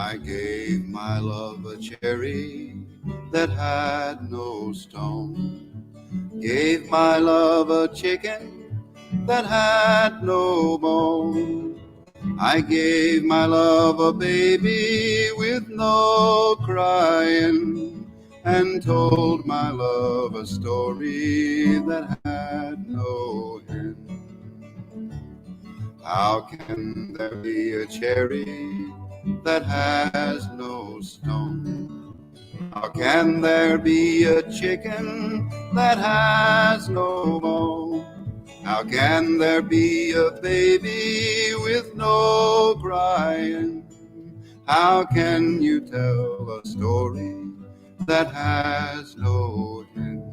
I gave my love a cherry that had no stone. Gave my love a chicken that had no bone. I gave my love a baby with no crying, and told my love a story that had no end. How can there be a cherry that has no stone? How can there be a chicken that has no bone? How can there be a baby with no crying? How can you tell a story that has no end?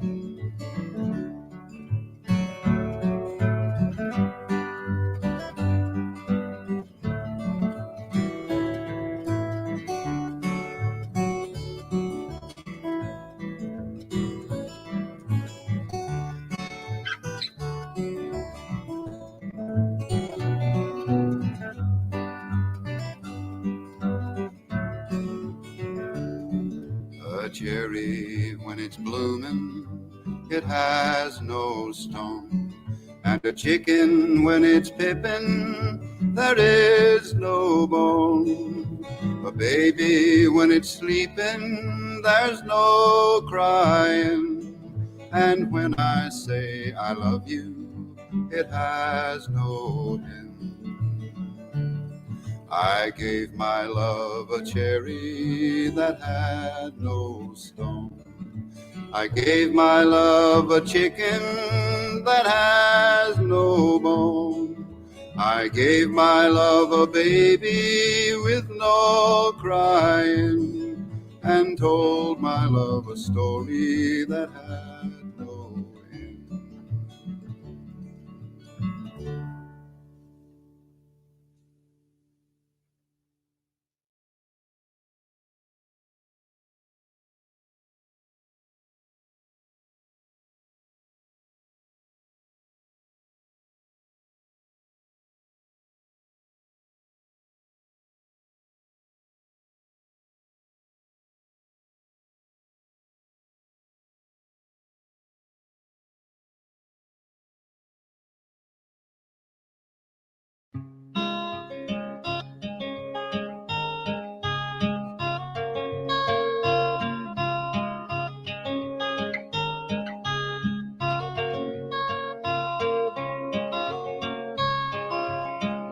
A cherry, when it's blooming, it has no stone. And a chicken, when it's pippin', there is no bone. A baby, when it's sleeping, there's no crying. And when I say I love you, it has no end. I gave my love a cherry that had no stone. I gave my love a chicken that has no bone. I gave my love a baby with no crying, and told my love a story that had no end.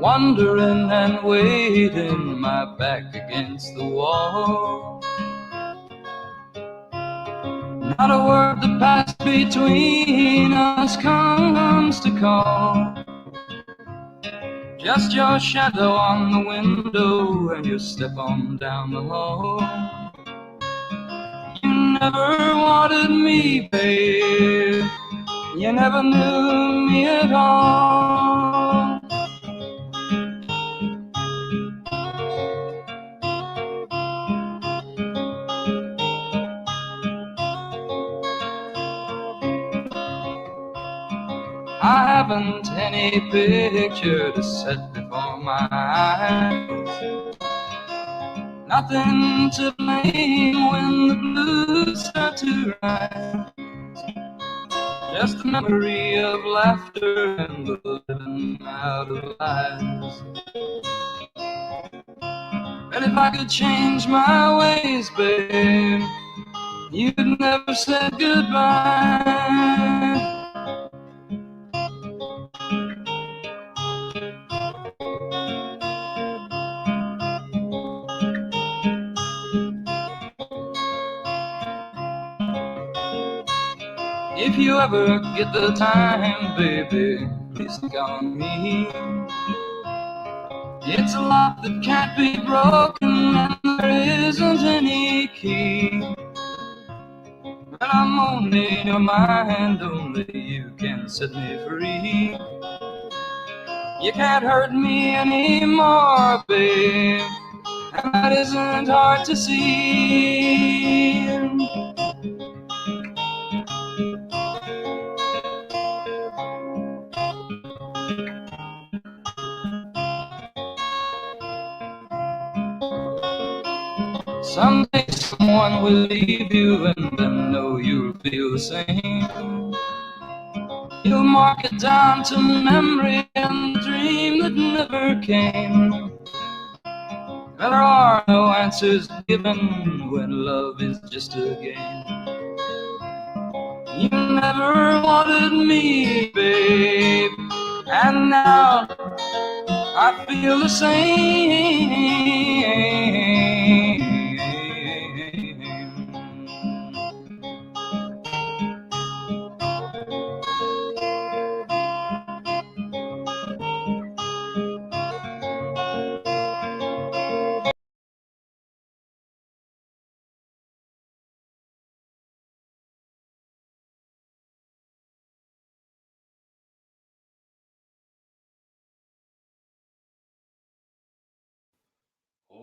Wondering and waiting, my back against the wall. Not a word that passed between us comes to call. Just your shadow on the window and your step on down the hall. You never wanted me, babe. You never knew me at all. I haven't any picture to set before my eyes. Nothing to blame when the blues start to rise. Just a memory of laughter and the living out of lies. And if I could change my ways, babe, you'd never said goodbye. If you ever get the time, baby, please think on me. It's a lock that can't be broken and there isn't any key. But I'm only in your mind, only you can set me free. You can't hurt me anymore, babe, and that isn't hard to see. Someday someone will leave you, and then know you'll feel the same. You'll mark it down to memory and the dream that never came. There are no answers given when love is just a game. You never wanted me, babe, and now I feel the same.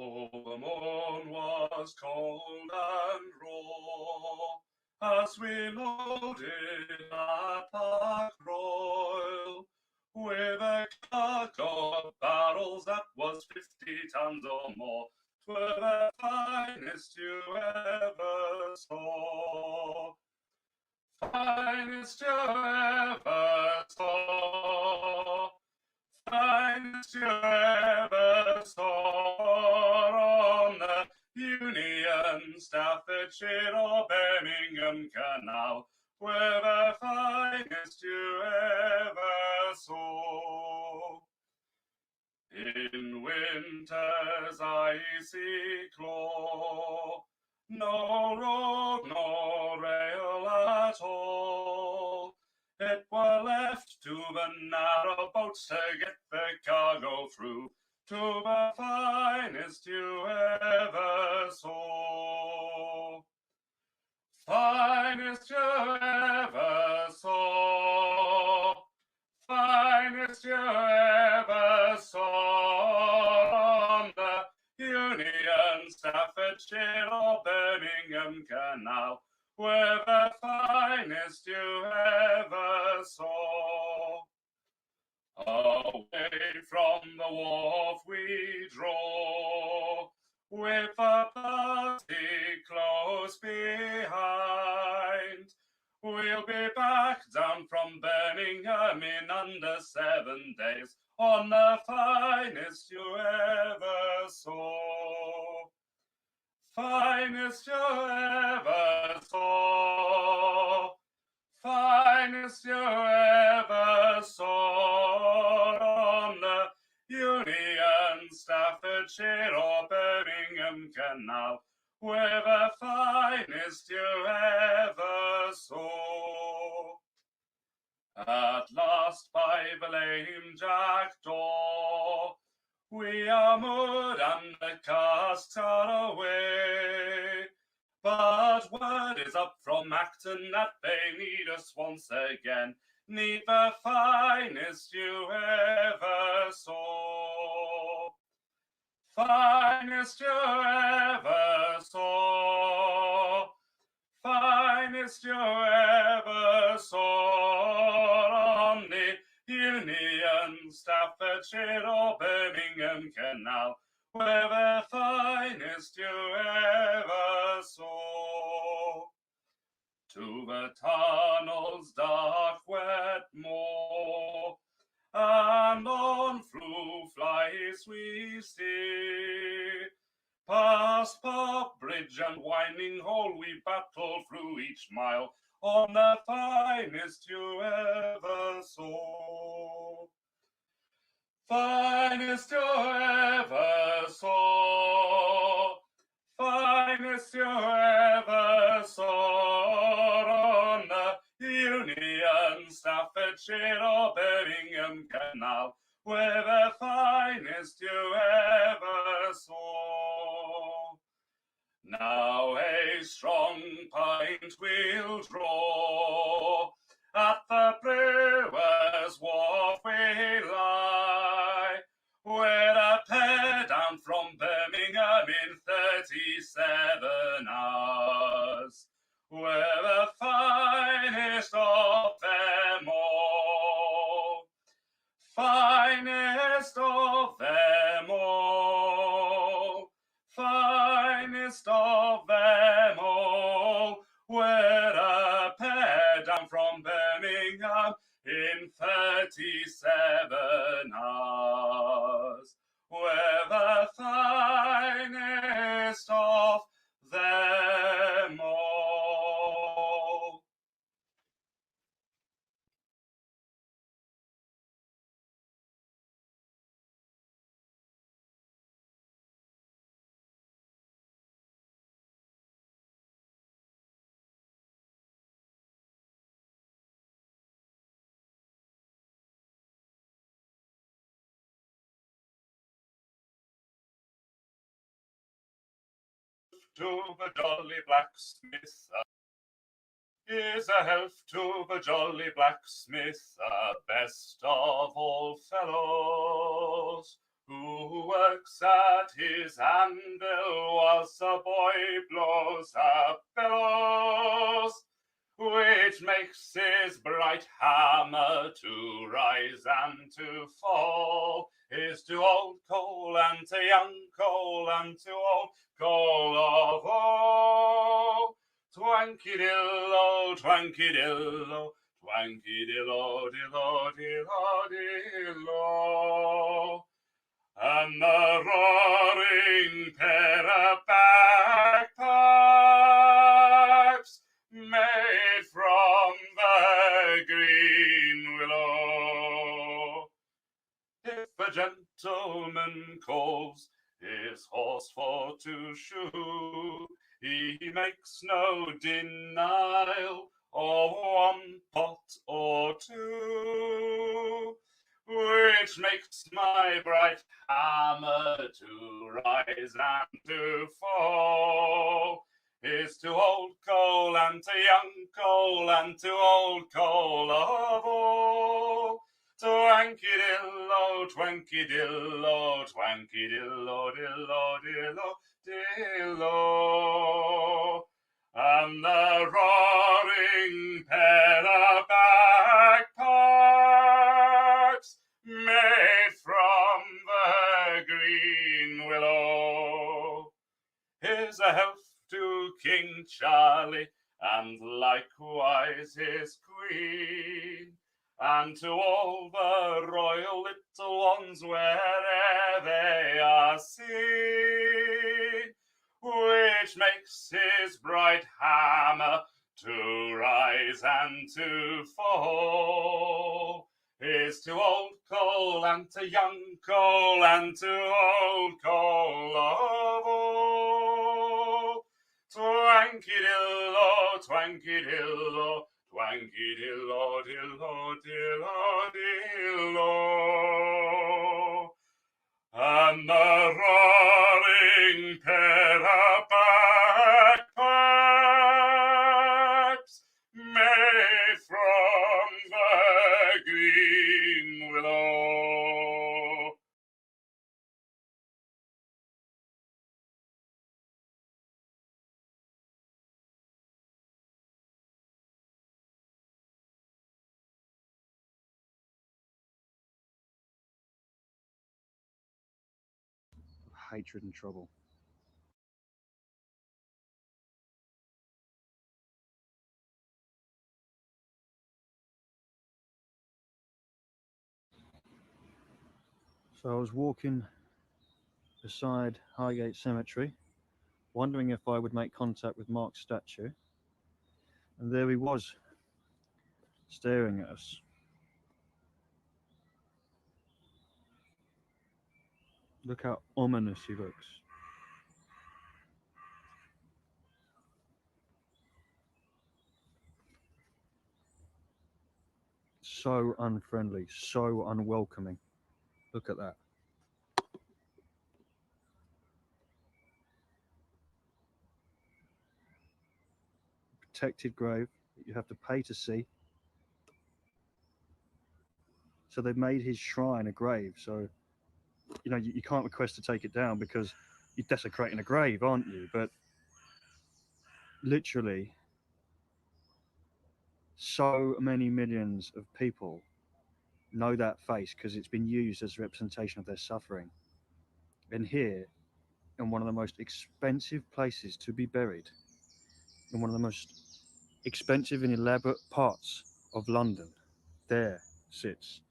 Oh, the moon was cold and raw as we loaded at Park Royal with a cargo of barrels that was 50 tons or more. 'Twere the finest you ever saw. Finest you ever saw. Finest you ever saw on the Union, Staffordshire or Birmingham Canal, were the finest you ever saw. In winter's icy claw, no road nor rail at all, it were left to the narrow boats to get the cargo through, to the finest you ever saw. Finest you ever saw. Finest you ever saw on the Union, Staffordshire or Birmingham Canal, were the finest you ever saw. Away from the wharf we draw, with the party close behind. We'll be back down from Birmingham in under 7 days, on the finest you ever saw. Finest you ever saw. Finest you ever saw on the Union, Staffordshire or Birmingham Canal, were the finest you ever saw. At last by the lame jackdaw we are moored and the casks are away. But word is up from Acton that they need us once again, need the finest you ever saw. Finest you ever saw. Finest you ever saw on the Union, Staffordshire or Birmingham Canal, were the finest you ever saw. To the tunnel's dark wet moor, and on flue flies we see. Past Park Bridge and Winding Hole we battle through each mile, on the finest you ever saw. Finest you ever saw. Finest you ever saw on the Union, Staffordshire or Birmingham Canal, were the finest you ever saw. Now a strong pint we'll draw, at the Brewers' Wharf we lie, where a pair down from Birmingham in 37 hours, were the finest of them all. Finest of them all. Finest of them all. We're a pair down from Birmingham in 37 hours. We're the finest of them all. To the jolly blacksmith is a health to the jolly blacksmith, best of all fellows, who works at his anvil whilst a boy blows up bellows, which makes his bright hammer to rise and to fall, is to old coal and to young coal and to old coal of all. Twankydillo, twankydillo, twankydillo, dillo, dillo, dillo. And the roaring pair of bagpipes made from the green willow. If a gentleman calls his horse for to shoe, he makes no denial of one pot or two, which makes my bright hammer to rise and to fall, is to old coal and to young coal and to old coal of all. Twankydillo, twankydillo, twankydillo, dillo, dillo, dillo. And the roaring pair of bagpipes made from the green willow. Here's a health to King Charlie, and likewise his queen, and to all the royal little ones where'er they are seen, which makes his bright hammer to rise and to fall, is to old coal and to young coal and to old coal of all. Twankydillo, twankydillo, twankydillo, dillo, dillo, dillo. And the roaring pair of bagpipes made from the green willow. Hatred and trouble. So I was walking beside Highgate Cemetery, wondering if I would make contact with Mark's statue, and there he was, staring at us. Look how ominous he looks. So unfriendly, so unwelcoming. Look at that. Protected grave that you have to pay to see. So they've made his shrine a grave. So, you know, you can't request to take it down because you're desecrating a grave, aren't you? But literally, so many millions of people know that face because it's been used as a representation of their suffering. And here, in one of the most expensive places to be buried, in one of the most expensive and elaborate parts of London, there sits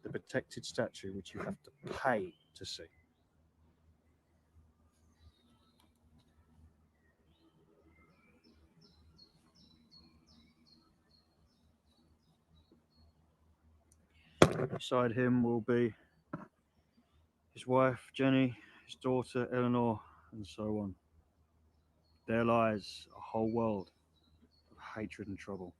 the protected statue which you have to pay to see. Beside him will be his wife Jenny, his daughter Eleanor, and so on. There lies a whole world of hatred and trouble.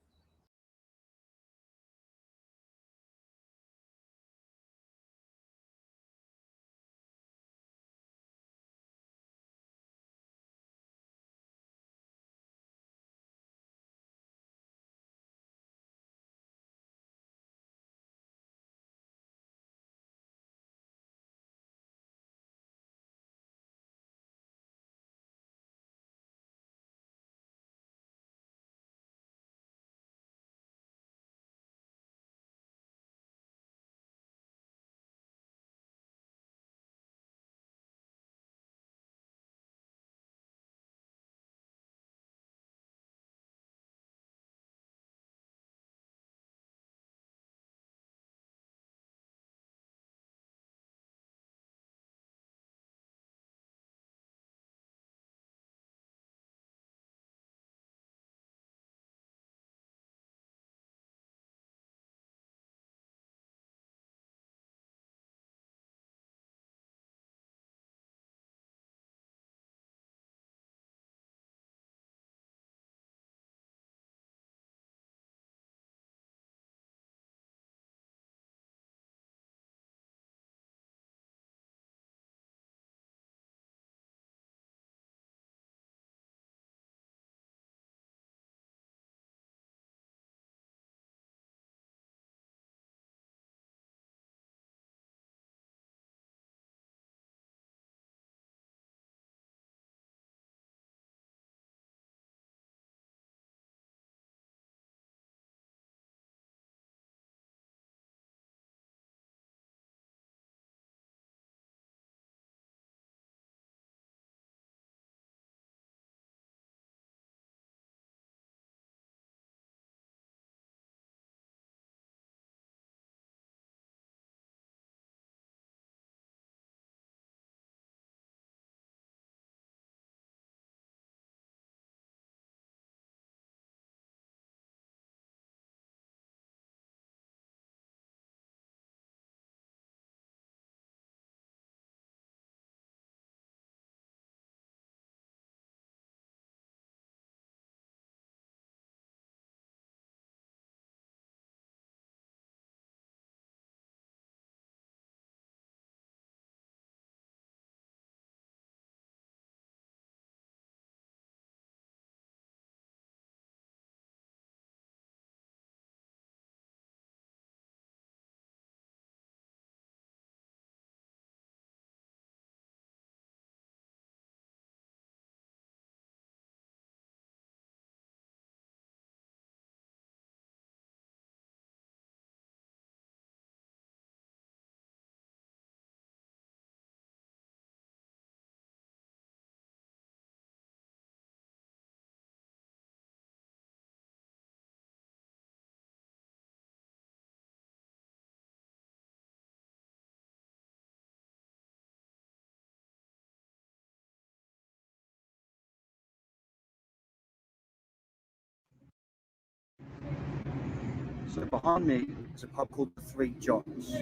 So behind me is a pub called the Three Johns.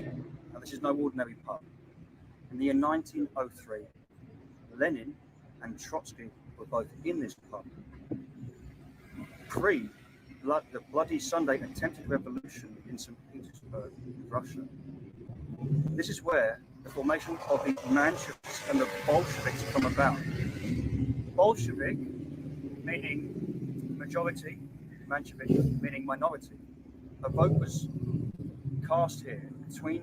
Now this is no ordinary pub. In the year 1903, Lenin and Trotsky were both in this pub. The Bloody Sunday attempted revolution in St. Petersburg, Russia. This is where the formation of the Mensheviks and the Bolsheviks come about. Bolshevik meaning majority, Menshevik meaning minority. A vote was cast here between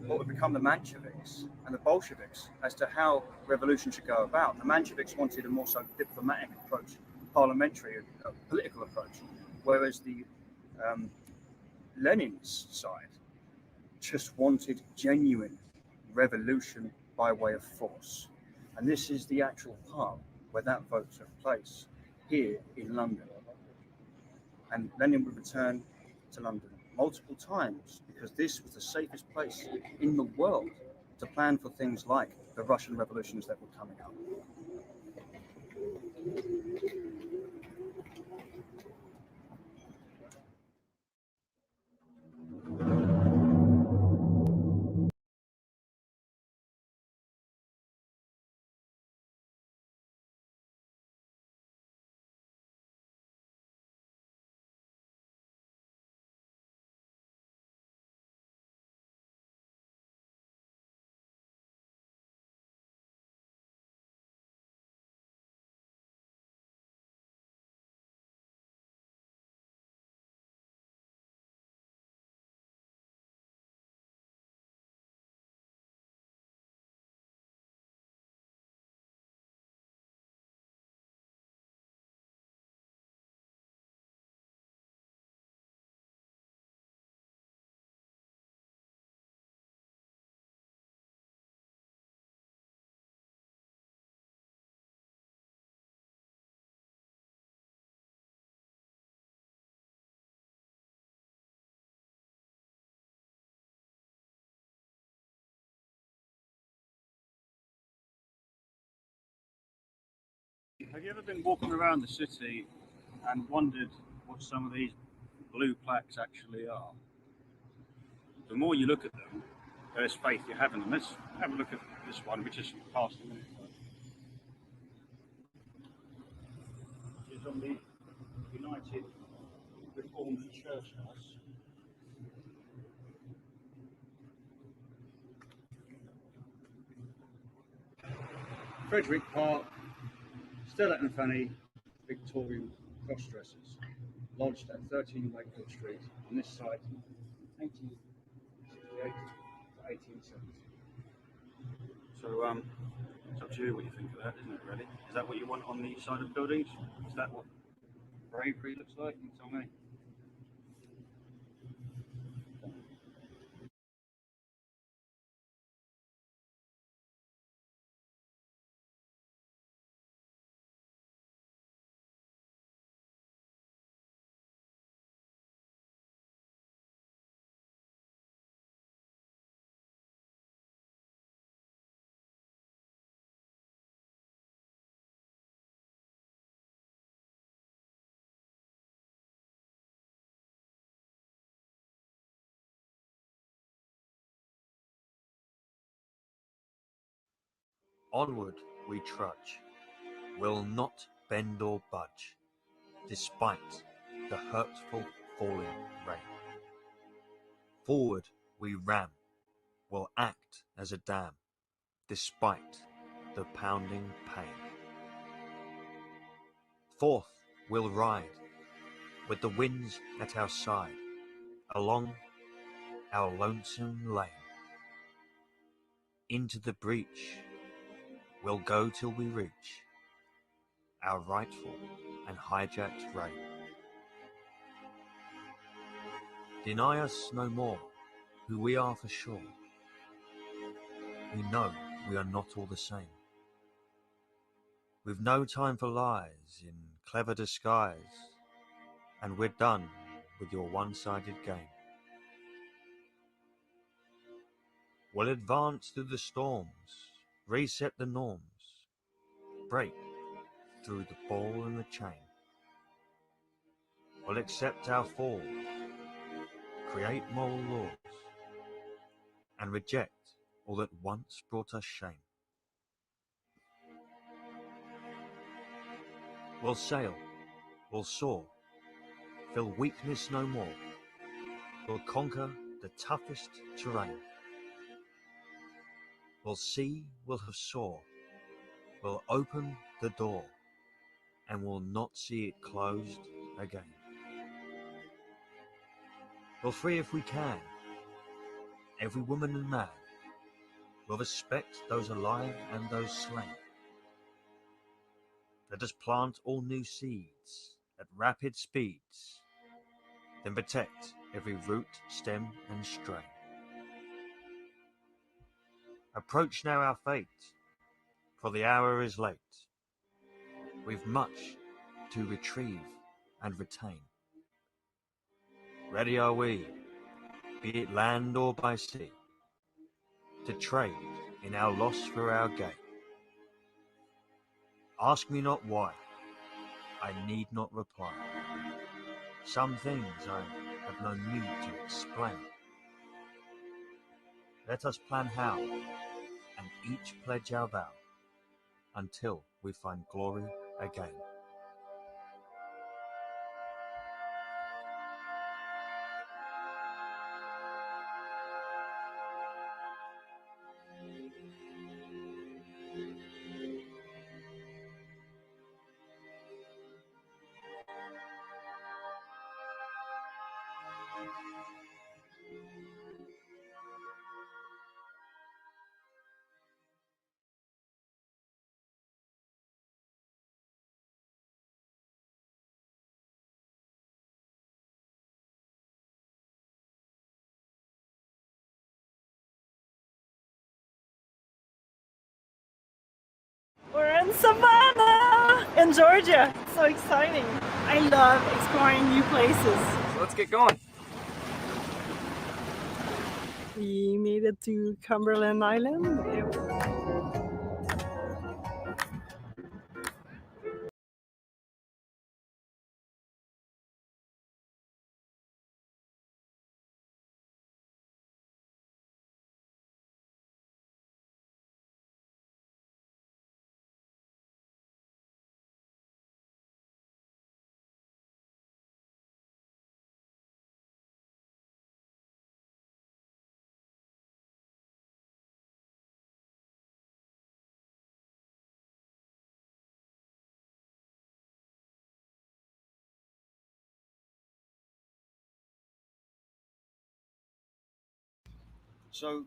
what would become the Mensheviks and the Bolsheviks as to how revolution should go about. The Mensheviks wanted a more so diplomatic approach, parliamentary, political approach, whereas the Lenin's side just wanted genuine revolution by way of force. And this is the actual park where that vote took place, here in London. And Lenin would return to London multiple times because this was the safest place in the world to plan for things like the Russian revolutions that were coming up. Have you ever been walking around the city and wondered what some of these blue plaques actually are? The more you look at them, the less faith you have in them. Let's have a look at this one, which is past a minute ago. Which is on the United Reformed Church House. Frederick Park, Stella and Fanny Victorian cross-dressers, lodged at 13 Wakefield Street on this site, 1868 to 1870. So, it's up to you what you think of that, isn't it, really? Is that what you want on the side of buildings? Is that what bravery looks like? You tell me. Onward we trudge, will not bend or budge, despite the hurtful falling rain. Forward we ram, will act as a dam, despite the pounding pain. Forth we'll ride, with the winds at our side, along our lonesome lane. Into the breach we'll go till we reach our rightful and hijacked reign. Deny us no more who we are for sure. We know we are not all the same. We've no time for lies in clever disguise, and we're done with your one-sided game. We'll advance through the storms, reset the norms, break through the ball and the chain. We'll accept our fall, create moral laws, and reject all that once brought us shame. We'll sail, we'll soar, feel weakness no more. We'll conquer the toughest terrain. We'll see, we'll have saw, we'll open the door, and we'll not see it closed again. We'll free if we can, every woman and man. We'll respect those alive and those slain. Let us plant all new seeds at rapid speeds, then protect every root, stem and strain. Approach now our fate, for the hour is late. We've much to retrieve and retain. Ready are we, be it land or by sea, to trade in our loss for our gain. Ask me not why, I need not reply. Some things I have no need to explain. Let us plan how, and each pledge our vow, until we find glory again. We're in Savannah in Georgia. So exciting. I love exploring new places. So let's get going. We made it to Cumberland Island. So,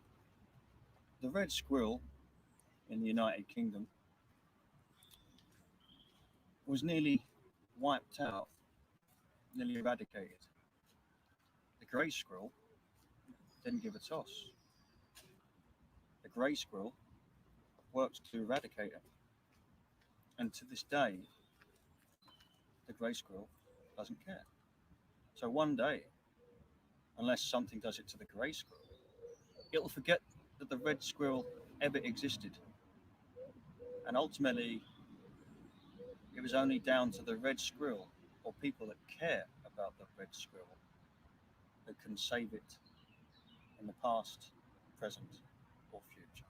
the red squirrel in the United Kingdom was nearly wiped out, nearly eradicated. The grey squirrel didn't give a toss. The grey squirrel worked to eradicate it. And to this day, the grey squirrel doesn't care. So one day, unless something does it to the grey squirrel, it'll forget that the red squirrel ever existed. And ultimately, it was only down to the red squirrel, or people that care about the red squirrel, that can save it in the past, present, or future.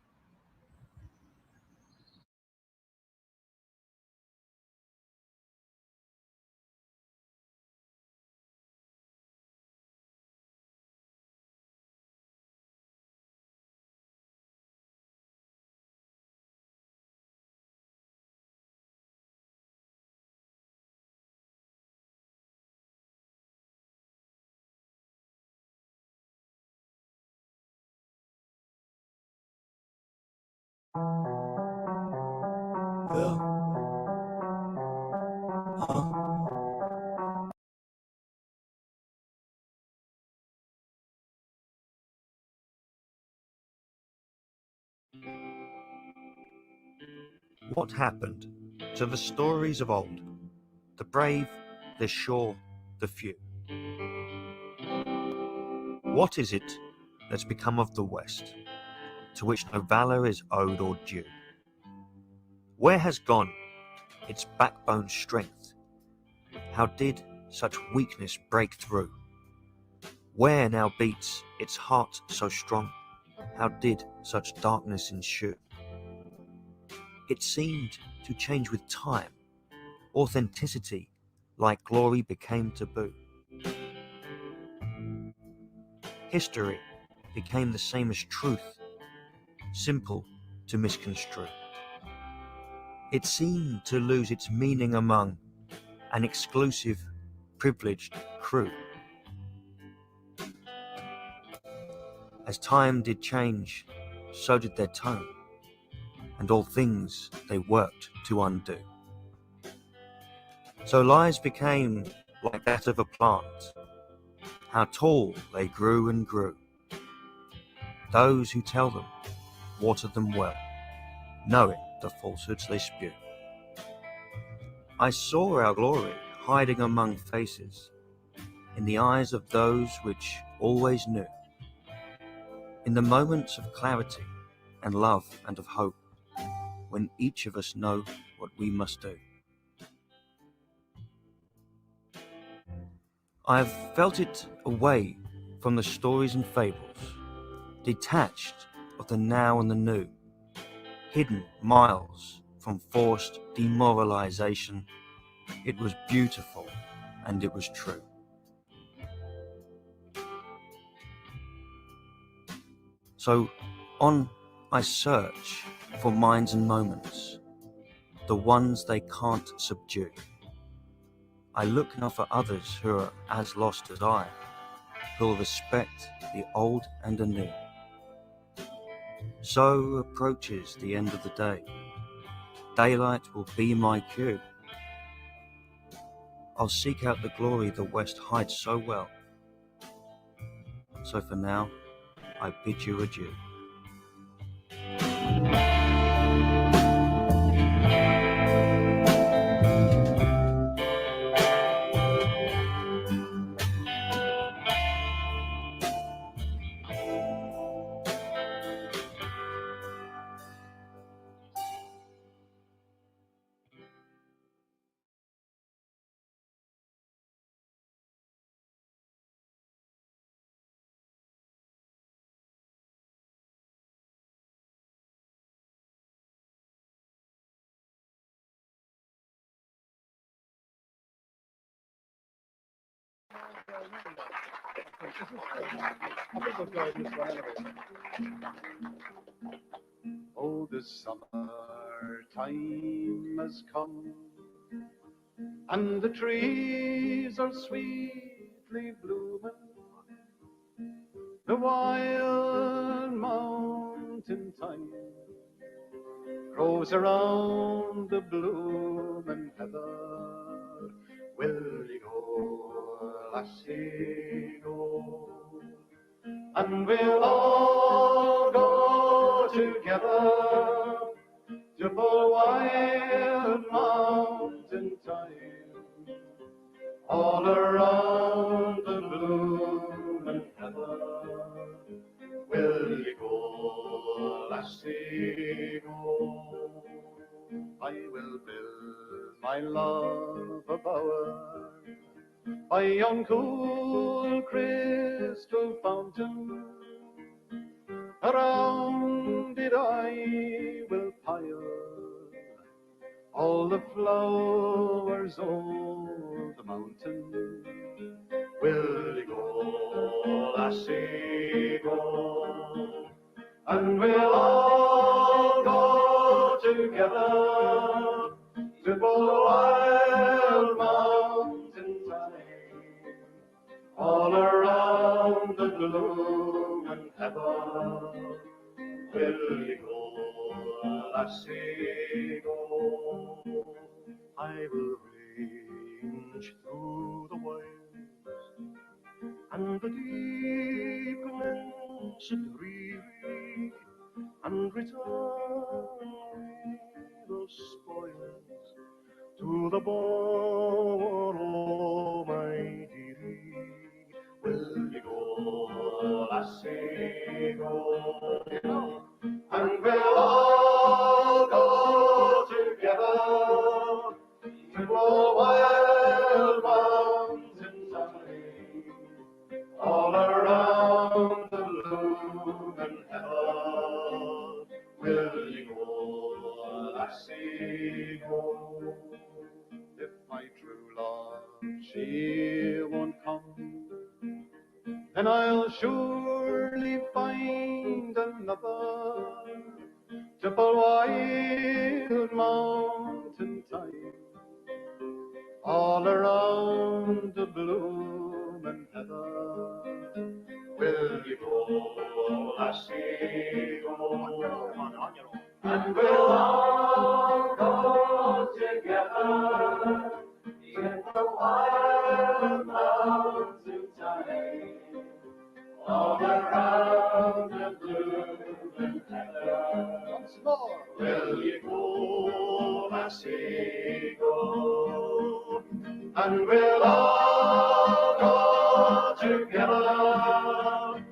What happened to the stories of old? The brave, the sure, the few. What is it that's become of the West, to which no valour is owed or due? Where has gone its backbone strength? How did such weakness break through? Where now beats its heart so strong? How did such darkness ensue? It seemed to change with time. Authenticity, like glory, became taboo. History became the same as truth, simple to misconstrue. It seemed to lose its meaning among an exclusive, privileged crew. As time did change, so did their tone, and all things they worked to undo. So lies became like that of a plant, how tall they grew and grew. Those who tell them water them well, knowing the falsehoods they spew. I saw our glory hiding among faces, in the eyes of those which always knew. In the moments of clarity and love and of hope, when each of us know what we must do. I have felt it away from the stories and fables, detached of the now and the new, hidden miles from forced demoralization. It was beautiful and it was true. So on I search for minds and moments, the ones they can't subdue. I look now for others who are as lost as I, who'll respect the old and the new. So approaches the end of the day. Daylight will be my cue. I'll seek out the glory the West hides so well. So for now, I bid you adieu. Oh, the summer time has come, and the trees are sweetly blooming. The wild mountain thyme grows around the blooming heather. Will you go, lassie, go? And we'll all go together to full wild mountain thyme, all around the blooming heather. Will you go, lassie, go? I will build my love a bower by yon cool crystal fountain. Around it I will pile all the flowers of the mountain. Will you go, lassie, go? And we'll all go together to the wild mountain thyme, all around the blooming heather. Will you go, lassie, go? I will range through the wilds and the deep glens of dreary, and return with the spoils to the bower, oh my dearie. Will you go, lassie, go? And we'll all go together to the wild mountain thyme, all around the blooming heather. Will you go, lassie, go? If my true love, she won't come, then I'll surely find another to full wild mountain thyme, all around the blooming heather. Will you go, lassie, go? And we'll all go together in the wild mountain thyme, all around the blooming heather. Once more. Will you go, and we'll all go together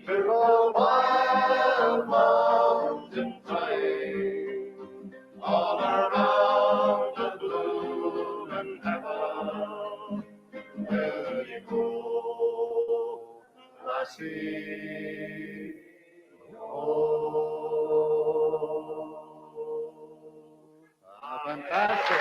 to the wild mountain plain, all around the blooming heaven. Will you go, lassie? Fantastic.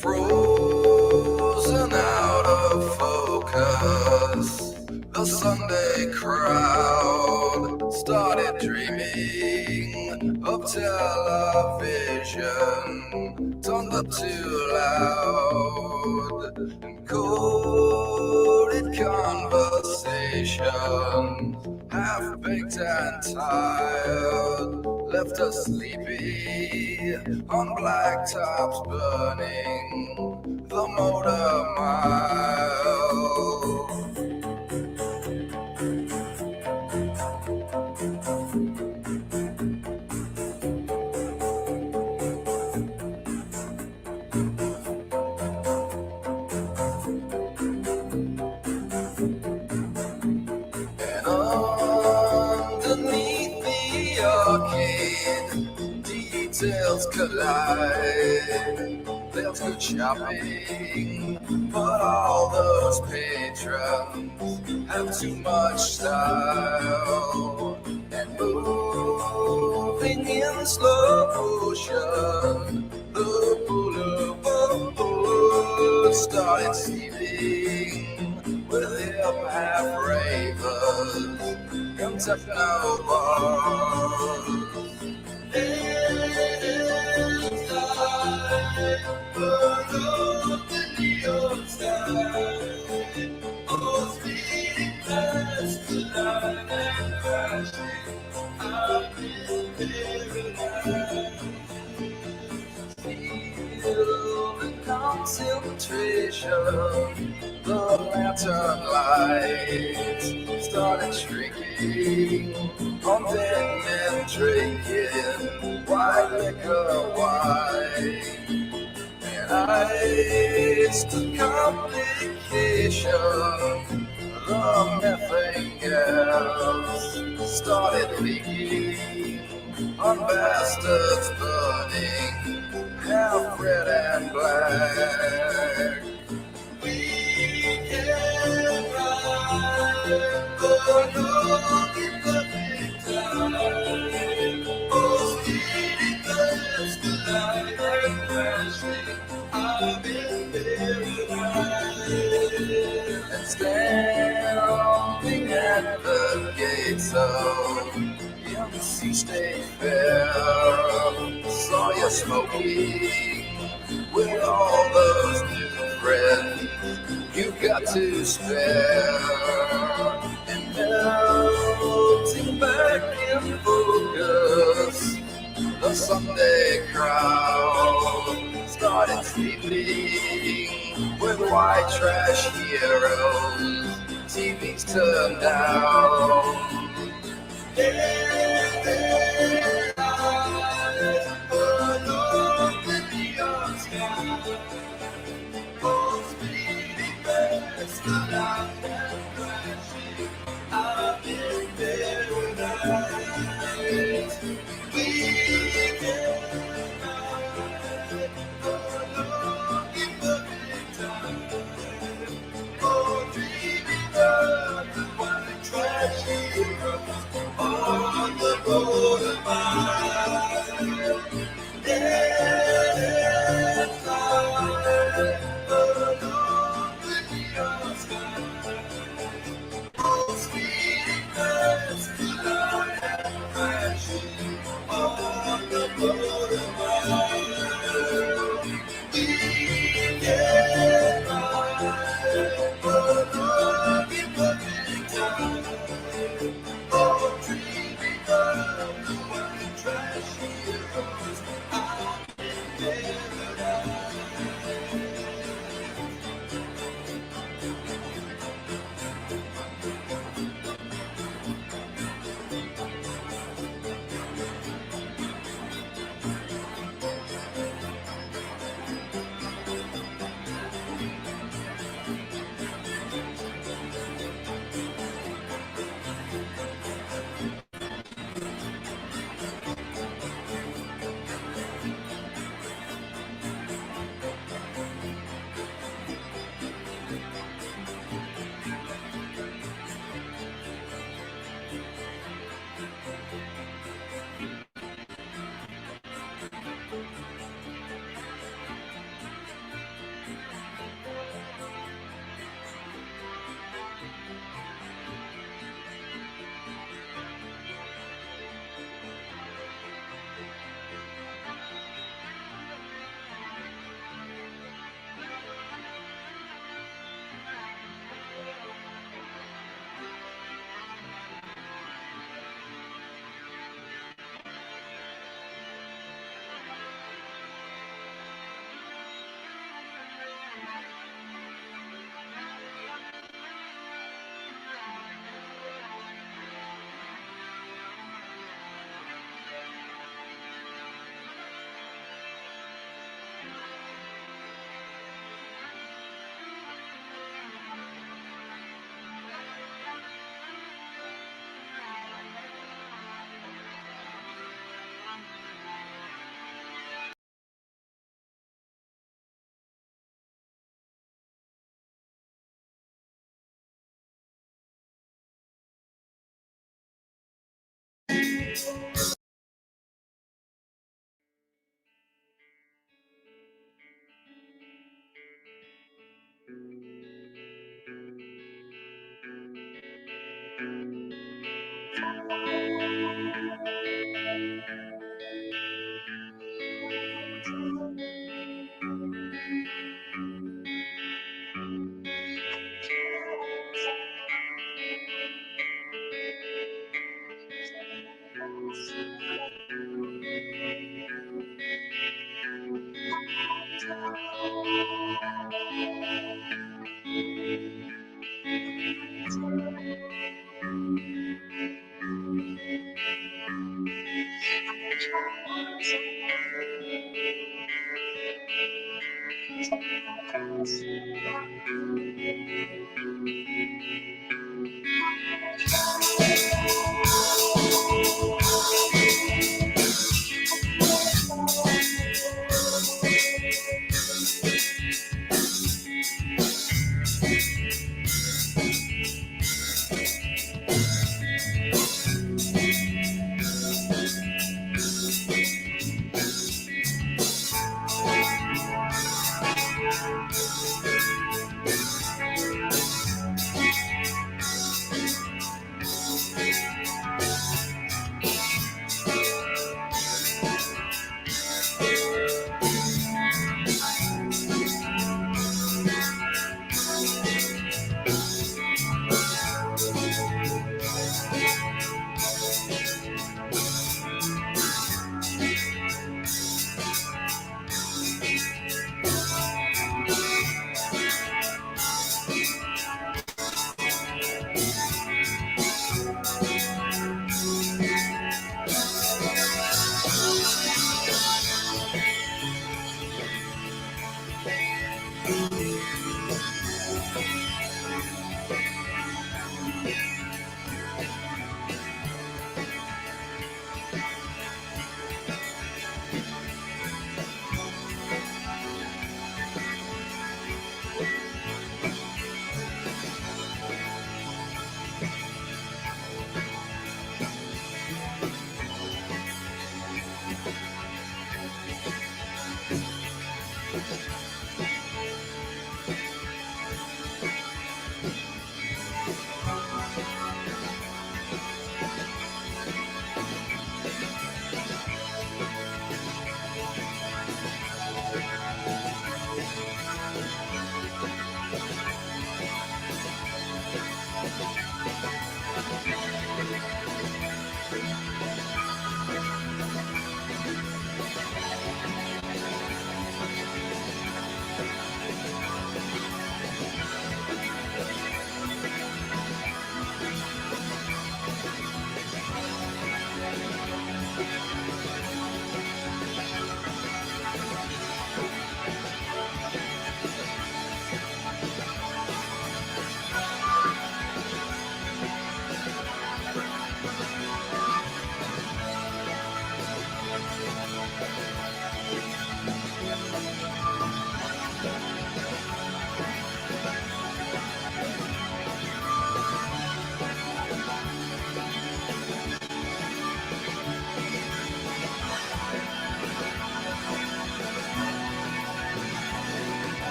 Frozen out of focus, the Sunday crowd started dreaming of television, turned up too loud, and coded conversation, half-baked and tired, left us sleepy on black tops burning the motor mile. And underneath the arcade, details collide. There's good shopping, but all those patrons have too much style. And moving in slow motion, the boulevard started seething with hip half ravers and techno bars. Burn up the neon sky, all speeding past the line and crashing. I've been paralyzed. Feel the concentration, the lantern lights started shrinking on dead men drinking white liquor wine. Iced complication, the methane gas started leaking on bastards burning, half red and black. We can ride the north in the big time, oh, speeding past the light and crashing. I've been paralyzed. And standing at the gates of MC State Fair, saw you smoking with all those new friends you've got to spare. And melting back in focus, the Sunday crowd started sleeping with white trash heroes, TVs turned down. Their eyes burn up the neon sky, all speeding past the light and crashing. I've been paralyzed. We can in the big time, oh, dreaming of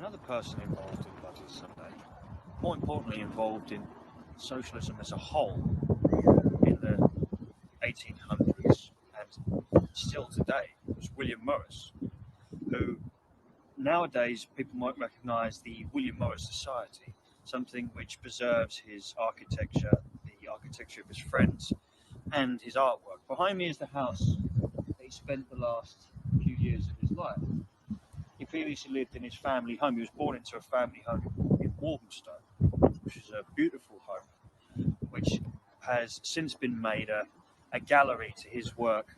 Another person involved in Bloody Sunday more importantly involved in socialism as a whole in the 1800s and still today was William Morris, who nowadays people might recognise the William Morris Society, something which preserves his architecture, the architecture of his friends, and his artwork. Behind me is the house that he spent the last few years of his life. He previously lived in his family home. He was born into a family home in Walthamstow, which is a beautiful home, which has since been made a gallery to his work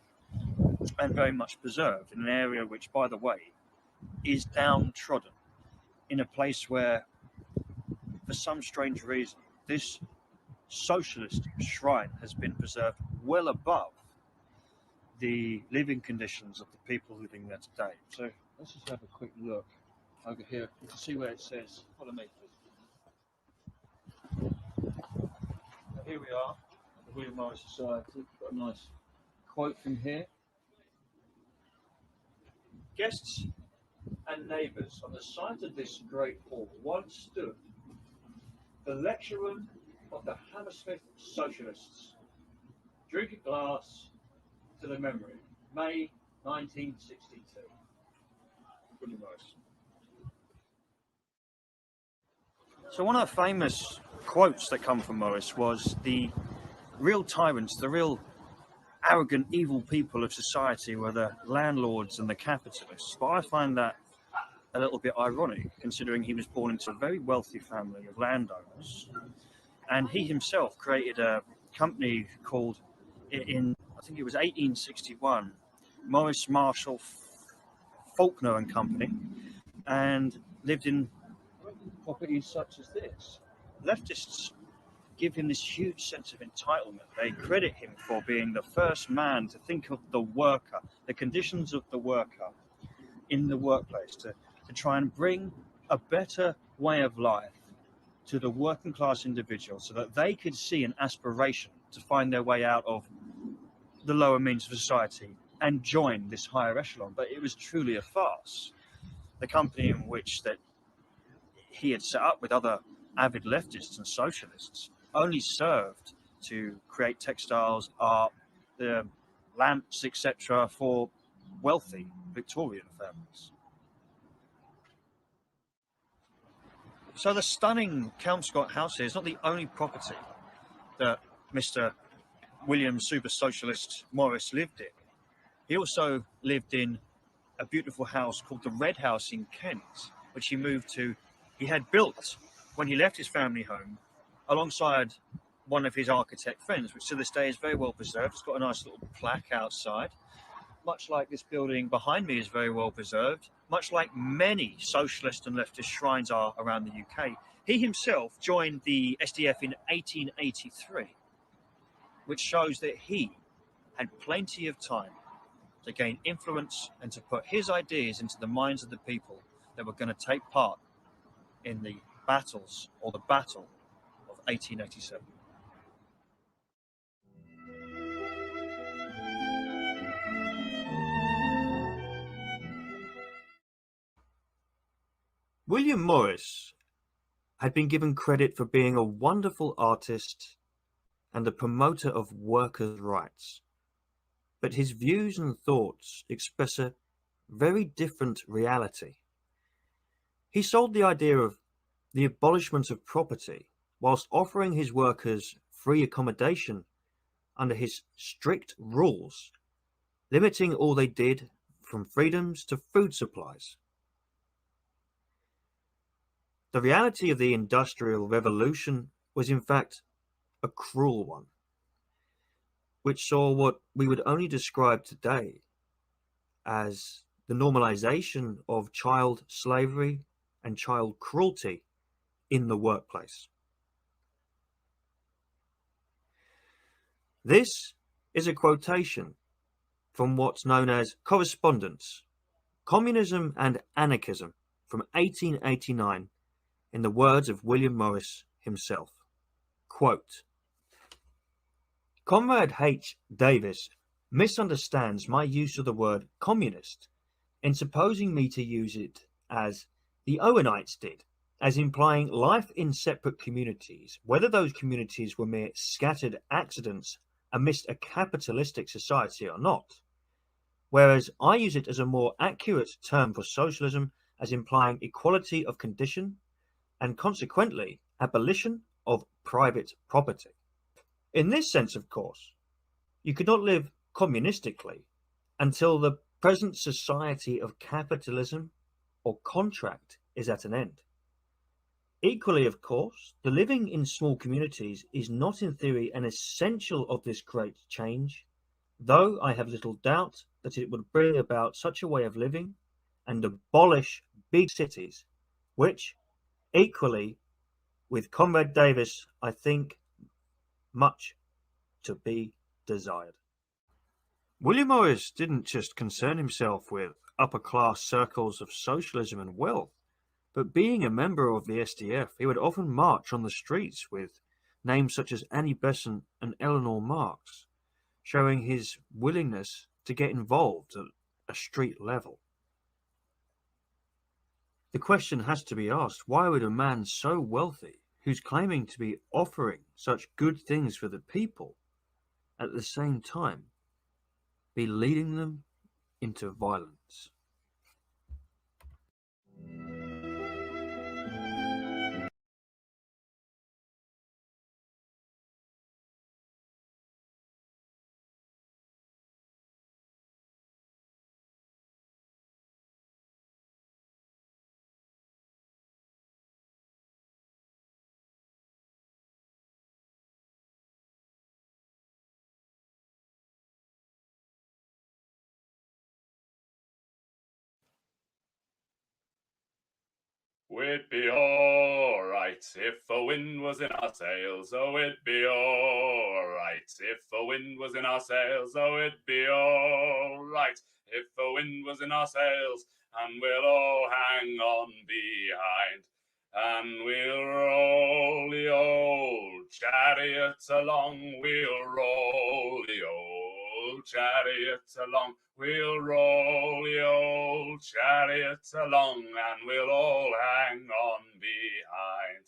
and very much preserved in an area which, by the way, is downtrodden, in a place where, for some strange reason, this socialist shrine has been preserved well above the living conditions of the people living there today. So let's just have a quick look over here. You can see where it says, follow me please. Here we are at the William Morris Society. We've got a nice quote from here. Guests and neighbours on the site of this great hall once stood the lecturer of the Hammersmith Socialists. Drink a glass to the memory. May 1962. William Morris. So one of the famous quotes that come from Morris was the real tyrants, the real arrogant, evil people of society were the landlords and the capitalists. But I find that a little bit ironic, considering he was born into a very wealthy family of landowners, and he himself created a company called, in I think it was 1861, Morris Marshall Faulkner and Company, and lived in properties such as this. Leftists give him this huge sense of entitlement. They credit him for being the first man to think of the worker, the conditions of the worker in the workplace, to try and bring a better way of life to the working class individual so that they could see an aspiration to find their way out of the lower means of society and join this higher echelon. But it was truly a farce. The company in which that he had set up with other avid leftists and socialists only served to create textiles, art, lamps, etc. for wealthy Victorian families. So the stunning Kelmscott house here is not the only property that Mr. William Super Socialist Morris lived in. He also lived in a beautiful house called the Red House in Kent, which he had built when he left his family home alongside one of his architect friends, which to this day is very well preserved. It's got a nice little plaque outside. Much like this building behind me is very well preserved, much like many socialist and leftist shrines are around the UK. He himself joined the SDF in 1883, which shows that he had plenty of time to gain influence and to put his ideas into the minds of the people that were going to take part in the battles, or the battle of 1887. William Morris had been given credit for being a wonderful artist and a promoter of workers' rights, but his views and thoughts express a very different reality. He sold the idea of the abolishment of property whilst offering his workers free accommodation under his strict rules, limiting all they did from freedoms to food supplies. The reality of the Industrial Revolution was in fact a cruel one, which saw what we would only describe today as the normalization of child slavery and child cruelty in the workplace. This is a quotation from what's known as Correspondence, Communism and Anarchism from 1889, in the words of William Morris himself. Quote, Comrade H. Davis misunderstands my use of the word communist in supposing me to use it as the Owenites did, as implying life in separate communities, whether those communities were mere scattered accidents amidst a capitalistic society or not. Whereas I use it as a more accurate term for socialism as implying equality of condition and consequently abolition of private property. In this sense, of course, you could not live communistically until the present society of capitalism or contract is at an end. Equally, of course, the living in small communities is not in theory an essential of this great change, though I have little doubt that it would bring about such a way of living and abolish big cities, which, equally with Comrade Davis, I think much to be desired. William Morris didn't just concern himself with upper class circles of socialism and wealth, but being a member of the SDF, he would often march on the streets with names such as Annie Besant and Eleanor Marx, showing his willingness to get involved at a street level. The question has to be asked, why would a man so wealthy, who's claiming to be offering such good things for the people, at the same time be leading them into violence? We'd be alright if the wind was in our sails. Oh, it'd be alright if the wind was in our sails. Oh, it'd be alright if the wind was in our sails. And we'll all hang on behind. And we'll roll the old chariot along. We'll roll the old chariot along. We'll roll the old chariot along, and we'll all hang on behind.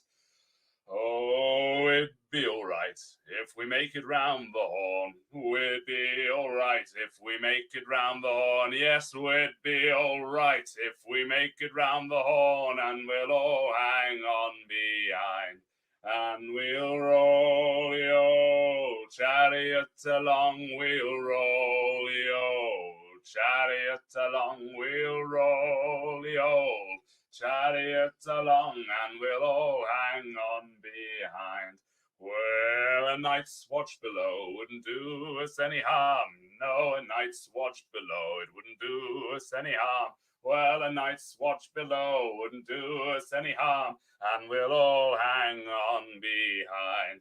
Oh, it'd be alright if we make it round the horn. We'd be alright if we make it round the horn. Yes, we'd be alright if we make it round the horn, and we'll all hang on behind. And we'll roll the old chariot along, we'll roll the old chariot along, we'll roll the old chariot along, and we'll all hang on behind. Well, a night's watch below wouldn't do us any harm. No, a night's watch below, it wouldn't do us any harm. Well, a night's watch below wouldn't do us any harm, and we'll all hang on behind.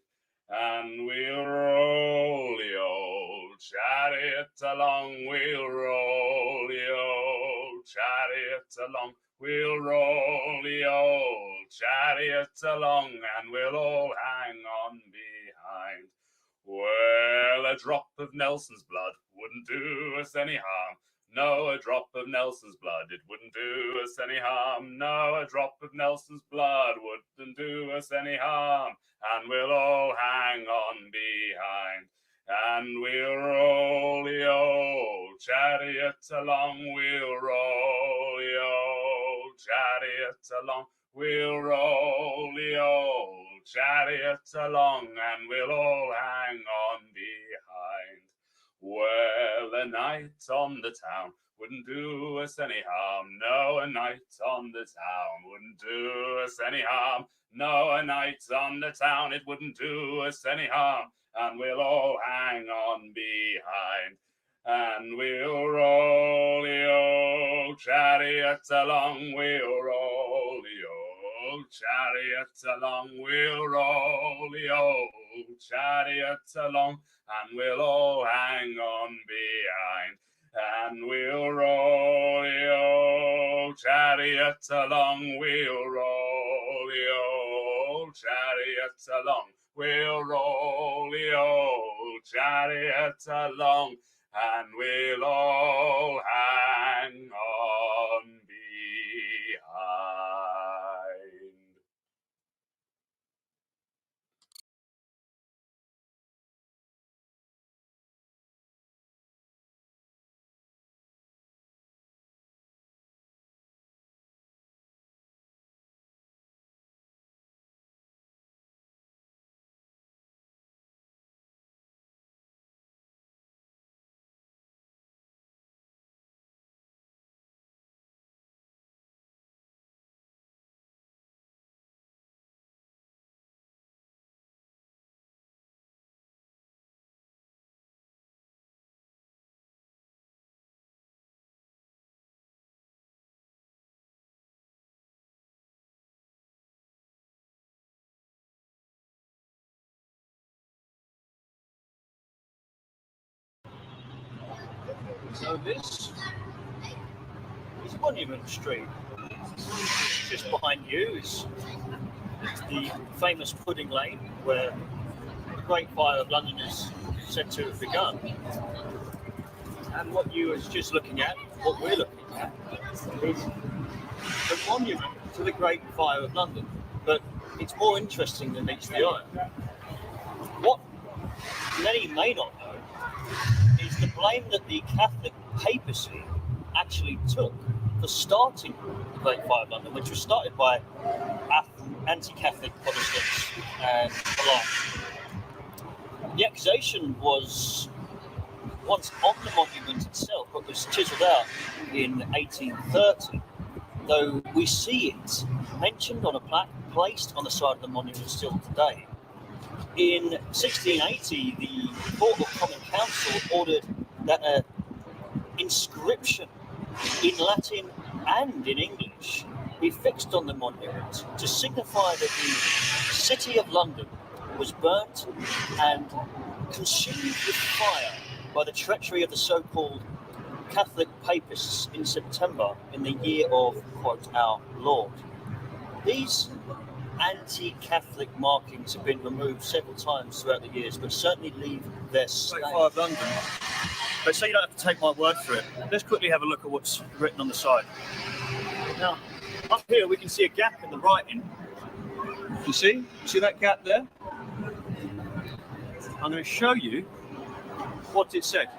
And we'll roll the old chariot along, we'll roll the old chariot along, we'll roll the old chariot along, and we'll all hang on behind. Well, a drop of Nelson's blood wouldn't do us any harm. No, a drop of Nelson's blood, it wouldn't do us any harm. No, a drop of Nelson's blood wouldn't do us any harm. And we'll all hang on behind. And we'll roll the old chariot along, we'll roll the old chariot along, we'll roll the old chariot along, and we'll all hang on behind. Well, a night on the town wouldn't do us any harm. No, a night on the town wouldn't do us any harm. No, a night on the town, it wouldn't do us any harm. And we'll all hang on behind. And we'll roll the old chariot along, we'll roll the old chariot along, we'll roll the old chariot along, and we'll all hang on behind. And we'll roll the old chariot along, we'll roll the old chariot along, we'll roll the old chariot along, and we'll all hang on behind. So this is Monument Street. Just behind you is the famous Pudding Lane, where the Great Fire of London is said to have begun. And what you was just looking at, what we're looking at, is the monument to the Great Fire of London. But it's more interesting than meets the eye. What many may not know is the blame that the Catholic papacy actually took for starting the Great Fire of London, which was started by anti-Catholic Protestants and alike. The accusation was once on the monument itself, but was chiselled out in 1830, though we see it mentioned on a plaque placed on the side of the monument still today. In 1680, the Court of Common Council ordered that an inscription in Latin and in English be fixed on the monument to signify that the city of London was burnt and consumed with fire by the treachery of the so-called Catholic Papists in September in the year of, quote, our Lord. These anti-Catholic markings have been removed several times throughout the years, but certainly leave their stain. Great Fire of London. But so you don't have to take my word for it. Let's quickly have a look at what's written on the side. Now, up here we can see a gap in the writing. You see? You see that gap there? I'm going to show you what it said.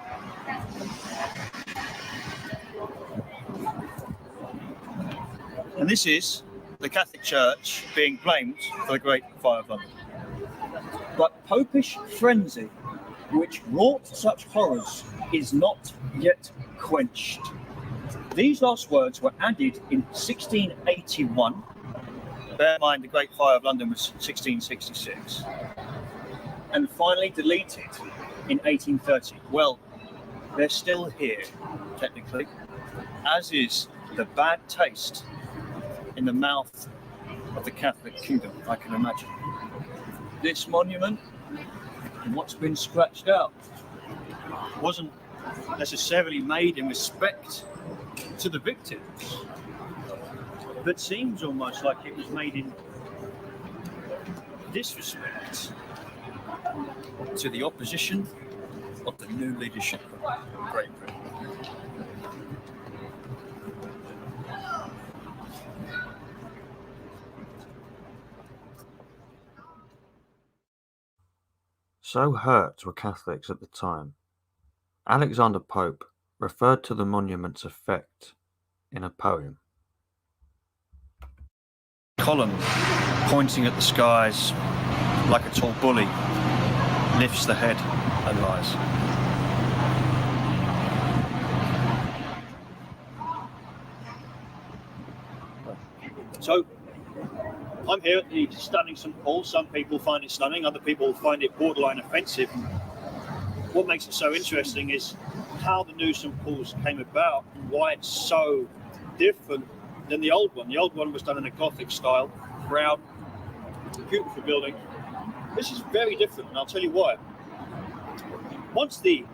And this is the Catholic Church being blamed for the Great Fire of London. But popish frenzy, which wrought such horrors, is not yet quenched. These last words were added in 1681. Bear in mind, the Great Fire of London was 1666. And finally deleted in 1830. Well, they're still here, technically, as is the bad taste in the mouth of the Catholic kingdom, I can imagine. This monument, and what's been scratched out, wasn't necessarily made in respect to the victims, but seems almost like it was made in disrespect to the opposition of the new leadership of Great Britain. So hurt were Catholics at the time. Alexander Pope referred to the monument's effect in a poem. Column pointing at the skies like a tall bully lifts the head and lies. So I'm here at the stunning St Paul. Some people find it stunning, other people find it borderline offensive. What makes it so interesting is how the new St Paul's came about and why it's so different than the old one. The old one was done in a Gothic style, proud, beautiful building. This is very different, and I'll tell you why. Once the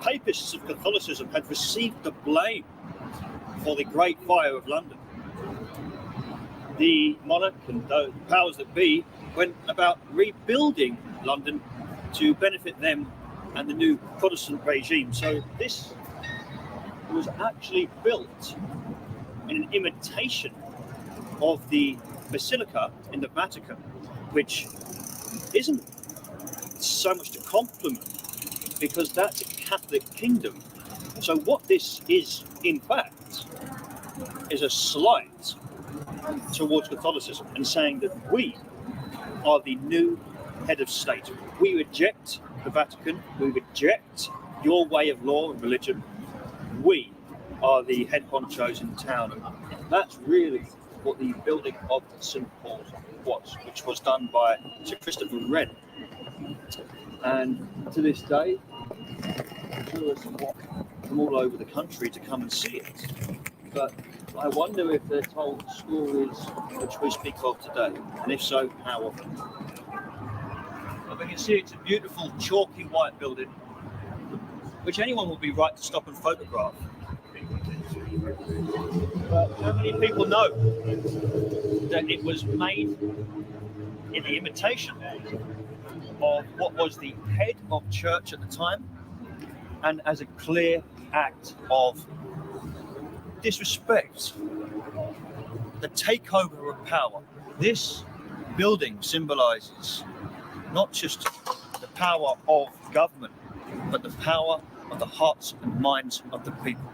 Papists of Catholicism had received the blame for the Great Fire of London, the monarch and the powers that be went about rebuilding London to benefit them and the new Protestant regime. So this was actually built in an imitation of the Basilica in the Vatican, which isn't so much to compliment because that's a Catholic kingdom. So what this is, in fact, is a slight towards Catholicism and saying that we are the new head of state. We reject the Vatican, we reject your way of law and religion. We are the head honchos in town. And that's really what the building of St Paul's was, which was done by Sir Christopher Wren. And to this day, tourists walk from all over the country to come and see it. But I wonder if they're told stories which we speak of today, and if so, how often. But we can see it's a beautiful chalky white building which anyone would be right to stop and photograph. But how many people know that it was made in the imitation of what was the head of church at the time, and as a clear act of disrespect, the takeover of power? This building symbolizes not just the power of government, but the power of the hearts and minds of the people.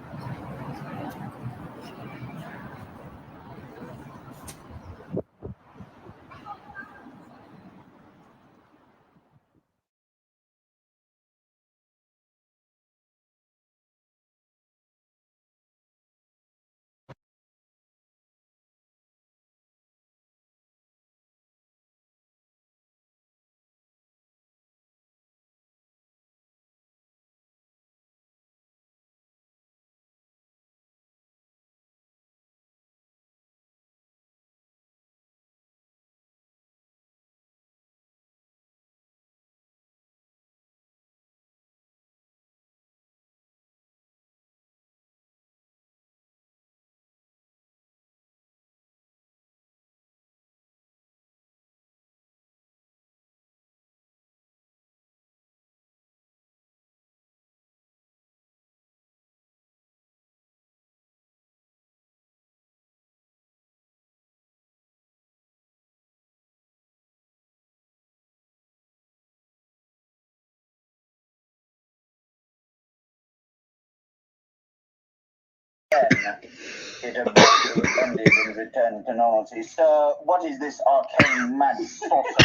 It abruptly ended and returned to normalcy. Sir, what is this arcane mad sorcery?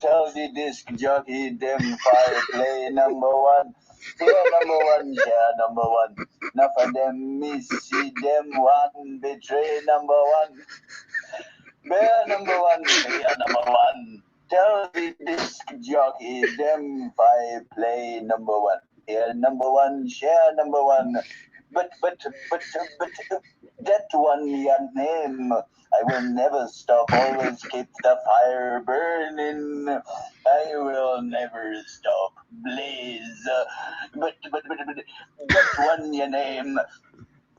Tell the disc jockey them fire play number one. Play number one, share number one. Enough of them miss see them one betray number one. Bear number one, player number one. Tell the disc jockey them fire play number one. Here number one, share number one. But that one your name. I will never stop, always keep the fire burning. I will never stop, blaze. But that one your name.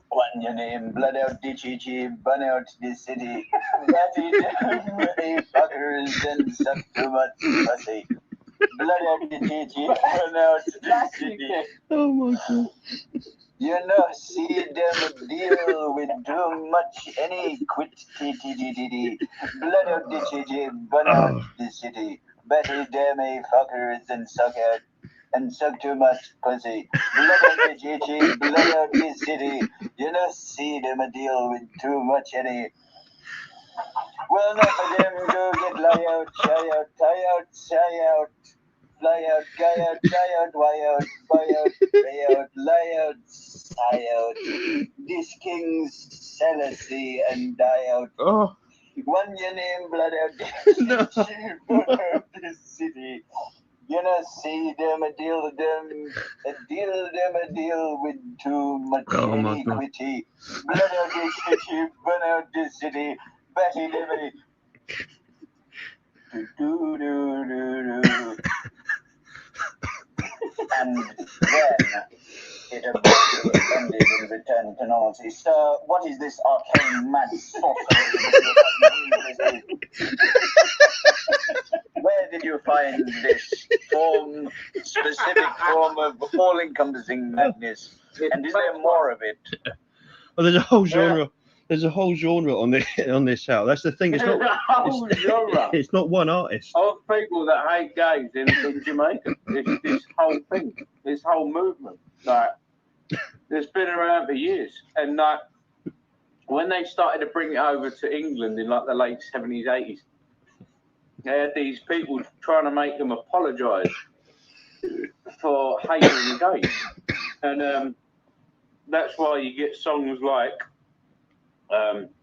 One your name, blood out the chichi, burn out the city. Batty them fuckers and suck too much pussy. Blood out the chichi, burn out the city. Oh my god. You know, see them deal with too much any quit TTTTD. Blood out the chichi, burn out the city. Betty them fuckers and suck too much pussy. Blood out the chichi, blood out the city. You know, see them deal with too much any. Well, enough of them go get lie out, shy out, tie out, shy out. Fly out, guy out, try out, why out, buy out, pay out, lie out, sigh out. This king's jealousy and die out. Oh. One your name, blood out, No. blood out this city. You know, see them a deal with too much Oh my God. iniquity. Blood out this city, burn out this city. Betty Liberty. Do do do do do. And then it abruptly ended and returned to normalcy. Sir, what is this arcane mad sorcery? Where did you find this specific form of all-encompassing madness? And is there more of it? Well, there's a whole genre. There's a whole genre on this show. That's the thing. It's not a whole genre It's not one artist. of people that hate gays in Jamaica. This whole thing, this whole movement, like, it's been around for years. And like, when they started to bring it over to England in like the late 70s, 80s, they had these people trying to make them apologise for hating gays, and that's why you get songs like.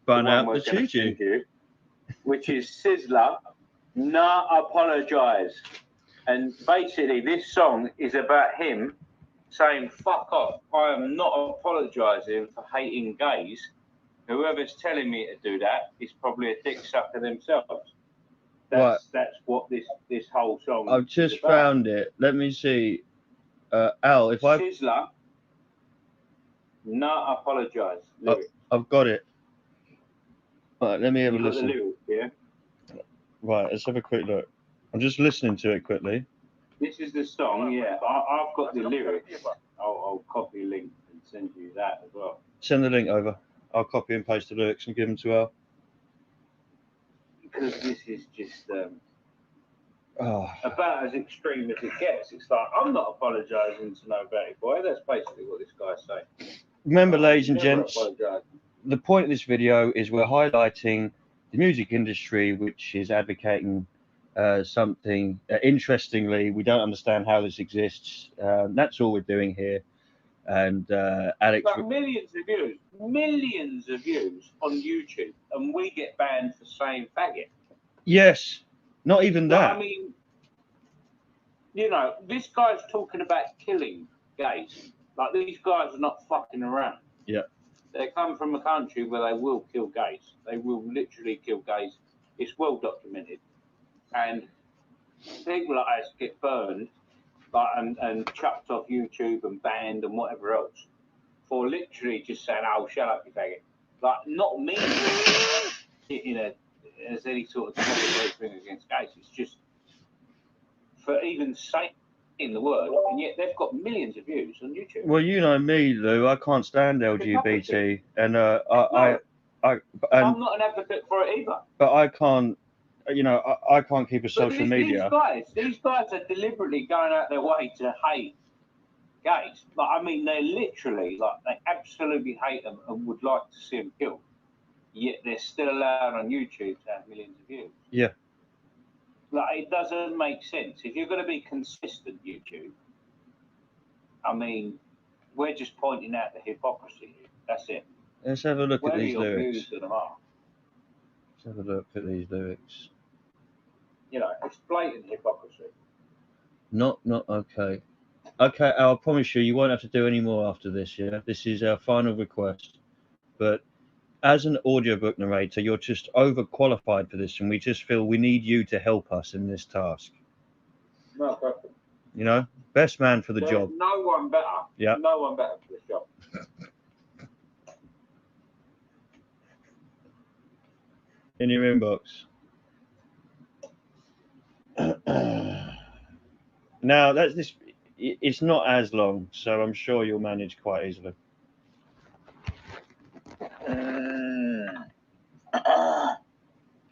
Burn out the choo-choo. Which is Sizzler, Nah Apologise. And basically this song is about him saying, fuck off, I am not apologising for hating gays. Whoever's telling me to do that is probably a dick sucker themselves. That's what this whole song I've is just about. found it. Let me see. Al, if I Sizzler, not apologise. Lyrics. I've got it. Right, let me have a You got the listen. lyrics, yeah? Right, let's have a quick look. I'm just listening to it quickly. This is the song, yeah. I've got the lyrics. I'll copy a link and send you that as well. Send the link over. I'll copy and paste the lyrics and give them to Al. Because this is just Oh, about as extreme as it gets. It's like, I'm not apologising to no Batty Boy. That's basically what this guy's saying. remember, ladies and Never gents, apologise. the point of this video is we're highlighting the music industry, which is advocating something. Interestingly, we don't understand how this exists. That's all we're doing here. And Alex, Like millions of views on YouTube, and we get banned for saying faggot. yes, not even Like, that. I mean, you know, this guy's talking about killing gays. Like, these guys are not fucking around. Yeah. They come from a country where they will kill gays. They will literally kill gays. It's well documented. And people like us get burned like, and chucked off YouTube and banned and whatever else for literally just saying, oh, shut up, you faggot. Like, not meaning it as any sort of derogatory thing against gays. It's just for even saying the word, and yet they've got millions of views on YouTube. Well, you know me, Lou. I can't stand LGBT, and I'm not an advocate for it either. But I can't, you know, I can't keep a social media. These guys are deliberately going out their way to hate gays. Like, I mean, they literally, like, they absolutely hate them and would like to see them killed. Yet they're still allowed on YouTube to have millions of views. Yeah. Like, it doesn't make sense. If you're going to be consistent, YouTube, I mean, we're just pointing out the hypocrisy. That's it. Let's have a look at Whatever these your lyrics. views of them are. Let's have a look at these lyrics. You know, it's blatant hypocrisy. Not okay. Okay, Al, I promise you won't have to do any more after this, yeah? This is our final request. But as an audiobook narrator, you're just overqualified for this, and we just feel we need you to help us in this task. No, perfect. You know? Best man for the There's job. no one better. Yeah. No one better for this job. In your inbox. Now, that's this. It's not as long, so I'm sure you'll manage quite easily.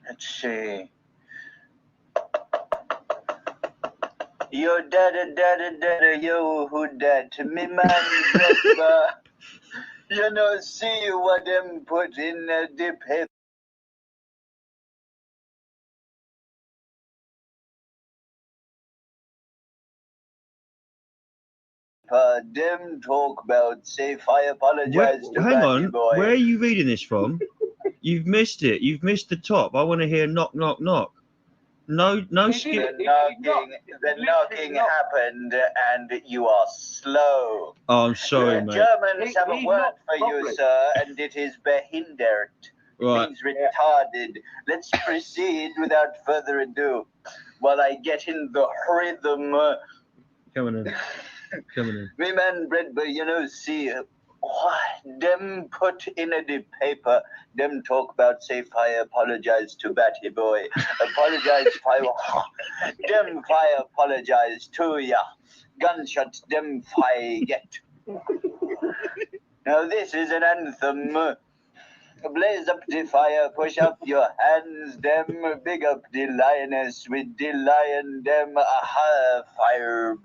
Let's see. Yo, dada, yo, who dat? Me man, brother. You know, see what them put in the paper. Them talk about safe. I apologize to Hang Batty on, Boy. where are you reading this from? You've missed it. You've missed the top. I want to hear knock, knock, knock. No skip. The knocking happened, and you are slow. Oh, I'm sorry, The mate. Germans have a word for you, sir, and it is behindert. Right. Means retarded. Let's proceed without further ado, while I get in the rhythm. Coming in. Coming in. Me man, bread, but you know, see, them put in the paper, them talk about safe. I apologize to Batty Boy. Apologize, them I apologize to ya. Gunshot, them I get. Now this is an anthem. Blaze up the fire, push up your hands, them. Big up the lioness with the lion, them. Aha, fire.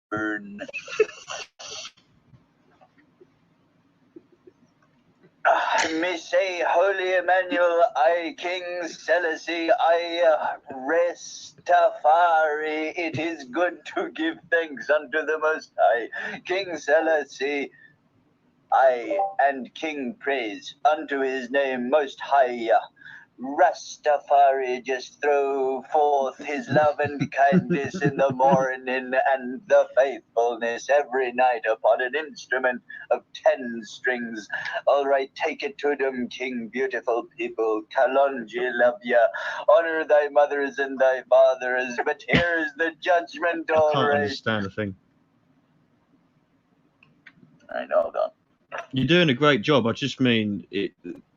Burn. Me say, Holy Emmanuel, I, King Selassie, I, Rastafari, it is good to give thanks unto the Most High. King Selassie, I, and King praise unto his name most high. Rastafari just throw forth his love and kindness in the morning and the faithfulness every night upon an instrument of 10 strings. All right, take it to them, King, beautiful people. Kalonji love ya. Honor thy mothers and thy fathers. But here's the judgment, all Can't right. understand a thing. I know, hold on. You're doing a great job. I just mean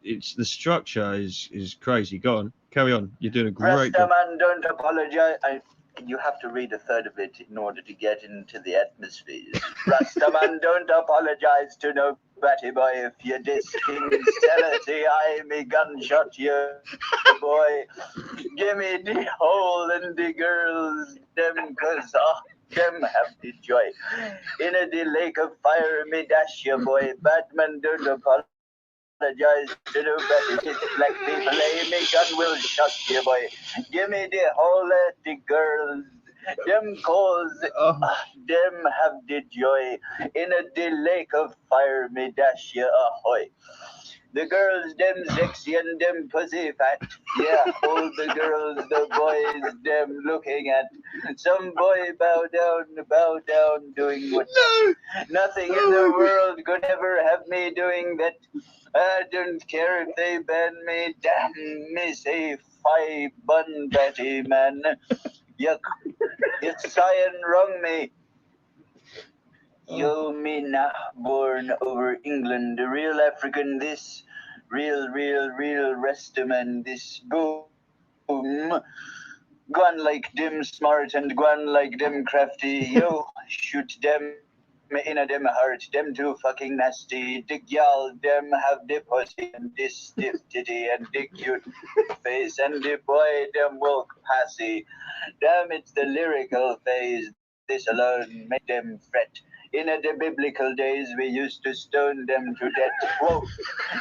it's the structure is crazy. Go on, carry on. You're doing a great job. Rastaman, don't apologize. You have to read a third of it in order to get into the atmosphere. Rastaman, don't apologize to no batty boy if you diss King Selassie. I me gunshot you, boy. Give me the hole and the girls, them, cause them have the joy. In the lake of fire, me dash you, boy. Batman, don't apologize to nobody. It's black people, me gun will shot you, boy. Give me the hole at the girls. Them calls, them have the joy. In the lake of fire, me dash you ahoy. The girls, them sexy and them pussy fat. Yeah, all the girls, the boys, them looking at. Some boy bow down, doing what? Nothing in the world could ever have me doing that. I don't care if they ban me. Damn me, say, fi bun batty man. Yuck, it's cyan wrong me. Yo, me not born over England, a real African this, real Restaman this, boom. Gone like them smart and gone like them crafty, yo, shoot them in a them heart, them too fucking nasty, the gal, them have the pussy and this stiff titty and the cute face and the boy, them walk passy, damn it's the lyrical phase, this alone make them fret. In the biblical days, we used to stone them to death. Whoa,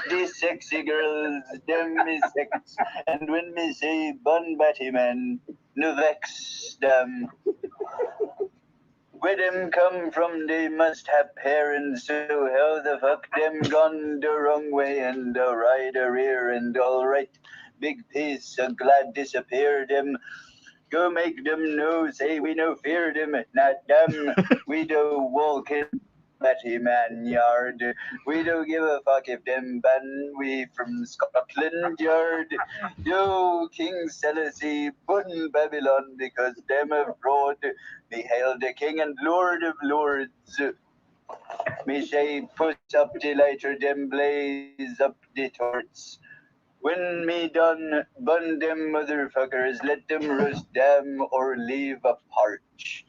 these sexy girls, them is sex. And when me say bun batty man, no vex them. Where them come from, they must have parents. So how the fuck them gone the wrong way and the right a rear and all right. Big piece, so glad disappear them. Go make them know, say we no fear them, not them. We don't walk in batty man yard. We don't give a fuck if them ban we from Scotland Yard. Yo, King Selassie, bun Babylon, because them have brought me hail the King and Lord of Lords. Me say, push up the lighter, them blaze up the torch. When me done, bun them motherfuckers, let them roast them or leave a parch.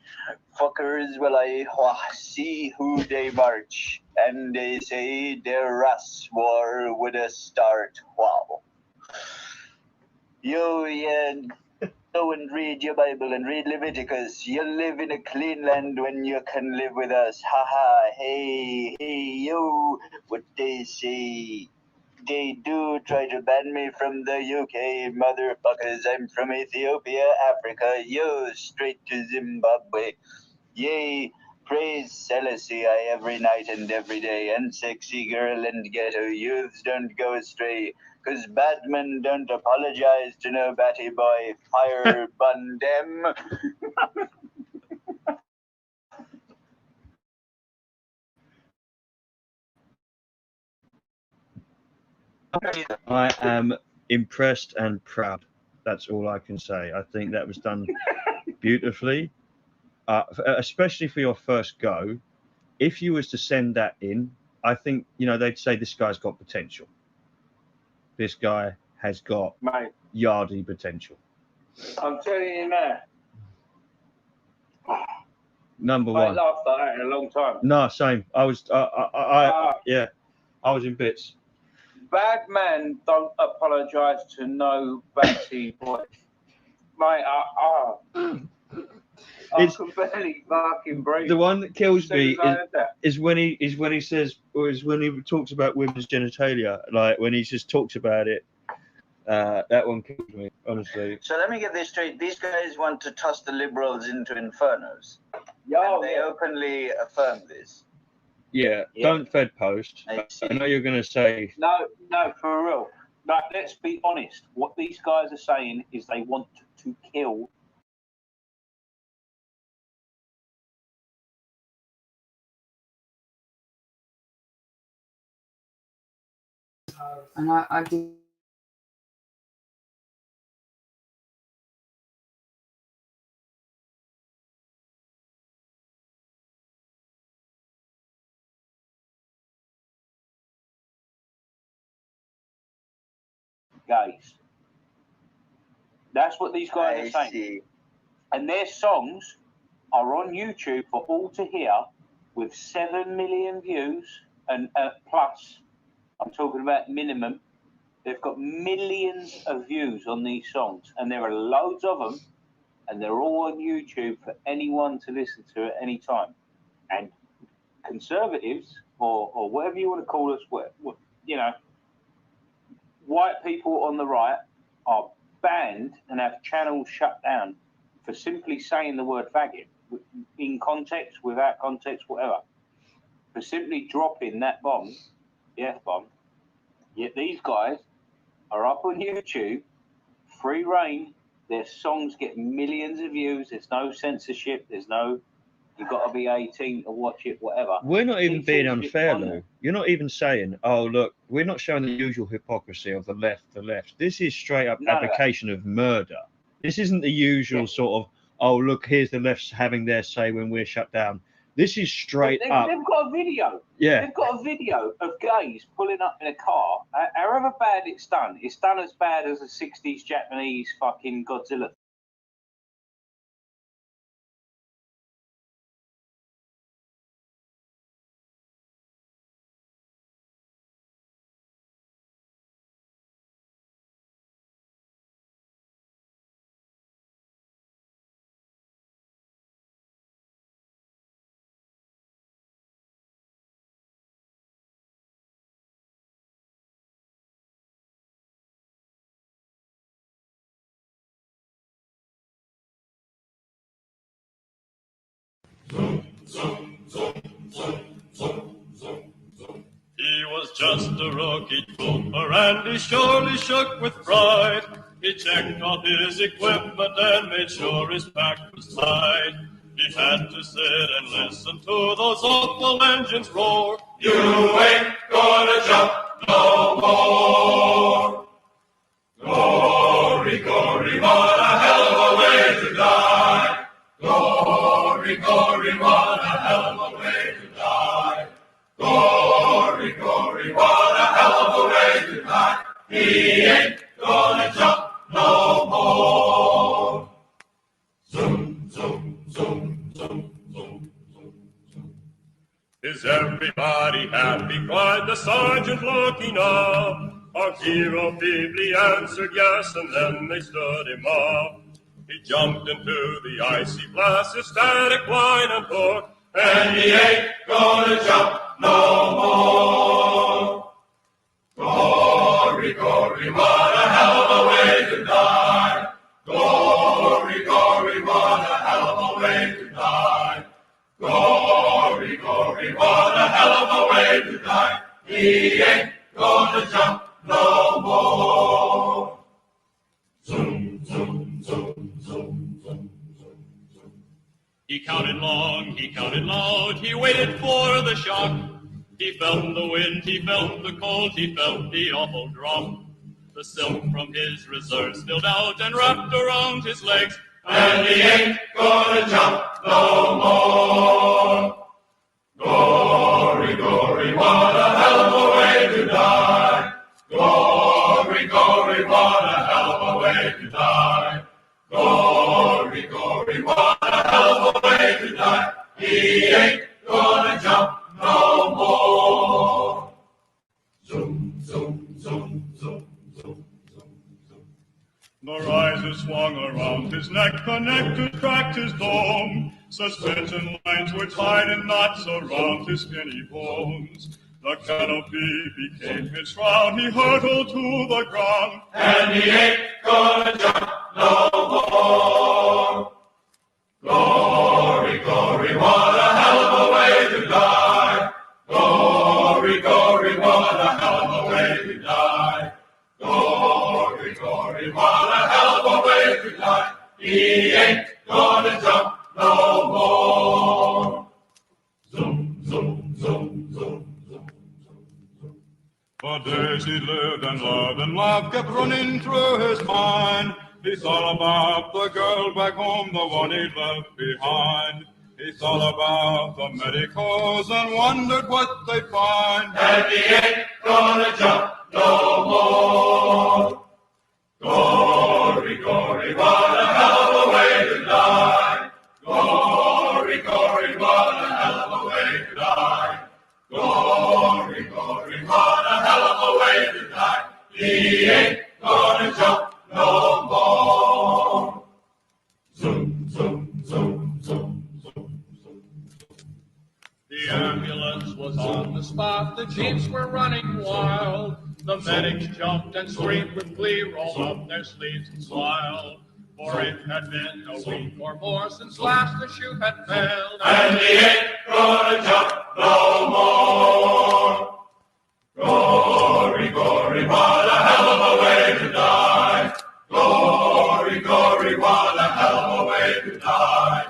Fuckers, well I see who they march, and they say their race war would a start. Wow. Yo, yeah, go and read your Bible and read Leviticus. You live in a clean land when you can live with us. Ha ha, hey, yo, what they say. They do try to ban me from the UK, motherfuckers. I'm from Ethiopia, Africa, yo, straight to Zimbabwe. Yay, praise Selassie I every night and every day, and sexy girl and ghetto youths don't go astray, 'cause bad men don't apologize to no batty boy, fire bun them. I am impressed and proud. That's all I can say. I think that was done beautifully, especially for your first go. If you was to send that in, I think they'd say this guy's got potential. This guy has got Mate, Yardy potential. I'm telling you now. Number I one. laughed at that in a long time. No, same. I was, yeah, I was in bits. Bad man don't apologise to no batty boy. Mate, I can barely fucking breathe. The one that kills As soon me as I heard that. is when he says, or is when he talks about women's genitalia, like when he just talks about it. That one kills me, honestly. So let me get this straight. These guys want to toss the liberals into infernos. Yo, And they openly affirm this. Yeah, Yeah. don't Fed post. I see. I know you're going to say, No, for real. Like, let's be honest. What these guys are saying is they want to kill. And I do. Gays. That's what these guys I are saying. see. And their songs are on YouTube for all to hear with 7 million views and plus. I'm talking about minimum. They've got millions of views on these songs, and there are loads of them, and they're all on YouTube for anyone to listen to at any time. And conservatives, or whatever you want to call us, you know, white people on the right are banned and have channels shut down for simply saying the word faggot in context, without context, whatever. For simply dropping that bomb, the F-bomb. Yet these guys are up on YouTube, free reign. Their songs get millions of views. There's no censorship. There's no, you've got to be 18 to watch it, whatever. we're not even Keep being censorship unfair, on Lou. there. You're not even saying, oh, look, we're not showing the usual hypocrisy of the left. This is straight up No. application of murder. This isn't the usual Yeah. sort of, oh, look, here's the left having their say when we're shut down. This is straight up. They've got a video. Yeah. They've got a video of gays pulling up in a car. However bad it's done as bad as a 60s Japanese fucking Godzilla. He was just a rookie trooper, and he surely shook with pride. He checked all his equipment and made sure his pack was tight. He had to sit and listen to those awful engines roar. You ain't gonna jump no more. Glory, glory, what a hell of a way to die. Glory, glory, what a hell of a way to die. Glory, glory, what a hell of a way to die. He ain't gonna jump no more. Zoom, zoom, zoom, zoom, zoom, zoom. Is everybody happy? Cried the sergeant looking up. Our hero feebly answered yes, and then they stood him up. He jumped into the icy blast, his static line and hook, and he ain't gonna jump no more. Glory, glory, what a hell of a way to die. Glory, glory, what a hell of a way to die. Glory, glory, what a hell of a way to die. He ain't gonna jump no more. Zoom, zoom, zoom, zoom, zoom, zoom, zoom. He counted long, he counted loud, he waited for the shock. He felt the wind, he felt the cold, he felt the awful drop. The silk from his reserve spilled out and wrapped around his legs, and he ain't gonna jump no more. Glory, glory, what a hell of a way to die. Glory, glory, what a hell of a way to die. Glory, glory, what a hell of a way to die. He ain't gonna jump no more. Zoom, zoom, zoom, zoom, zoom, zoom, zoom. The riser swung around his neck, the nectar cracked his dome. Suspension lines were tied in knots around his skinny bones. The canopy became his shroud, he hurtled to the ground. And he ain't gonna jump no more. Glory, glory, what a hell of a way to die. Glory, glory, what a hell of a way to die. Glory, glory, what a hell of a way to die. He ain't gonna jump no more. Zoom, zoom, zoom, zoom, zoom. For days he lived and loved and love kept running through his mind. He thought about the girl back home, the one he left behind. He thought about the medicos and wondered what they'd find. And he ain't gonna jump no more. Glory, glory, what a hell of a way to die. Glory, glory, what a hell of a way to die. Glory, glory, what a hell of a way to die. He ain't gonna jump no more. Zoom, zoom, zoom, zoom, zoom, zoom. The ambulance was on the spot, the jeeps were running wild. The medics jumped and screamed with glee, rolled up their sleeves and smiled. For it had been a week or more since last the shoe had failed. And he ain't gonna jump no more. Glory, glory, what a hell of a way to die. Glory, glory, what a hell of a way to die.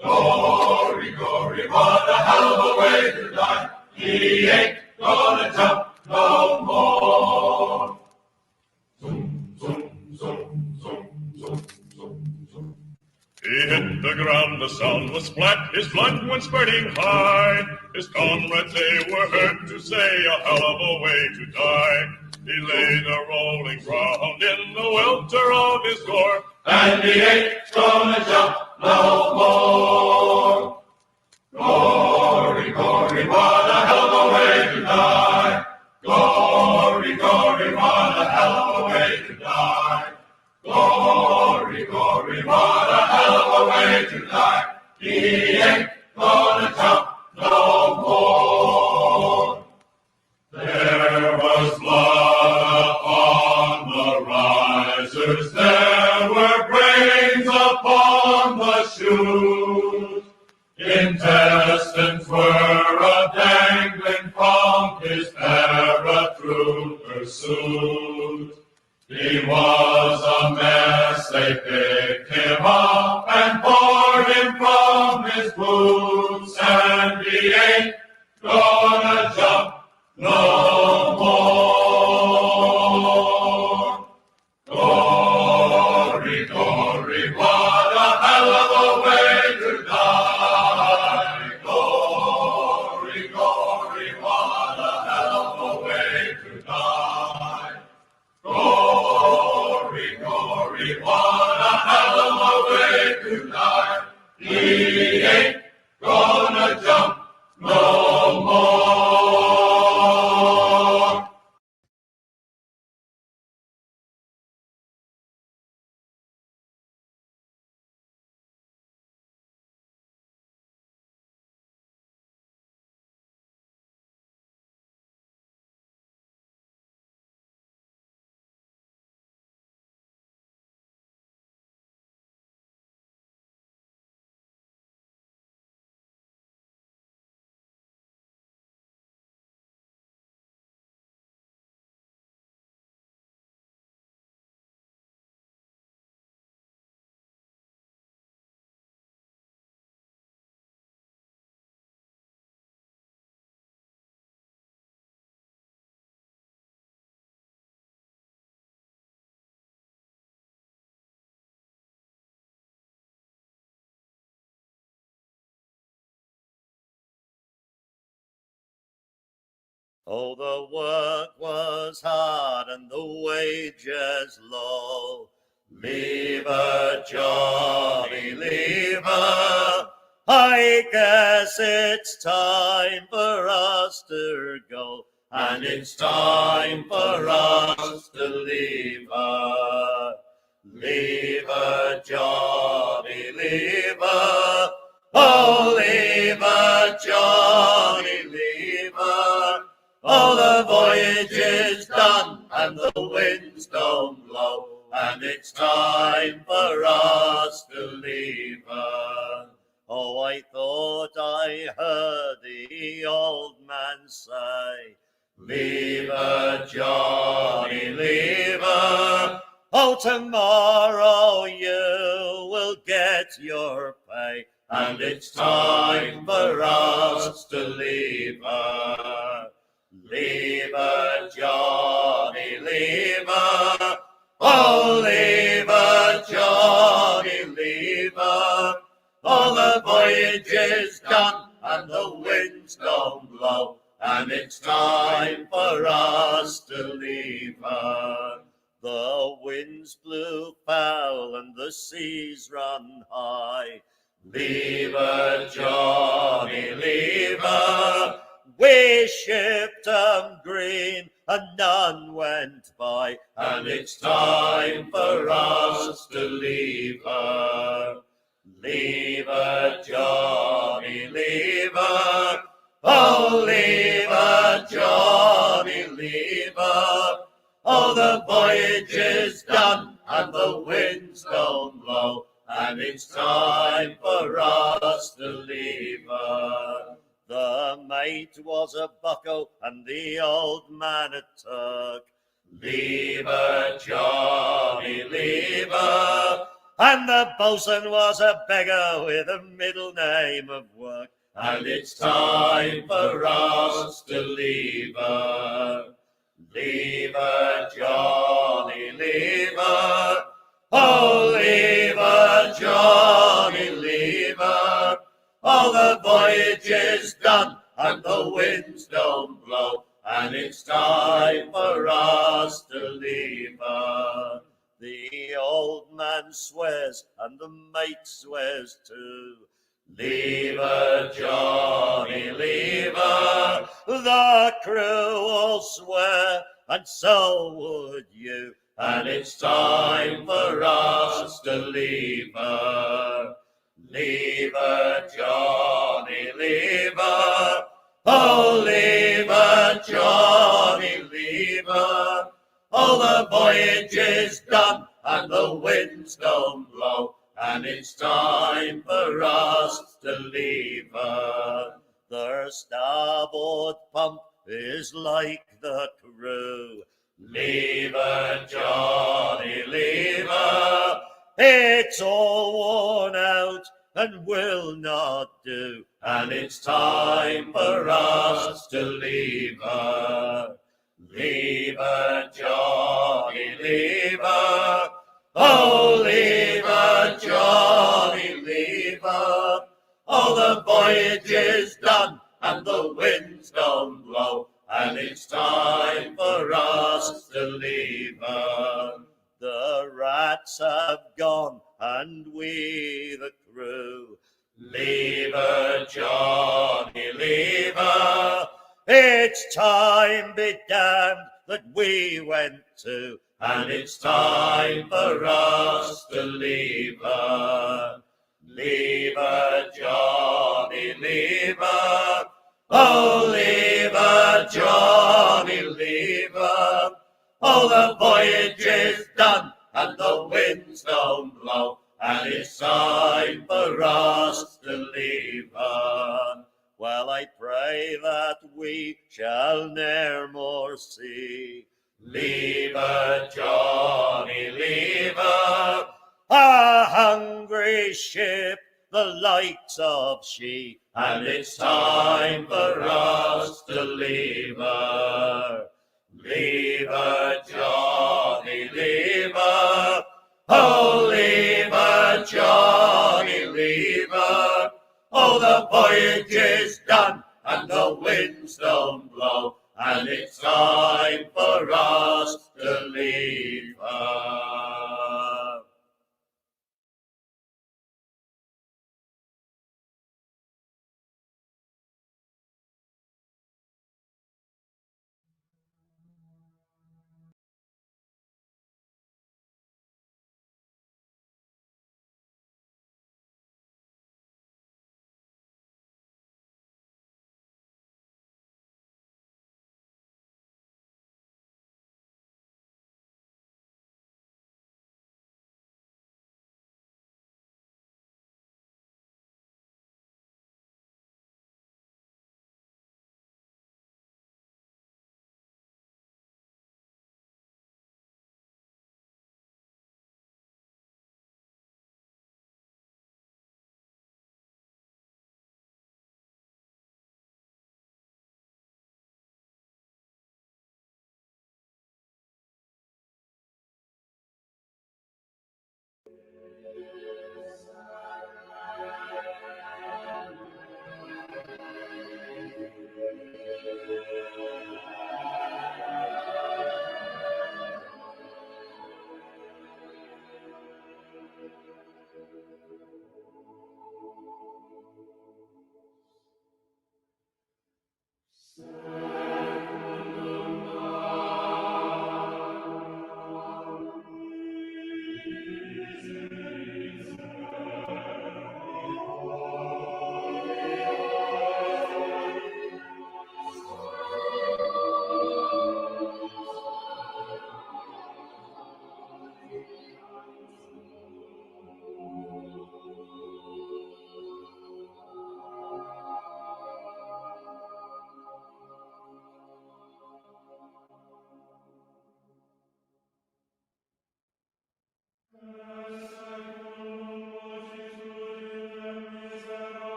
Glory, glory, what a hell of a way to die. He ain't gonna jump no more. Zoom, zoom, zoom, zoom, zoom, zoom, zoom. He hit the ground, the sound was splat, his blood went spurting high. His comrades, they were heard to say, a hell of a way to die. He lay there rolling round in the welter of his gore. And he ain't gonna jump no more. Glory, glory, what a hell of a way to die. Glory, glory, what a hell of a way to die. Glory, glory, what a hell of a way to die. He ain't gonna jump no more. There was blood upon the risers, there were brains upon the shoes. Intestines were a-dangling from his paratrooper suit. He was a mess, they picked him up and poured him from his boots, and he ain't gonna jump no more. Glory, glory, what a hell of a way to die. Glory, glory, what a hell of a way to die. Glory, glory, what a hell of a way to die. He ain't gonna jump no more. Oh, the work was hard and the wages low. Leave her, Johnny, leave her. I guess it's time for us to go, and it's time for us to leave her. Oh, leave her, Johnny, leave her. Oh, the voyage is done and the winds don't blow, and it's time for us to leave her. Oh, I thought I heard the old man say, leave her, Johnny, leave her. Oh, tomorrow you will get your pay, and it's time for us to leave her. Leave her, Johnny, leave her. Oh, leave her, Johnny, leave her. Oh, the voyage is done and the winds don't blow, and it's time for us to leave her. The winds blew foul and the seas run high. Leave her, Johnny, leave her. We shipped 'em green and none went by, and it's time for us to leave her. Leave her, Johnny, leave her. Oh, leave her, Johnny, leave her. Oh, the voyage is done and the winds don't blow, and it's time for us to leave her. The mate was a bucko and the old man a Turk. Leave her, Johnny, leave her. And the boatswain was a beggar with a middle name of work, and it's time for us to leave her. Leave her, Johnny, leave her. Oh, leave her, Johnny, leave her. Oh, the voyage is done and the winds don't blow, and it's time for us to leave her. The old man swears and the mate swears too. Leave her, Johnny, leave her. The crew all swear, and so would you, and it's time for us to leave her. Leave her, Johnny, leave her. Oh, leave her, Johnny, leave her. Oh, the voyage is done and the winds don't blow, and it's time for us to leave her. The starboard pump is like the crew. Leave her, Johnny, leave her. It's all worn out and will not do, and it's time for us to leave her. Leave her, Johnny, leave her. Oh, leave her, Johnny, leave her. Oh, the voyage is done and the winds don't blow, and it's time for us to leave her. The rats have gone and we the crew. Leave her, Johnny, leave her. It's time, be damned, that we went to, and it's time for us to leave her. Leave her, Johnny, leave her. Oh, leave her, Johnny, leave her. Oh, the voyage is done and the winds don't blow, and it's time for us to leave her. Well, I pray that we shall ne'er more see. Leave her, Johnny, leave her. A hungry ship, the likes of she, and it's time for us to leave her. Leave her, Johnny, leave her. Oh, leave her, Johnny, leave her. Oh, the voyage is done and the winds don't blow, and it's time for us to leave her.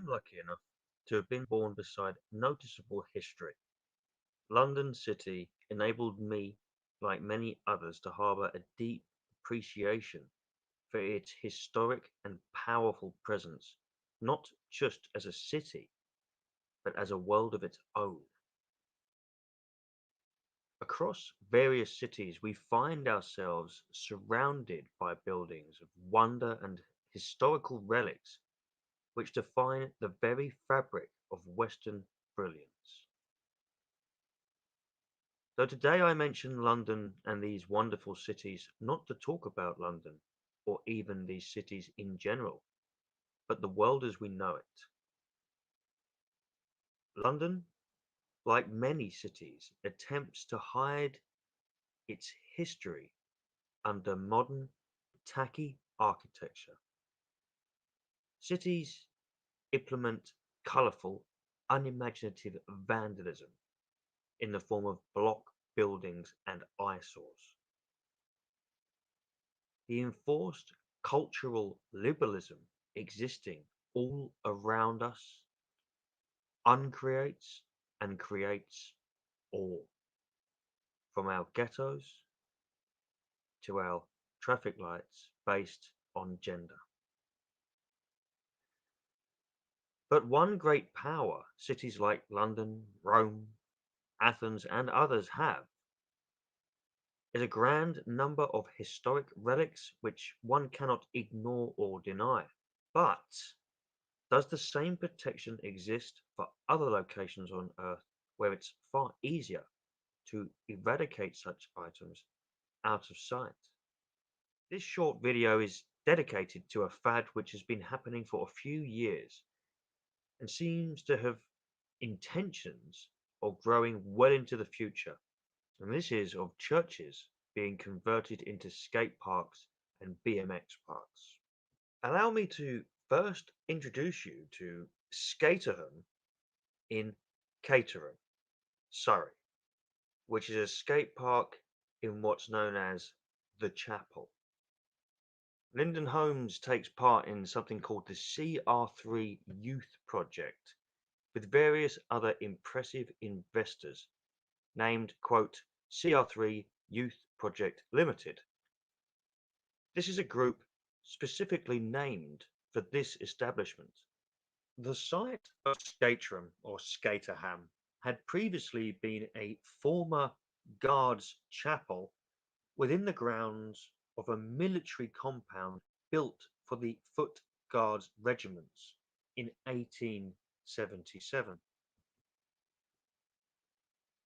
I'm lucky enough to have been born beside noticeable history. London City enabled me, like many others, to harbour a deep appreciation for its historic and powerful presence, not just as a city, but as a world of its own. Across various cities, we find ourselves surrounded by buildings of wonder and historical relics which define the very fabric of Western brilliance. So today I mention London and these wonderful cities not to talk about London or even these cities in general, but the world as we know it. London, like many cities, attempts to hide its history under modern, tacky architecture. Cities implement colourful, unimaginative vandalism in the form of block buildings and eyesores. The enforced cultural liberalism existing all around us uncreates and creates all, from our ghettos to our traffic lights based on gender. But one great power cities like London, Rome, Athens, and others have is a grand number of historic relics which one cannot ignore or deny. But does the same protection exist for other locations on Earth where it's far easier to eradicate such items out of sight? This short video is dedicated to a fad which has been happening for a few years and seems to have intentions of growing well into the future. And this is of churches being converted into skate parks and BMX parks. Allow me to first introduce you to Skaterham in Caterham, Surrey, which is a skate park in what's known as the Chapel. Linden Homes takes part in something called the CR3 Youth Project with various other impressive investors named, quote, CR3 Youth Project Limited. This is a group specifically named for this establishment. The site of Skaterham or Skaterham had previously been a former guards' chapel within the grounds of a military compound built for the Foot Guards regiments in 1877.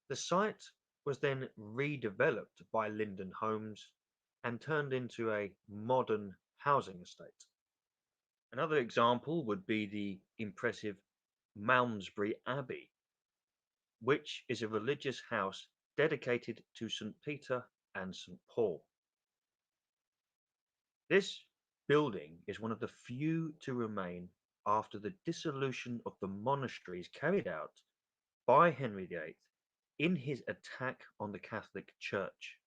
The site was then redeveloped by Linden Homes and turned into a modern housing estate. Another example would be the impressive Malmesbury Abbey, which is a religious house dedicated to St. Peter and St. Paul. This building is one of the few to remain after the dissolution of the monasteries carried out by Henry VIII in his attack on the Catholic Church.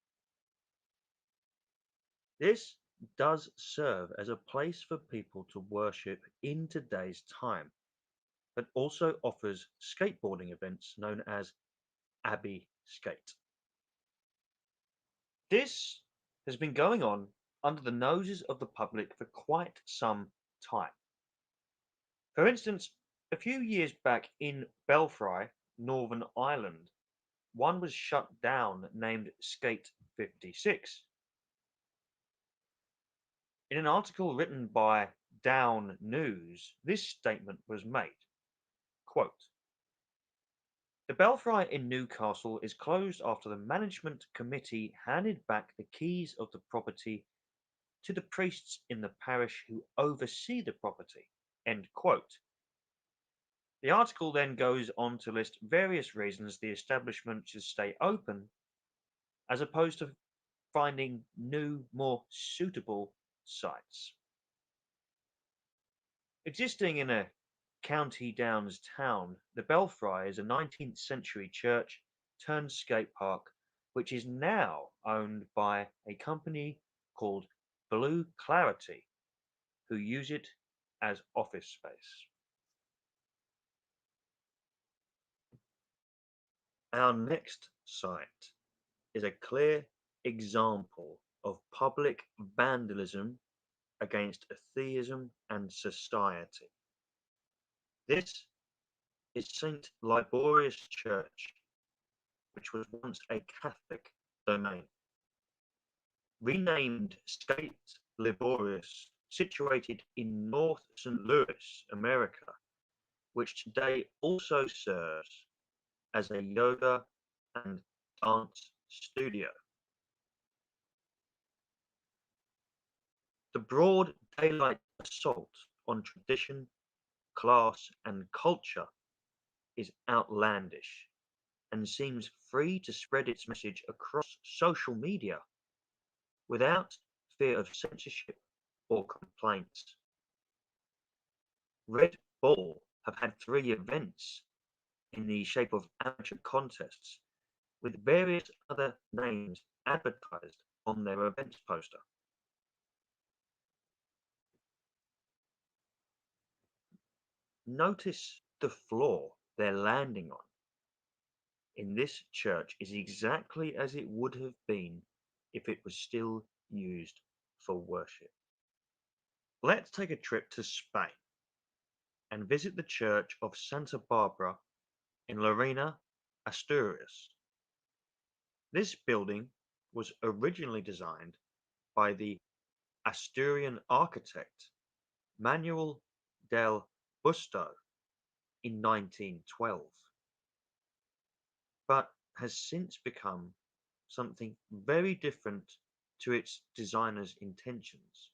This does serve as a place for people to worship in today's time, but also offers skateboarding events known as Abbey Skate. This has been going on under the noses of the public for quite some time. For instance, a few years back in Belfry, Northern Ireland, one was shut down named Skate 56. In an article written by Down News, this statement was made, quote, "The Belfry in Newcastle is closed after the management committee handed back the keys of the property to the priests in the parish who oversee the property." End quote. The article then goes on to list various reasons the establishment should stay open, as opposed to finding new, more suitable sites. Existing in a County Downs town, the Belfry is a 19th century church turned skate park, which is now owned by a company called Blue Clarity, who use it as office space. Our next site is a clear example of public vandalism against atheism and society. This is St. Liborius Church, which was once a Catholic domain. Renamed St. Liborius, situated in North St. Louis, America, which today also serves as a yoga and dance studio. The broad daylight assault on tradition, class, and culture is outlandish and seems free to spread its message across social media without fear of censorship or complaints. Red Bull have had 3 events in the shape of amateur contests with various other names advertised on their events poster. Notice the floor they're landing on in this church is exactly as it would have been if it was still used for worship. Let's take a trip to Spain and visit the church of Santa Barbara in Lorena, Asturias. This building was originally designed by the Asturian architect Manuel del Busto in 1912, but has since become something very different to its designer's intentions.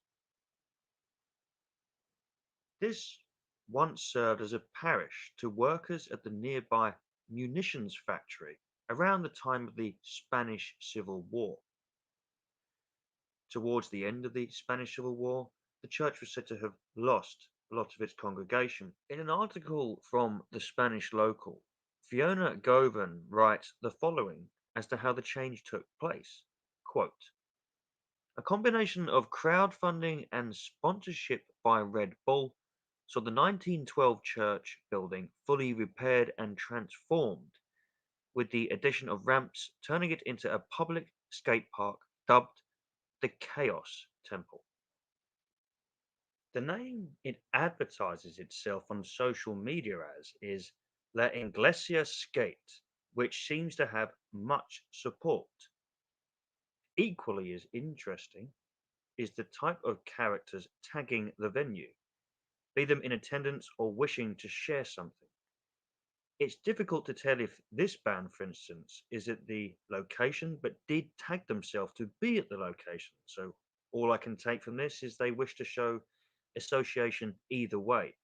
This once served as a parish to workers at the nearby munitions factory around the time of the Spanish Civil War. Towards the end of the Spanish Civil War, the church was said to have lost a lot of its congregation. In an article from the Spanish Local, Fiona Govan writes the following as to how the change took place. Quote, a combination of crowdfunding and sponsorship by Red Bull saw the 1912 church building fully repaired and transformed, with the addition of ramps turning it into a public skate park dubbed the Chaos Temple. The name it advertises itself on social media as is La Iglesia Skate, which seems to have much support. Equally as interesting is the type of characters tagging the venue, be them in attendance or wishing to share something. It's difficult to tell if this band, for instance, is at the location but did tag themselves to be at the location. So all I can take from this is they wish to show association either way.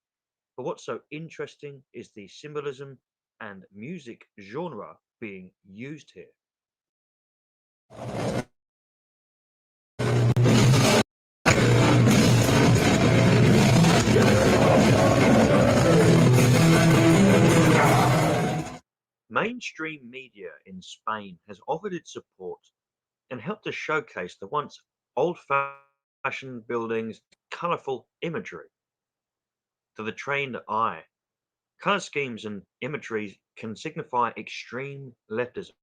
But what's so interesting is the symbolism and music genre being used here. Mainstream media in Spain has offered its support and helped to showcase the once old-fashioned building's colourful imagery. To the trained eye, colour schemes and imagery can signify extreme leftism,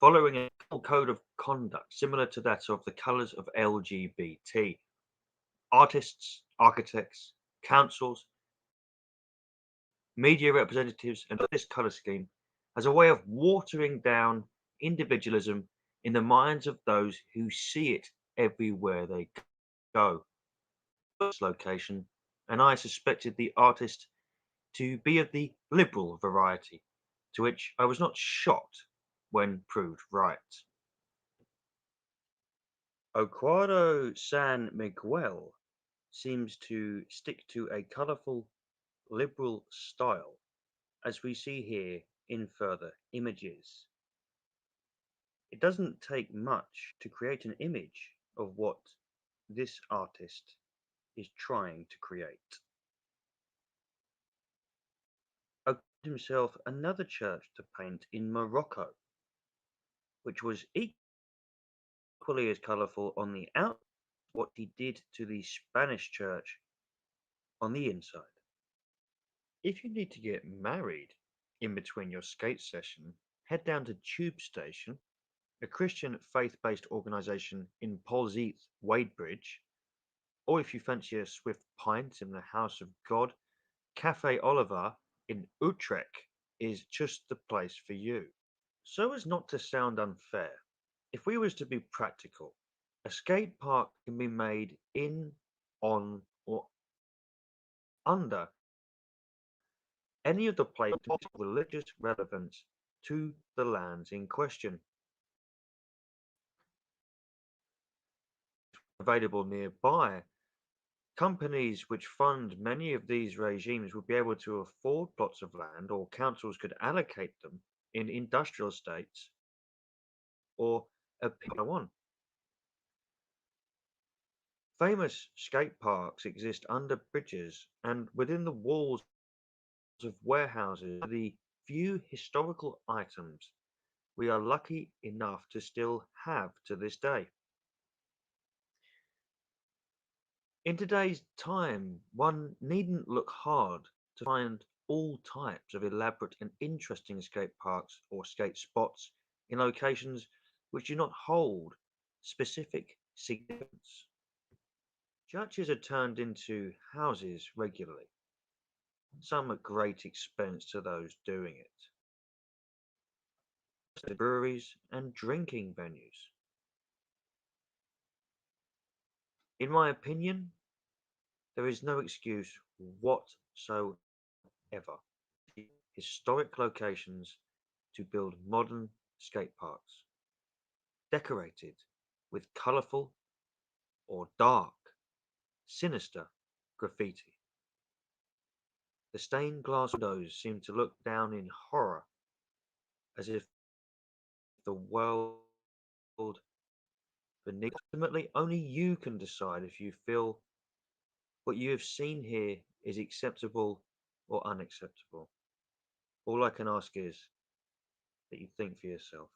following a code of conduct similar to that of the colours of LGBT. Artists, architects, councils, media representatives, and this colour scheme as a way of watering down individualism in the minds of those who see it everywhere they go. This location, and I suspected the artist to be of the liberal variety, to which I was not shocked when proved right. Oquadro San Miguel seems to stick to a colourful liberal style, as we see here in further images. It doesn't take much to create an image of what this artist is trying to create. Oquadro himself another church to paint in Morocco, which was equally as colourful on the outside as what he did to the Spanish church on the inside. If you need to get married In between your skate session, head down to Tube Station, a Christian faith-based organisation in Polzeath, Wadebridge, or if you fancy a swift pint in the House of God, Cafe Oliver in Utrecht is just the place for you. So as not to sound unfair, if we was to be practical, a skate park can be made in, on, or under any of the places of religious relevance to the lands in question. Available nearby, companies which fund many of these regimes would be able to afford plots of land, or councils could allocate them in industrial estates or a P1. Famous skate parks exist under bridges and within the walls of warehouses. The few historical items we are lucky enough to still have to this day. In today's time, one needn't look hard to find all types of elaborate and interesting skate parks or skate spots in locations which do not hold specific significance. Churches are turned into houses regularly, some at great expense to those doing it. Breweries and drinking venues. In my opinion, there is no excuse whatsoever historic locations to build modern skate parks, decorated with colourful or dark, sinister graffiti. The stained glass windows seem to look down in horror, as if the world beneath. Ultimately, only you can decide if you feel what you have seen here is acceptable or unacceptable. All I can ask is that you think for yourself.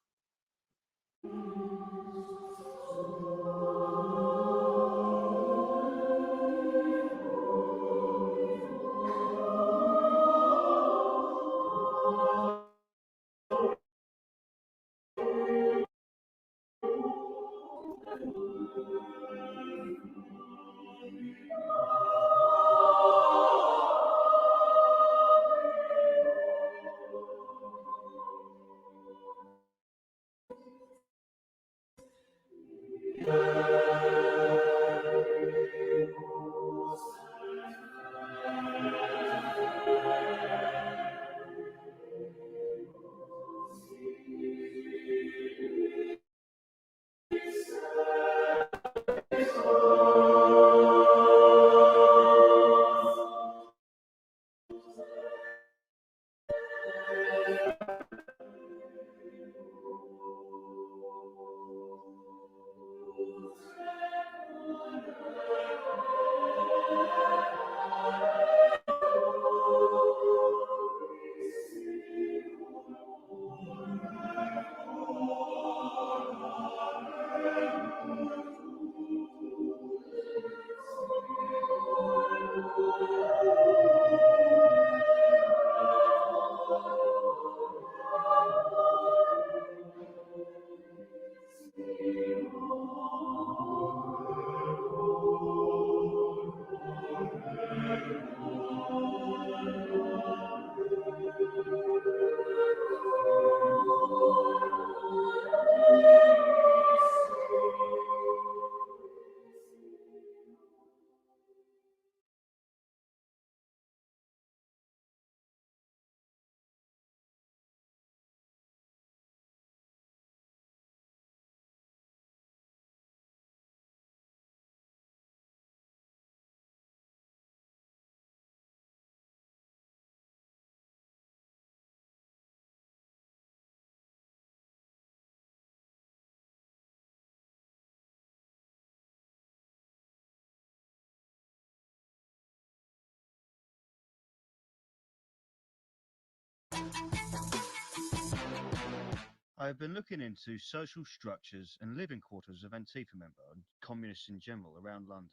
I have been looking into social structures and living quarters of Antifa members and communists in general around London,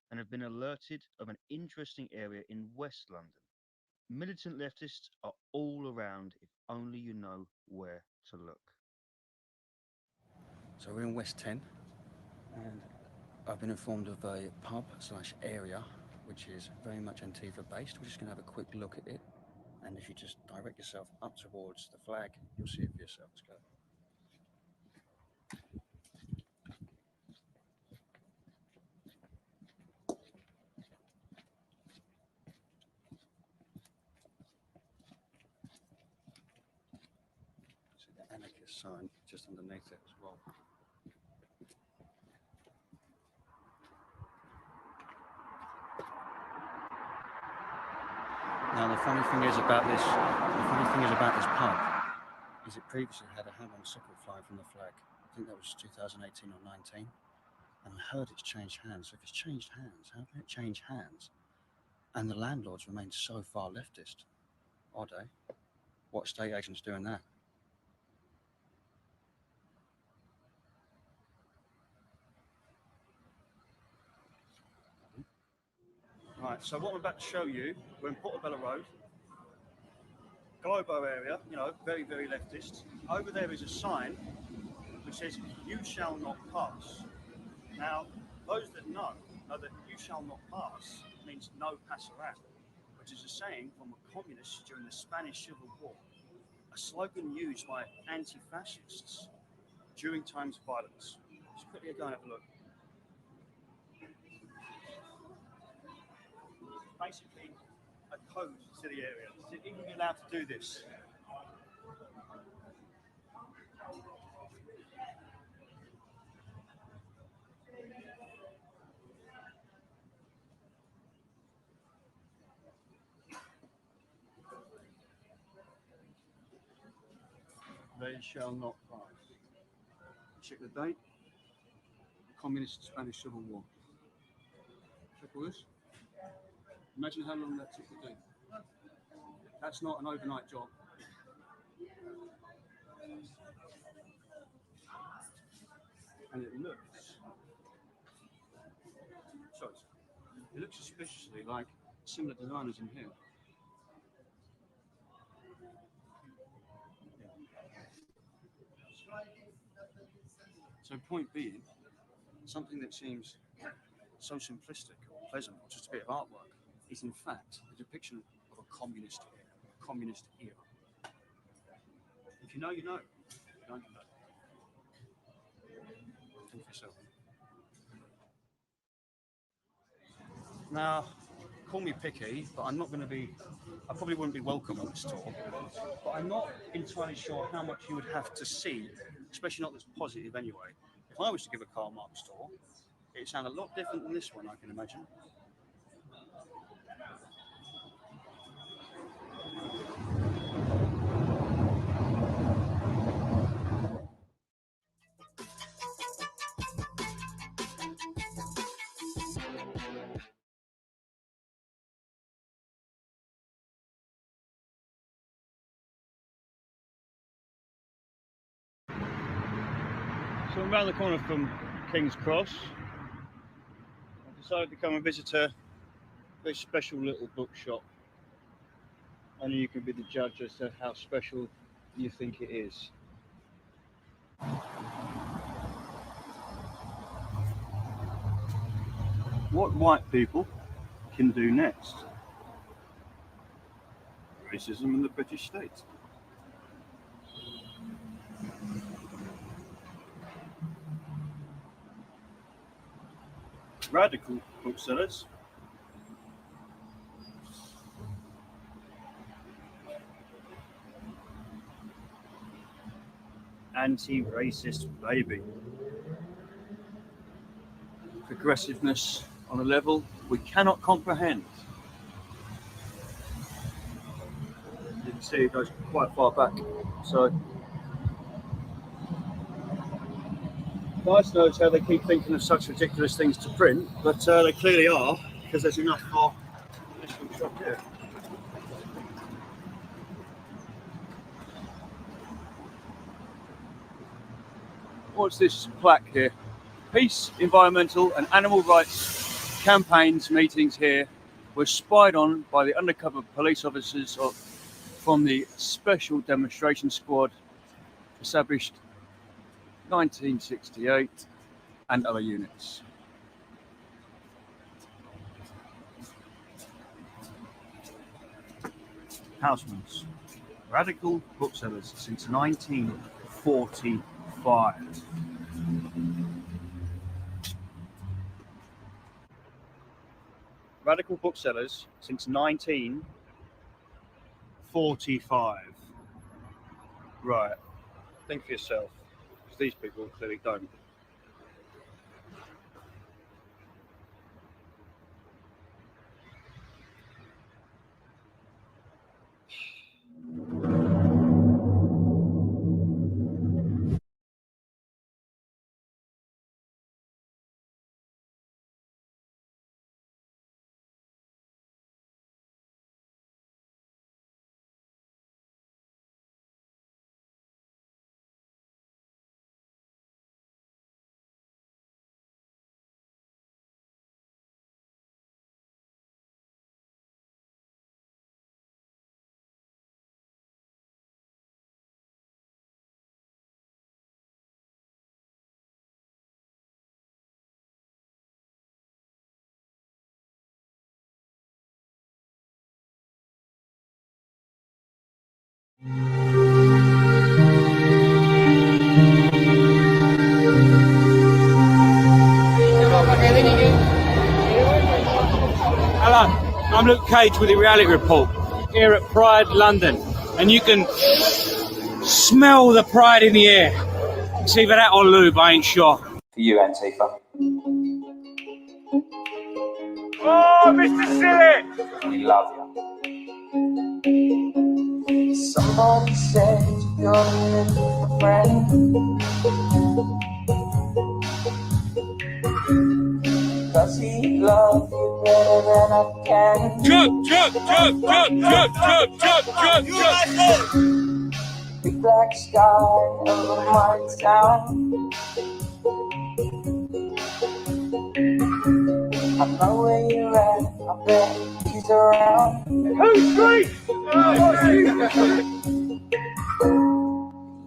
and have been alerted of an interesting area in West London. Militant leftists are all around if only you know where to look. So we're in West 10, and I've been informed of a pub/area which is very much Antifa based. We're just going to have a quick look at it, and if you just direct yourself up towards the flag, you'll see it for yourself. Let's go. See the anarchist sign just underneath it as well. Now the funny thing is about this pub is it previously had a hang-on sickle flying from the flag. I think that was 2018 or 19, and I heard it's changed hands. So if it's changed hands, how can it change hands? And the landlords remain so far leftist. Odd, eh? What estate agent's doing that? Right, so what I'm about to show you, we're in Portobello Road, Globo area, you know, very, very leftist. Over there is a sign which says, "You shall not pass." Now, those that know that "you shall not pass" means no pasarán, which is a saying from a communist during the Spanish Civil War, a slogan used by anti-fascists during times of violence. Let's quickly go and have a look. Basically, a code to the area. So even be allowed to do this. They shall not pass. Check the date. Communist Spanish Civil War. Check all this. Imagine how long that took to do. That's not an overnight job. And it looks suspiciously like similar designers in here. So point being, something that seems so simplistic or pleasant or just a bit of artwork is in fact a depiction of a communist era. If you know, you know. If you don't, you don't. Think for yourself. Now, call me picky, but I'm not going to be, I probably wouldn't be welcome on this tour, but I'm not entirely sure how much you would have to see, especially not that's positive anyway. If I was to give a Karl Marx tour, it'd sound a lot different than this one, I can imagine. So I'm around the corner from King's Cross. I decided to come and visit a very special little bookshop. Only you can be the judge as to how special you think it is. What white people can do next? Racism in the British state. Radical booksellers. Anti-racist baby. Progressiveness on a level we cannot comprehend. You can see it goes quite far back. So nice knows how they keep thinking of such ridiculous things to print, but they clearly are, because there's enough for this bookshop here. What's this plaque here? Peace, environmental and animal rights campaigns, meetings here were spied on by the undercover police officers from the Special Demonstration Squad, established 1968, and other units. Housemans, radical booksellers since 1945. Radical booksellers since 1945. Right. Think for yourself, because these people clearly don't. Hello, I'm Luke Cage with the Reality Report here at Pride London, and you can smell the pride in the air. It's either that or lube, I ain't sure. For you, Antifa. Oh, Mr. Silly! We love you. Somebody said you're a friend. Does he love you better than I can? Chug, chug, chug, chug, chug, chug, chug, chug, chug. Big black sky over my town. I know where you're at, I bet he's around. Who's sweet?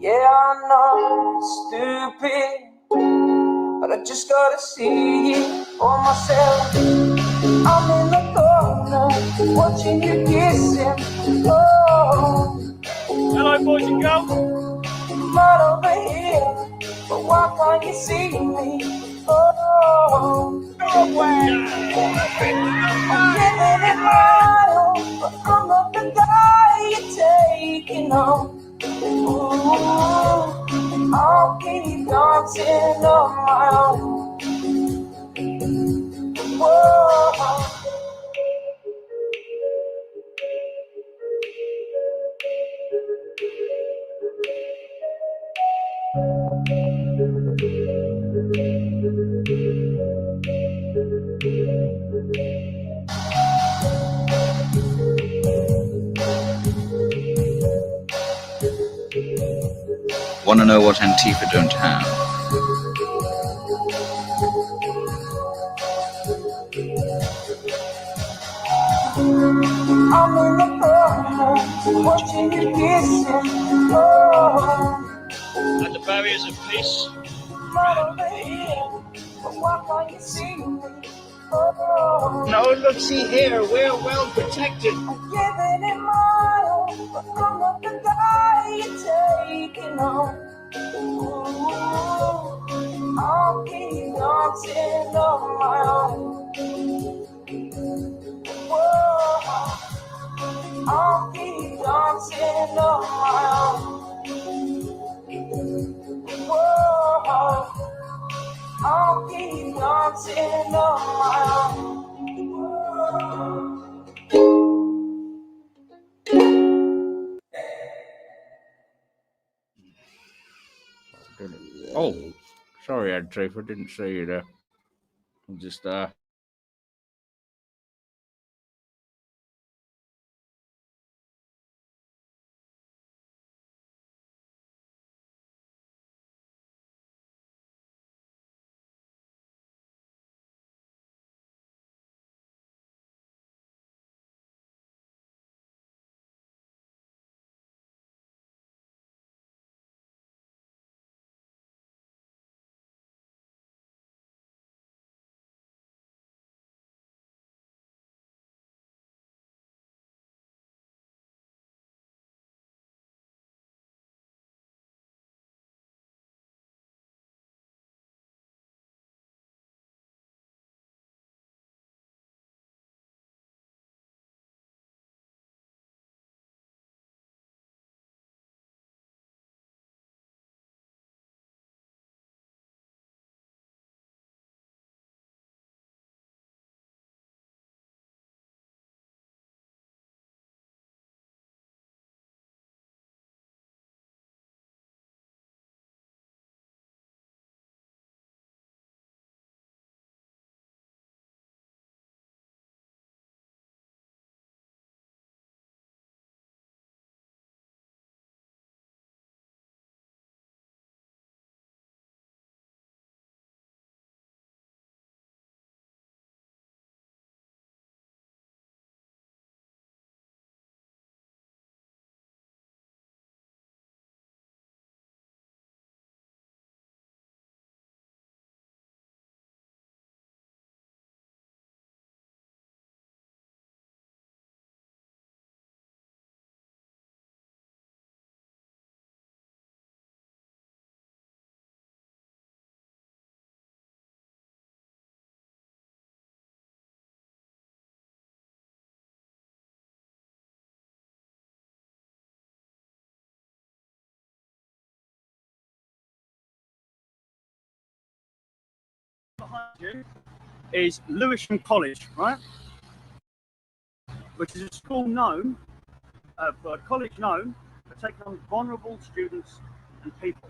Yeah, I know it's stupid, but I just gotta see it for myself. I'm in the corner, watching you kiss him. Oh, hello, boys and girls. I'm right over here, but why can't you see me? Oh, I'm giving it my all, but I'm not the guy you're taking home. Ooh, I'll keep dancing on my own. Whoa. Want to know what Antifa don't have? I'm in the corner, watching you kiss him. Oh, At the barriers of peace. right over here, but why can't you see me? Oh, No, look, see here, we're well protected. I'm giving it my all, but I'm not the guy you're taking home. Ooh, I'll keep dancing on my own. Whoa, I'll keep dancing on my own. Whoa, I'll keep dancing on my own. Oh, sorry, Antifa, didn't see you there. I'm just behind you is Lewisham College, right? Which is a school known, a college known for taking on vulnerable students and people,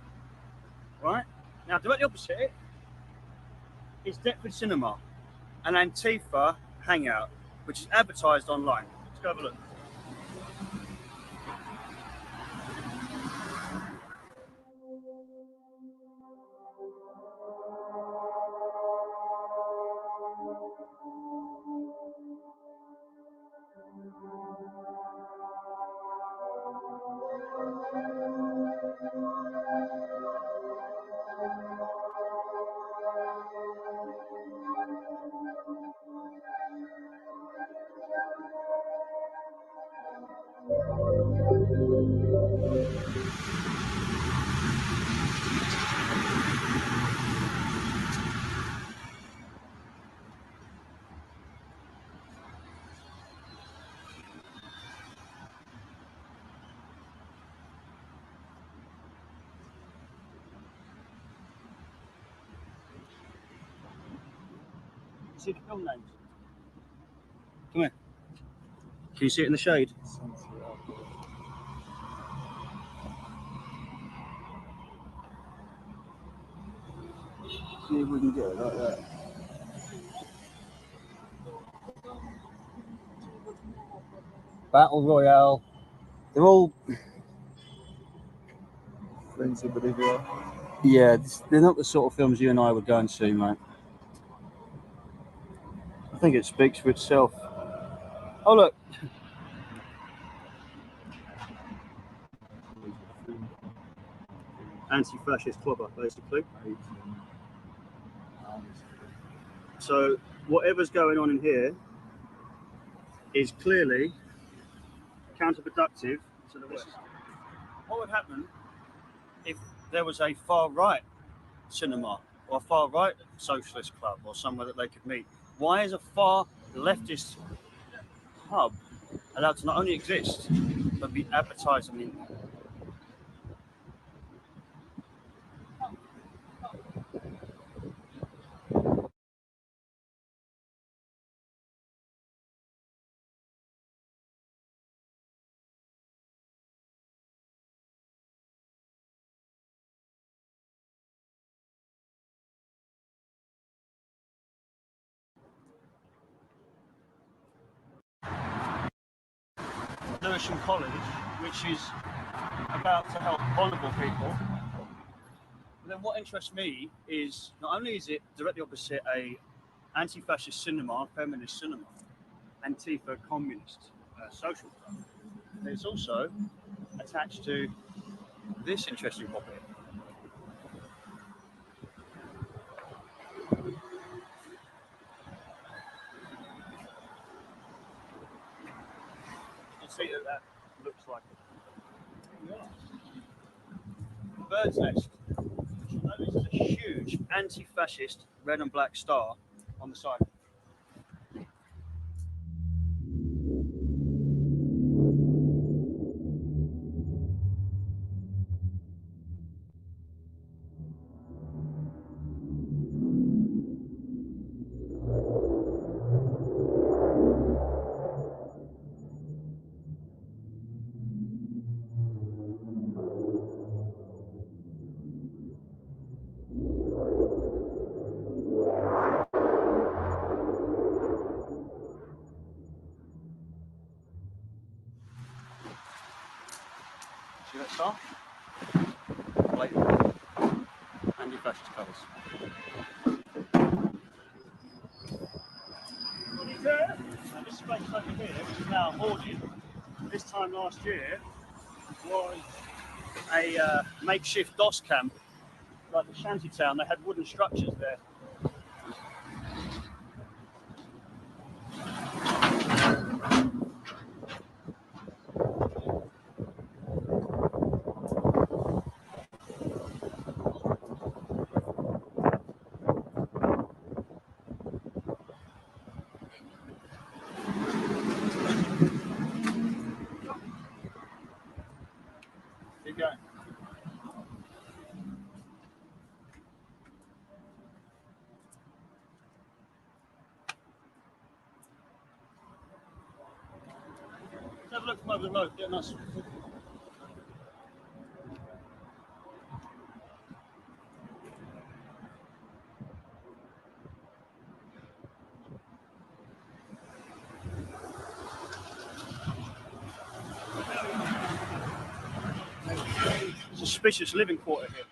right? Now, directly opposite it is Deptford Cinema, an Antifa hangout, which is advertised online. Let's go have a look. See the film names? Come here. Can you see it in the shade? See if we can get it like that. Battle Royale. They're all. Yeah, they're not the sort of films you and I would go and see, mate. I think it speaks for itself. Oh, look. Anti-fascist clobber, basically. So whatever's going on in here is clearly counterproductive to the West. What would happen if there was a far-right cinema or a far-right socialist club or somewhere that they could meet? Why is a far leftist hub allowed to not only exist but be advertised on the internet? Lewisham College, which is about to help vulnerable people. But then what interests me is not only is it directly opposite a anti-fascist cinema, feminist cinema, Antifa communist social club, but it's also attached to this interesting property. You can see that looks like the Bird's Nest. You'll notice there's a huge anti-fascist red and black star on the side. See that star? Blatant anti-fascist colours. And this space over here, which is now hoarded, this time last year was a makeshift DOS camp, like the shantytown. They had wooden structures there. Keep going. come over the road, get a nice. Suspicious living quarter here.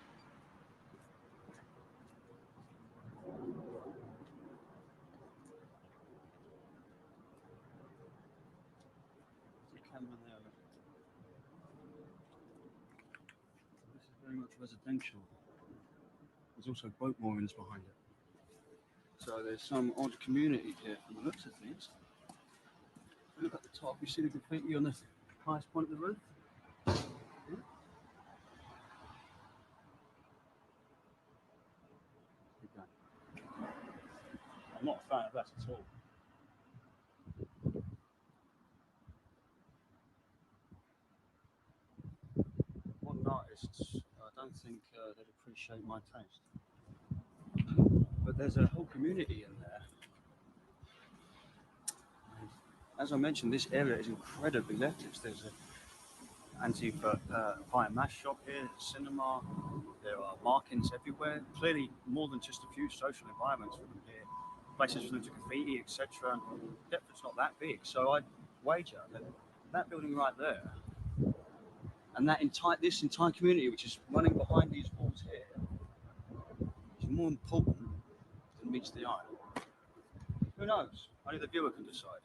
This is very much residential. There's also boat moorings behind it. So there's some odd community here from the looks of things. Look at the top, you see the graffiti on the highest point of the roof? Yeah. I'm not a fan of that at all. Modern artists, I don't think they'd appreciate my taste. But there's a whole community in there. And as I mentioned, this area is incredibly leftist. There's an Antifa fire mass shop here, a cinema. There are markings everywhere. Clearly, more than just a few social environments for them here. Places for them to graffiti, etc. Deptford's not that big, so I'd wager that building right there, and this entire community, which is running behind these walls here, is more important than meets the eye. Who knows? Only the viewer can decide.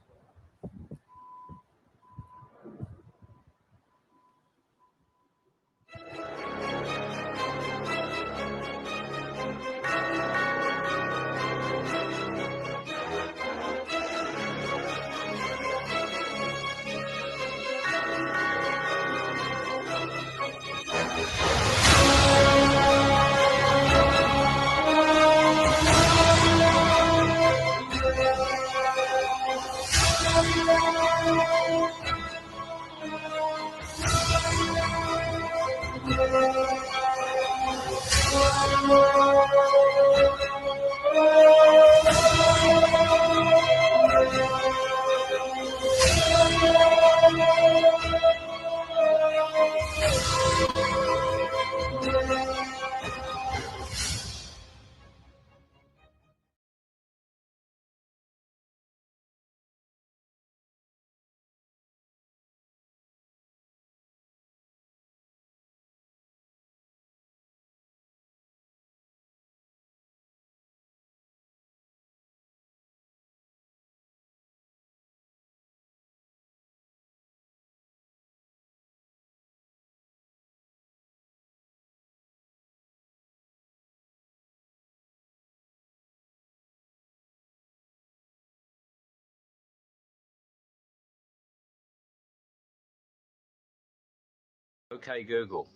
Okay, Google.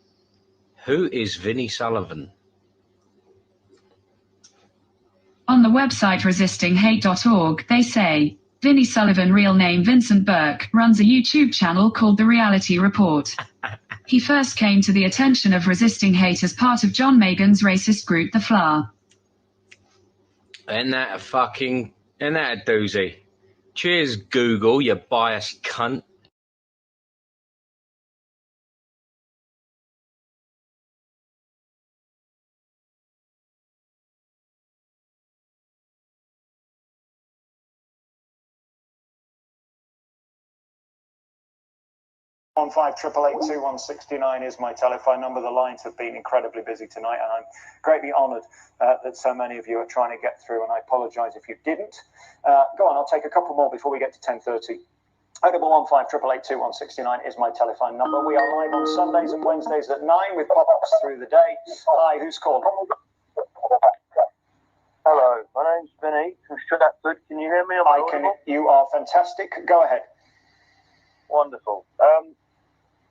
Who is Vinnie Sullivan? On the website resistinghate.org, they say, Vinnie Sullivan, real name Vincent Burke, runs a YouTube channel called The Reality Report. He first came to the attention of Resisting Hate as part of John Magan's racist group The Flower. Isn't that a doozy? Cheers, Google, you biased cunt. One 5888169 is my telephone number. The lines have been incredibly busy tonight, and I'm greatly honoured that so many of you are trying to get through, and I apologise if you didn't. Go on, I'll take a couple more before we get to 10:30. 015888169 is my telephone number. We are live on Sundays and Wednesdays at 9 with pop-ups through the day. Hi, who's calling? Hello, my name's Vinny from Stratford. Can you hear me? I can. You are fantastic. Go ahead. Wonderful.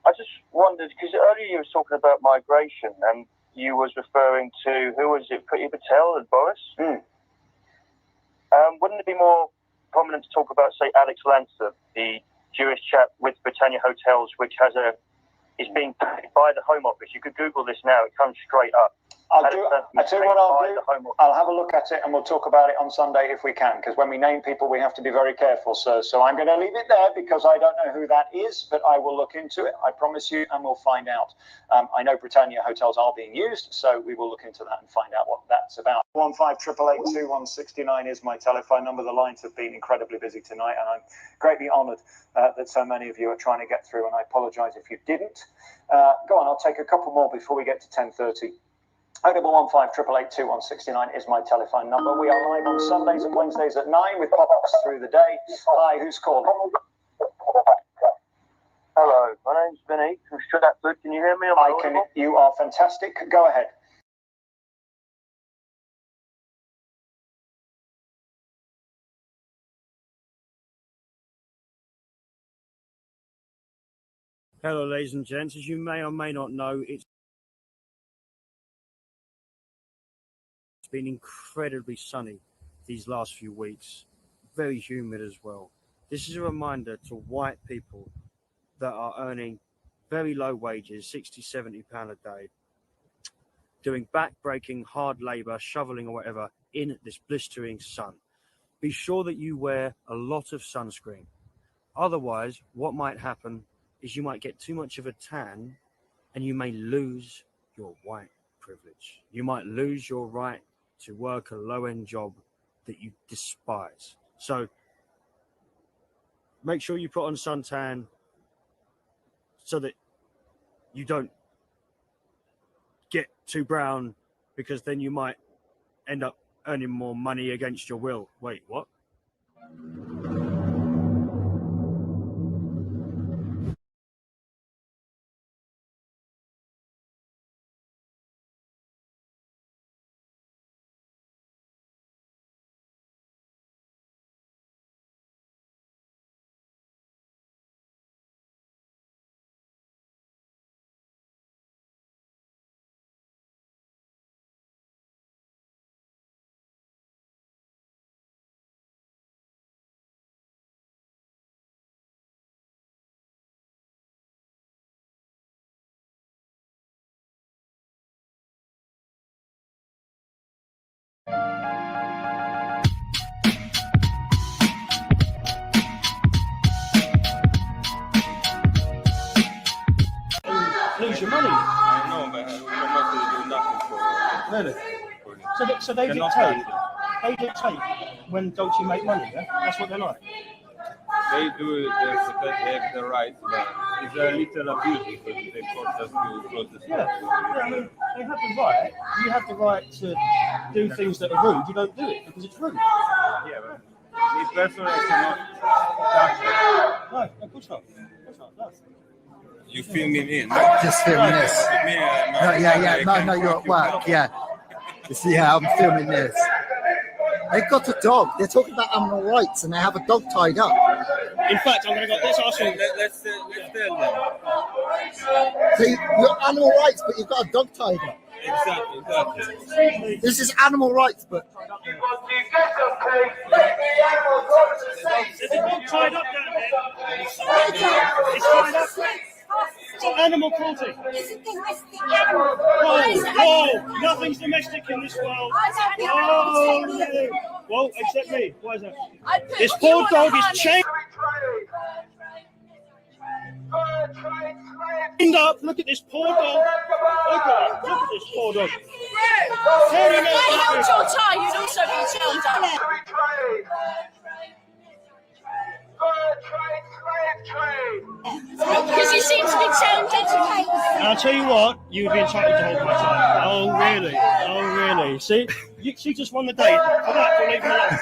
I just wondered, because earlier you were talking about migration, and you was referring to, who was it, Priti Patel and Boris? Wouldn't it be more prominent to talk about, say, Alex Lancer, the Jewish chap with Britannia Hotels, which is being paid by the Home Office? You could Google this now; it comes straight up. I'll tell you what I'll do. I'll have a look at it and we'll talk about it on Sunday if we can, because when we name people, we have to be very careful, sir. So I'm going to leave it there because I don't know who that is, but I will look into it, I promise you, and we'll find out. I know Britannia hotels are being used, so we will look into that and find out what that's about. 15888169 is my telephone number. The lines have been incredibly busy tonight, and I'm greatly honoured that so many of you are trying to get through, and I apologise if you didn't. Go on, I'll take a couple more before we get to 10:30. 15888169 is my telephone number. We are live on Sundays and Wednesdays at 9 with pop-ups through the day. Hi, who's calling? Hello, my name's Vinny from Stratford. Can you hear me? I can. You are fantastic. Go ahead. Hello, ladies and gents. As you may or may not know, it's been incredibly sunny these last few weeks, very humid as well. This is a reminder to white people that are earning very low wages, 60, 70 pound a day, doing back-breaking hard labor, shoveling or whatever in this blistering sun. Be sure that you wear a lot of sunscreen. Otherwise, what might happen is you might get too much of a tan and you may lose your white privilege. You might lose your right to work a low-end job that you despise. So make sure you put on suntan so that you don't get too brown, because then you might end up earning more money against your will. Wait, what? Lose your money. I know, but we cannot do nothing for Really? for So they Cannot dictate. touch They dictate when Dolce make money. Yeah? That's what they're like. They do it because they have the right, but it's a little abuse because they force us to close the store. Yeah, I mean, they have the right. You have the right to do things that are rude. You don't do it because it's rude. Yeah, but me personally, I cannot touch it. No, of course not. Of course not. No. You filming in? Just filming this. No, you're at work. Yeah. Yeah, I'm filming this. They've got a dog. They're talking about animal rights, and they have a dog tied up. In fact, I'm going to go. Let's ask you. Let's tell them. So you're animal rights, but you've got a dog tied up. Exactly. This is animal rights, but. There's a dog tied up down there. It's tied up. It's animal cruelty. Whoa, nothing's domestic in this world. Oh, well, except me. Why is that? This poor dog is chained up. Look at this poor dog. Look at this poor dog. If they held your tie, you'd also be chained up. Because you seem to be chained educated. I'll tell you what, you would be entitled to hold my tie. Oh, really? Oh, really? See? She just won the day. For that, we'll leave her alone.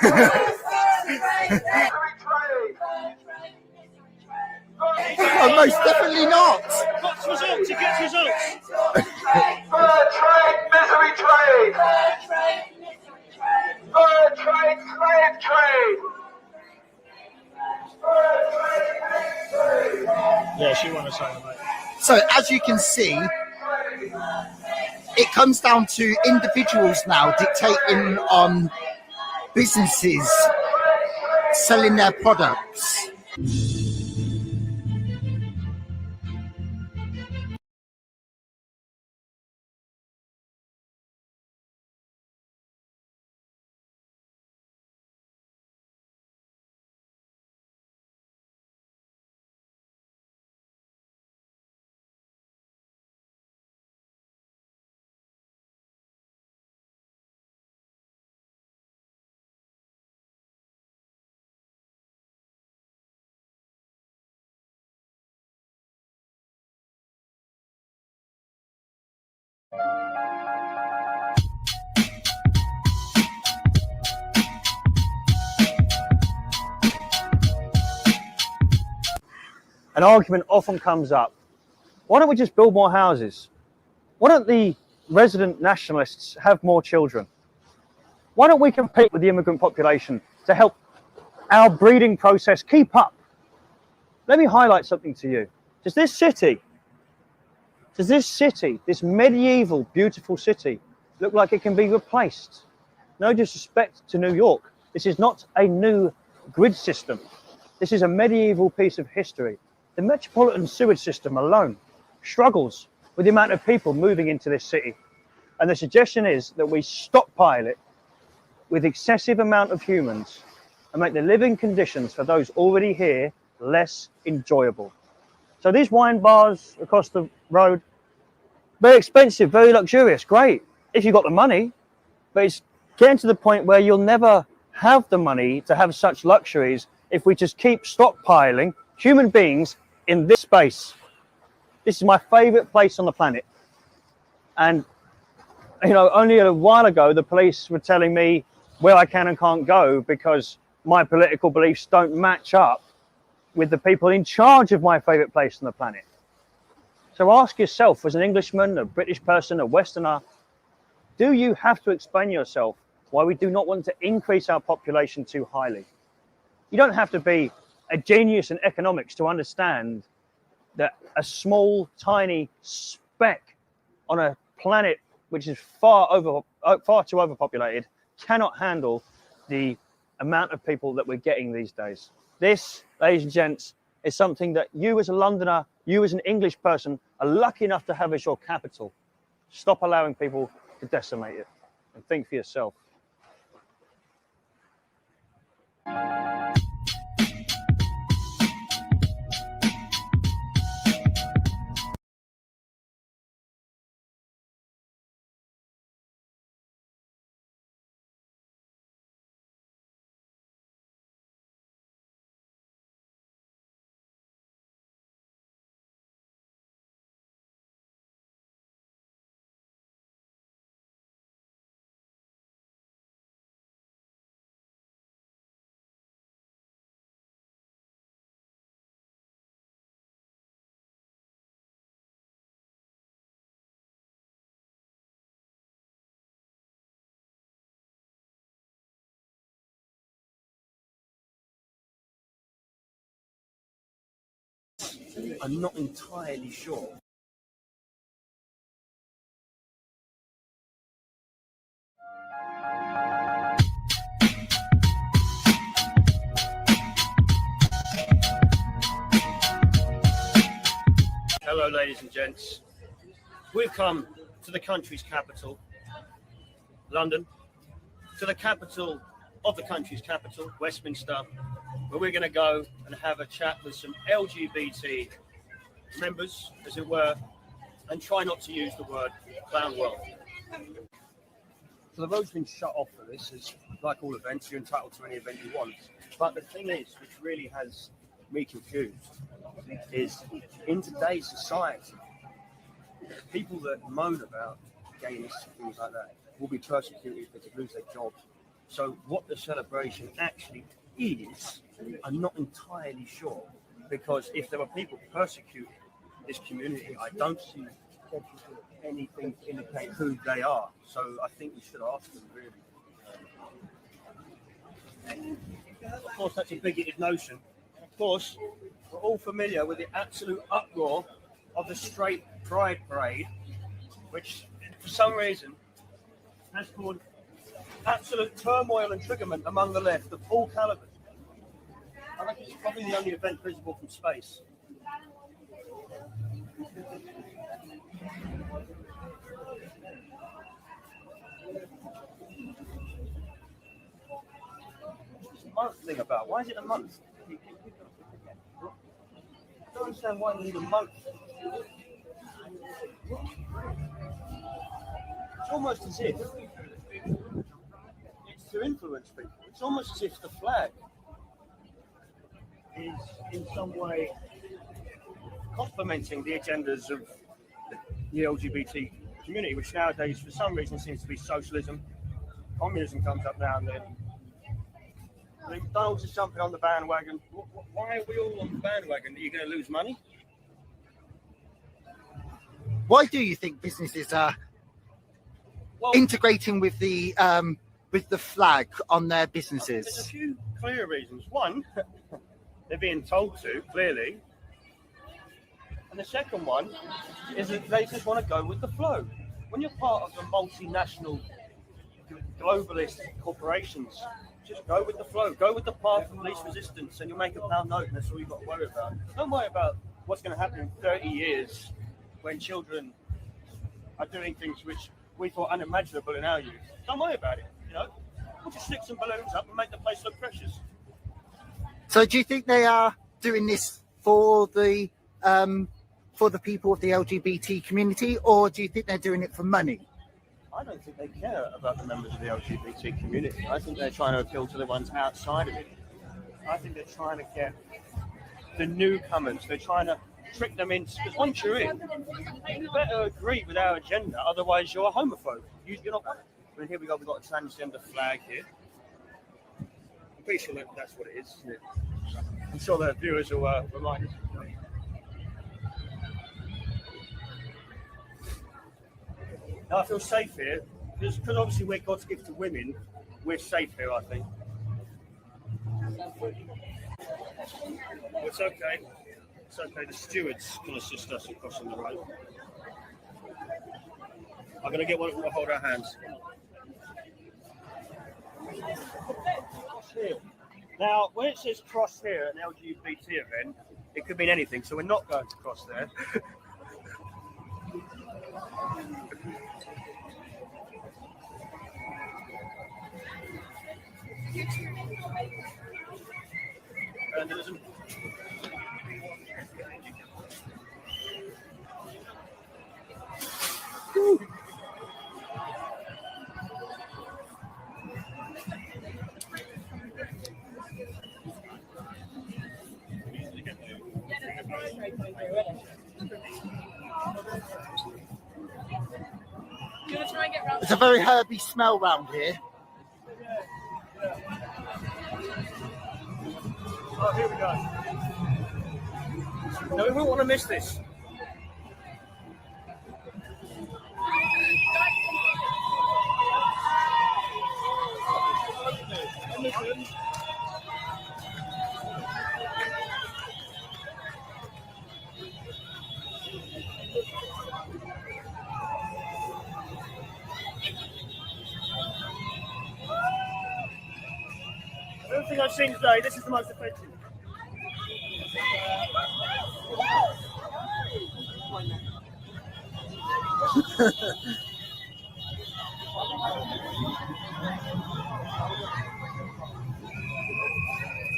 Oh, most definitely not. What's results? It gets results. Bird trade, misery trade. Bird trade, slave trade. Yeah, she won a song, mate. So, as you can see, it comes down to individuals now dictating on businesses selling their products. An argument often comes up. Why don't we just build more houses? Why don't the resident nationalists have more children? Why don't we compete with the immigrant population to help our breeding process keep up? Let me highlight something to you. Does this city, this medieval, beautiful city, look like it can be replaced? No disrespect to New York. This is not a new grid system. This is a medieval piece of history. The metropolitan sewage system alone struggles with the amount of people moving into this city. And the suggestion is that we stockpile it with excessive amount of humans and make the living conditions for those already here less enjoyable. So these wine bars across the road, very expensive, very luxurious, great, if you've got the money, but it's getting to the point where you'll never have the money to have such luxuries if we just keep stockpiling human beings in this space. This is my favorite place on the planet. And, you know, only a while ago, the police were telling me where I can and can't go because my political beliefs don't match up with the people in charge of my favorite place on the planet. So ask yourself, as an Englishman, a British person, a Westerner, do you have to explain yourself why we do not want to increase our population too highly? You don't have to be a genius in economics to understand that a small, tiny speck on a planet which is far too overpopulated cannot handle the amount of people that we're getting these days. This, ladies and gents, is something that you as a Londoner, you as an English person, are lucky enough to have as your capital. Stop allowing people to decimate it and think for yourself. I'm not entirely sure. Hello, ladies and gents. We've come to the country's capital, London, to the capital of the country's capital, Westminster, where we're going to go and have a chat with some LGBT members, as it were, and try not to use the word clown world. So the road's been shut off for this. It's like all events, you're entitled to any event you want. But the thing is, which really has me confused, is in today's society, people that moan about gayness and things like that will be persecuted if they could lose their job. So what the celebration actually is, I'm not entirely sure, because if there are people persecuting this community, I don't see anything to indicate who they are. So I think we should ask them, really. Of course, that's a bigoted notion. Of course, we're all familiar with the absolute uproar of the straight pride parade, which for some reason has caused absolute turmoil and triggerment among the left of all calibers. I reckon it's probably the only event visible from space. What's this month thing about? Why is it a month? I don't understand why we need a month. It's almost as if it's to influence people. It's almost as if the flag is in some way complementing the agendas of the LGBT community, which nowadays, for some reason, seems to be socialism. Communism comes up now and then. McDonald's is jumping on the bandwagon. Why are we all on the bandwagon? Are you going to lose money? Why do you think businesses are integrating with the flag on their businesses? There's a few clear reasons. One, they're being told to, clearly. And the second one is that they just want to go with the flow. When you're part of the multinational globalist corporations, just go with the flow. Go with the path of least resistance and you'll make a pound note, and that's all you've got to worry about. Don't worry about what's going to happen in 30 years when children are doing things which we thought unimaginable in our youth. Don't worry about it, you know. We'll just stick some balloons up and make the place look precious. So do you think they are doing this for the people of the LGBT community, or do you think they're doing it for money? I don't think they care about the members of the LGBT community. I think they're trying to appeal to the ones outside of it. I think they're trying to get the newcomers. They're trying to trick them in. Because once you're in, you better agree with our agenda. Otherwise, you're a homophobe. You're not. I mean, here we go. We've got a transgender flag here. I'm pretty sure that's what it is, isn't it? I'm sure the viewers will remind us. Now, I feel safe here because obviously we're God's gift to women. We're safe here, I think. It's okay. It's okay. The stewards can assist us in crossing the road. I'm going to get one of them to hold our hands. Cross here. Now, when it says cross here at an LGBT event, it could mean anything. So we're not going to cross there. Vandalism. Woo. It's a very herby smell round here. Oh, here we go. No, we won't want to miss this. Everything I've seen today, this is the most effective.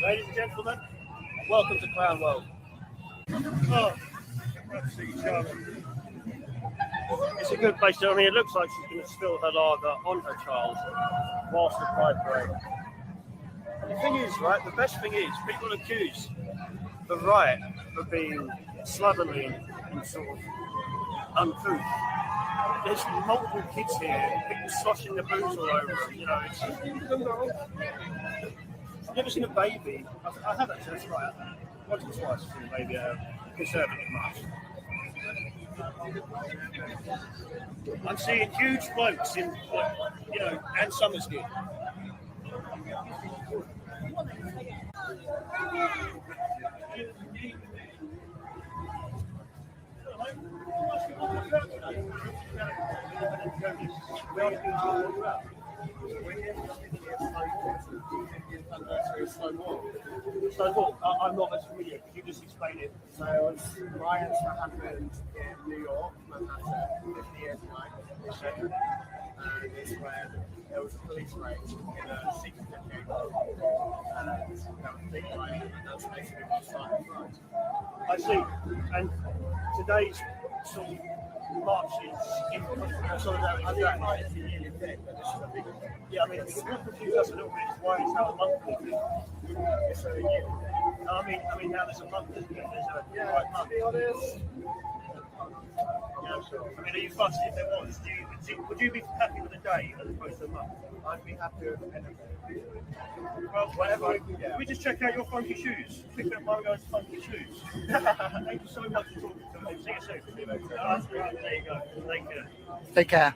Ladies and gentlemen, welcome to Crown World. Oh, absolutely charming. It's a good place to, I mean, it looks like she's going to spill her lager on her child whilst the pride parade. And the thing is, right, the best thing is, people accuse the right of being slovenly and sort of uncouth. There's multiple kids here, people sloshing the booze all over them, you know, it's I've never seen a baby, I have actually, that's right, once or twice I've seen a baby at a conservative march. I'm seeing huge blokes in, you know, and summer skin. So, I'm not as familiar. Could you just explain it? So it was riots that happened in New York, Manhattan, 50 years ago. And it's where there was a police raid in a secret decade. And there was a big riot, and that's basically what started the riot. I see. And today's sort of marches in solidarity with that. Right, it's a yearly thing, but this is a big thing. Yeah, I mean, what confused us a little bit is why it's now a monthly thing. It's a yearly thing. I mean, now there's a month, isn't it? There's a Yeah, right month. to be honest, Yeah, sure. I mean, are you fussed if there was? Would you be happy with a day as opposed to a month? I'd be happy with anything. Well, Whatever we can get. Can we just check out your funky shoes? Pick up my guy's funky shoes. Thank you so much for talking to me. See you soon. There you go. Thank you. Take care.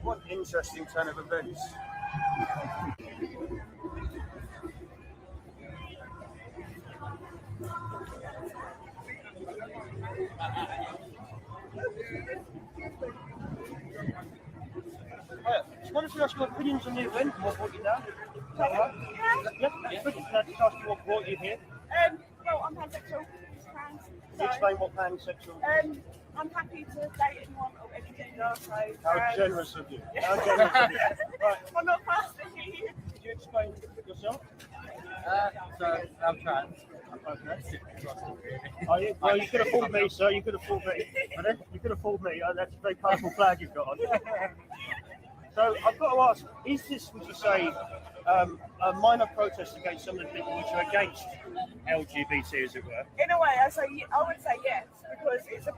What an interesting turn of events. Just wanted to ask your opinions on the event and what brought you down. Is that right? Yeah. Can I just ask you what brought you here? Well, I'm pansexual. Trans. Can you explain what pansexual is? I'm happy to date anyone of any gender. So How generous of you. How generous of you. Right. I'm not fussy. Could you explain yourself? So I'm trans. Okay. Oh, well, you could have fooled me, sir. You could have fooled me. You could have fooled me. That's a very colourful flag you've got on. So I've got to ask, is this, would you say, a minor protest against some of the people which are against LGBT, as it were? In a way, I would say yes, because it's a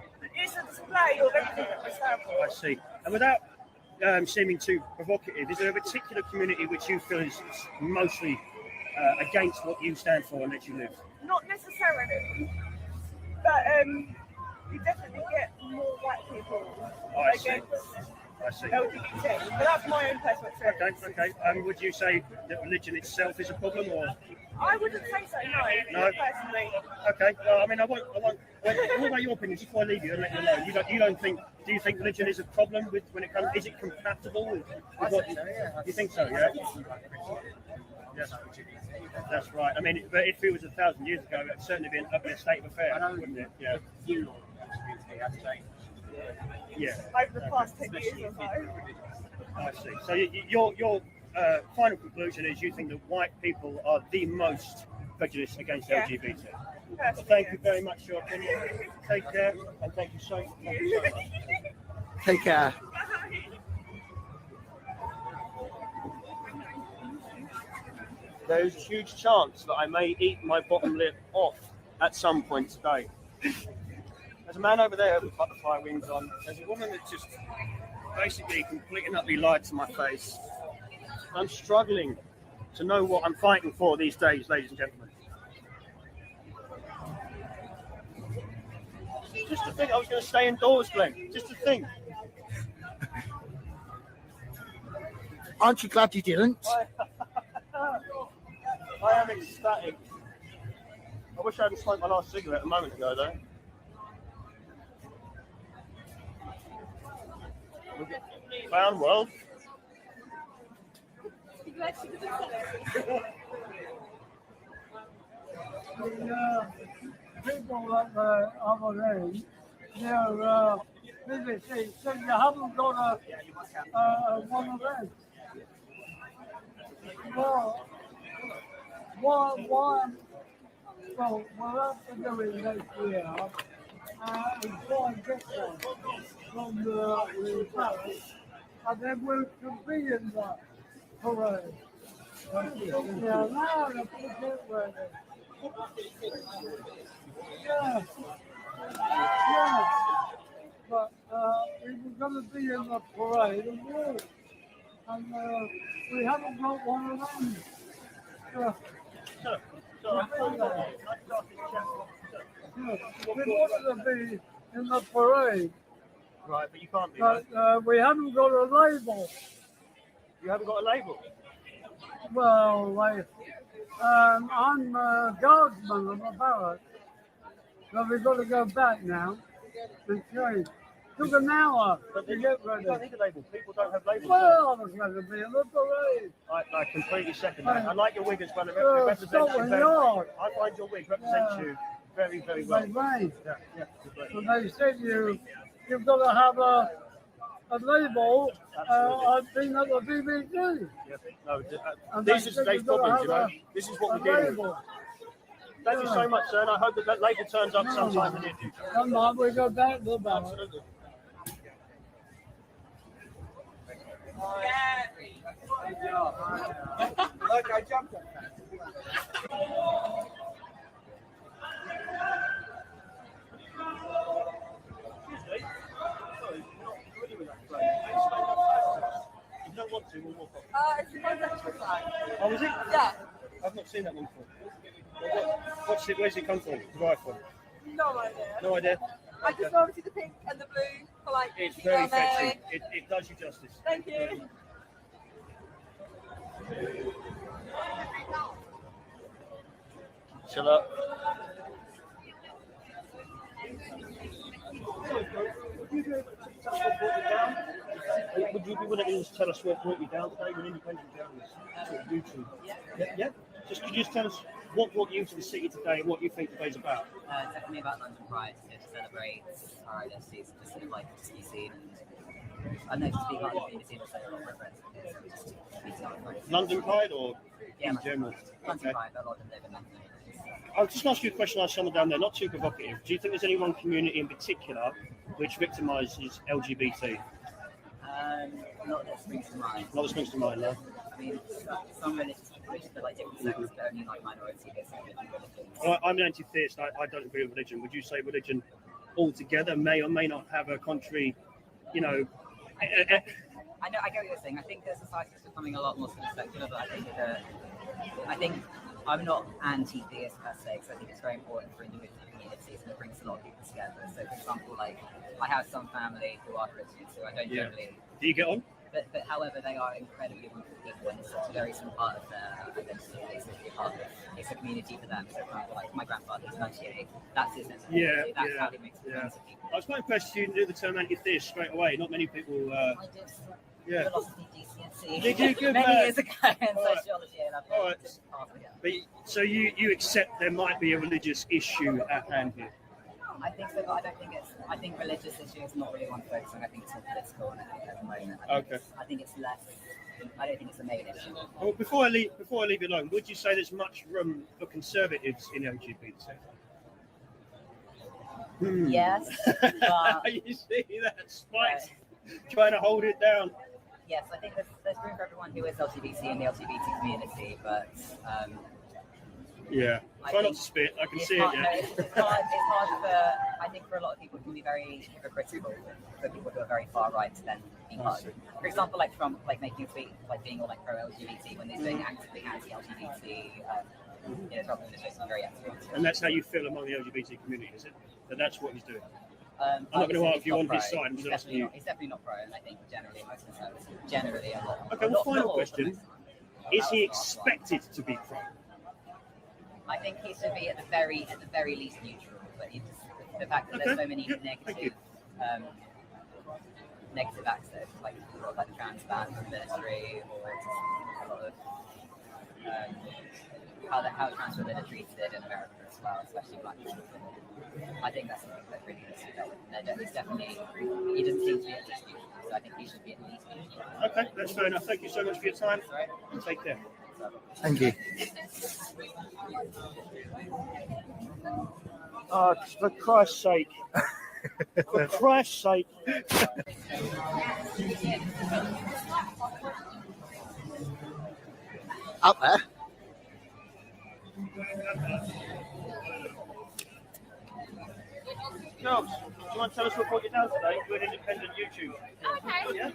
display of everything that we stand for. I see. And without seeming too provocative, is there a particular community which you feel is mostly against what you stand for and that you live? Not necessarily, but you definitely get more white people against LGBT. But that's my own personal experience. Okay. Would you say that religion itself is a problem, or? I wouldn't say so. No. Personally. Okay. Well, I mean, I won't. What about your opinion? Just before I leave you and let you know, you don't think? Do you think religion is a problem with when it comes? Is it compatible with what? You think so? Yeah. Yes. That's right. I mean, but if it was 1,000 years ago, it'd certainly be a state of affairs, wouldn't it? Yeah. Yeah. Over the past 10 years or so. I see. So your final conclusion is you think that white people are the most prejudiced against LGBT. Well, thank you very much for your opinion. Take care, and thank you so much. Take care. There is a huge chance that I may eat my bottom lip off at some point today. There's a man over there with butterfly wings on. There's a woman that just basically completely and utterly lied to my face. I'm struggling to know what I'm fighting for these days, ladies and gentlemen. Just to think I was going to stay indoors, Glenn. Just to think. Aren't you glad you didn't? I am ecstatic. I wish I hadn't smoked my last cigarette a moment ago, though. Found world. People at the other end, they're BBC, so you haven't got a one of them. Well, why, well, we'll have to do it next year and try and get there from the palace, and then we can be in the parade. Yeah, now the get ready. Yeah, but we were going to be in the parade and we haven't got one of them. We wanted to be in the parade. Right, but you can't be. But we haven't got a label. You haven't got a label? Well, I'm a guardsman of the barrack. So we've got to go back now and change. Took an hour to get ready. You don't need a label. People don't have labels. Well, I was going to be in the parade. I completely second that. I like your wig as well. It represents you very I find your wig represents you very, very well. Right. Yeah, So they said you've got to have a label. I've been at the BBC. Yeah, no, this is today's problem, you know. This is what we're dealing with. Thank you so much, sir, and I hope that label turns up sometime in the near future. Come on, we go back to the barrack. Absolutely. Look, I jumped on that. country will walk off? It's the bisexual flag. Oh, is it? Yeah. I've not seen that one before. Where's it come from? Derived from? No idea. No idea. I just know obviously the pink and the blue for like. It's very female sexy. there. It does you justice. Thank you. Chill up. Would you be willing to just tell us what brought you down today? You're an independent journalist on YouTube. Yeah. Just could you just tell us what brought you to the city today and what you think today's about? Definitely about London Pride, to celebrate our identities, to sort of like to be seen and I know to be part of the community and also a lot of my friends here, so just to be celebrated. London Pride or in general? London Pride, a lot of them live in London. I'll just ask you a question. I asked someone down there, not too provocative. Do you think there's any one community in particular which victimises LGBT? Not that springs to mind. Not that springs to mind, no. I mean, some religious groups, but like different sects, but only like minority bits of different religions. Well, I'm an anti-theist. I don't agree with religion. Would you say religion altogether may or may not have a contrary, you know? I get what you're saying. I think that society is becoming a lot more sort of secular, but I think I'm not anti-theist per se, because I think it's very important for individual communities and it brings a lot of people together. So, for example, like I have some family who are Christians, so I don't generally. Do you get on? But however, they are incredibly wonderful people, and it's such a very small part of their identity. It's a community for them. So, for example, like my grandfather is 98. That's his identity. That's how he makes friends with people. I was quite impressed you knew the term anti-theist straight away. Not many people. I did philosophy GCSE Did you? Good many man. years ago in sociology, and I've All right. But, so you accept there might be a religious issue at hand here? I think so, but I don't think it's. I think religious issue is not really one focus on. I think it's more political, and I think at the moment. I think it's less. I don't think it's the main issue. Well, before I leave you alone, would you say there's much room for conservatives in LGBT? Yes. But, you see that spite trying to hold it down. Yes, I think there's room for everyone who is LGBT in the LGBT community, but. Try not to spit. I can see it. Yeah. It's hard for. I think for a lot of people, it can be very hypocritical for people who are very far right to then be part of it. For example, like Trump, like making a tweet, like being all like pro-LGBT when he's doing actively anti-LGBT. Trump administration is very active. And that's how you feel among the LGBT community, is it? That's what he's doing. I'm not going to argue on his side. He's definitely not pro, and I think generally most conservatives, generally a lot. Okay. Well, final question: is he expected to be pro? I think he should be at the very least neutral. But the fact that there's so many negative access, like the trans ban from the military, or just a lot of how trans women are treated in America as well, especially black people. I think that's something that really needs to be dealt with. He's definitely, he doesn't seem to be at least neutral, so I think he should be at least neutral. Okay, that's fair enough. Thank you so much for your time. And take care. Thank you. Oh, for Christ's sake. For Christ's sake. Up there. Charles, do you want to tell us what brought you down today? You're an independent YouTube. Okay.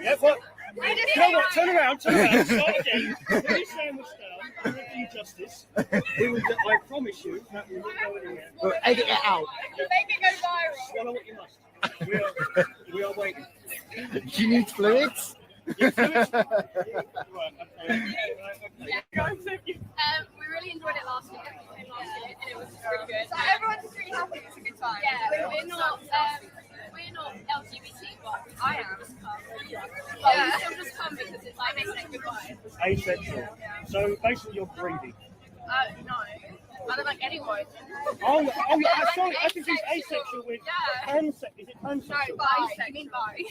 Yeah, what? You know what? Turn around. Start again. When you sandwich down, I'm going to do you justice. I promise you that will not go anywhere. Well, edit it out. Make it go viral. Swallow what you must. We are waiting. Do you need fluids? We really enjoyed it last week. And it was really good. So everyone's just really happy. It's a good time. Yeah, we're not LGBT, but I am. But we still just come because it's like asexual vibe. Asexual. So basically, you're greedy. No. I don't like anyone. Oh, yeah. Sorry, I think he's asexual with pansexual. Is it pansexual? No, bisexual. You mean bi?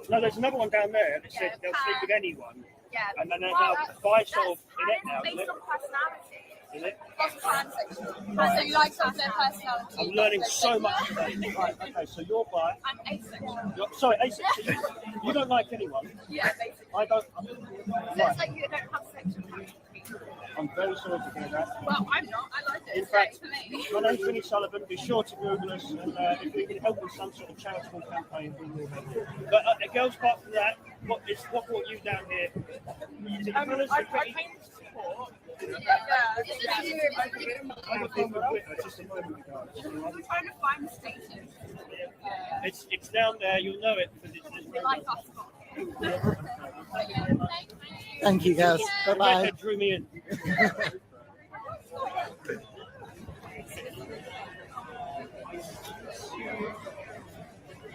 No, there's another one down there that said they'll sleep with anyone. Yeah. And then they're now bi sort of in it now, based on personality. Is it? That's pansexual. So you like some of their personality. I'm learning so much today. Right, okay, so you're bi. I'm asexual. Sorry, asexual. You don't like anyone. Yeah, basically. I don't. So it's like you don't have sexual I'm very sorry to hear that. Well, I'm not. I like it. In It's fact, great for me. my name's Vinnie Sullivan. Be sure to Google us, and if we can help with some sort of charitable campaign, we will help you. But girls, apart from that, what brought you down here? I came to support. Just a moment ago. We're trying to find the station. It's down there. You'll know it because it's. We like our spot. Thank you, guys. Bye bye. That drew me in.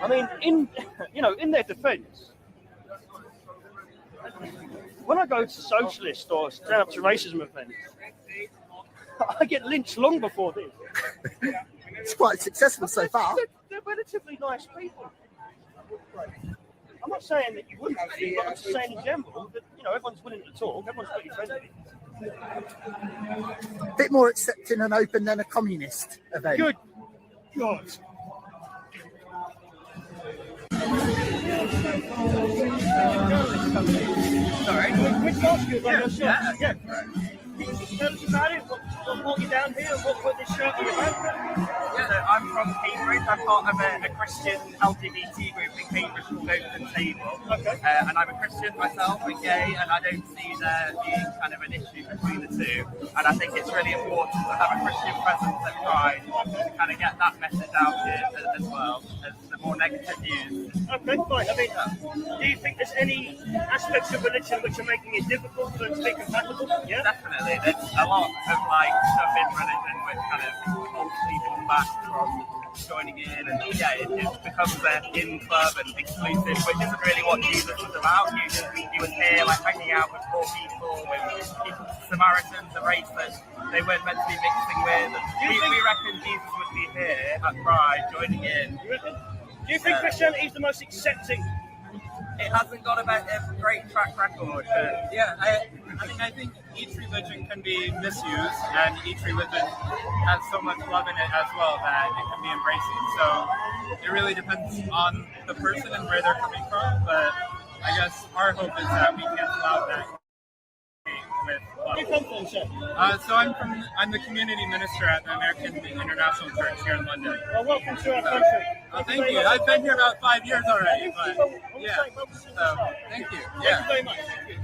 I mean, in their defence, when I go to socialist or stand up to racism events, I get lynched long before this. It's quite successful so far. They're relatively nice people. I'm not saying that you wouldn't be, but I'm just saying in general that everyone's willing to talk, everyone's pretty friendly. A bit more accepting and open than a communist event. Good God. Sorry, quick ask you about yourself. Yeah. Can you just tell us about it? What brought you down here? What put this shirt on your back? Yeah, so I'm from Cambridge. I'm part of a Christian LGBT group in Cambridge called Open Table. Okay. And I'm a Christian myself, I'm gay, and I don't see there being kind of an issue between the two. And I think it's really important to have a Christian presence at Pride to kind of get that message out here as well as the more negative views. Okay, fine. I mean, do you think there's any aspects of religion which are making it difficult for it to be compatible? Yeah? Definitely. There's a lot of stuff in religion which kind of holds people back from joining in, and it becomes an in club and exclusive, which isn't really what Jesus was about. He was here hanging out with poor people, with people, Samaritans, a race that they weren't meant to be mixing with. And we reckon Jesus would be here at Pride joining in. Do you think Christianity is the most accepting? It hasn't got a great track record. I think each religion can be misused, and each religion has so much love in it as well that it can be embracing. So it really depends on the person and where they're coming from. But I guess our hope is that we can allow that. With love. Where do you come from, sir? So I'm the community minister at the American International Church here in London. Well, welcome to our country. Thank you. I've been here about 5 years already, but yeah. So thank you. Yeah. Thank you very much. Thank you.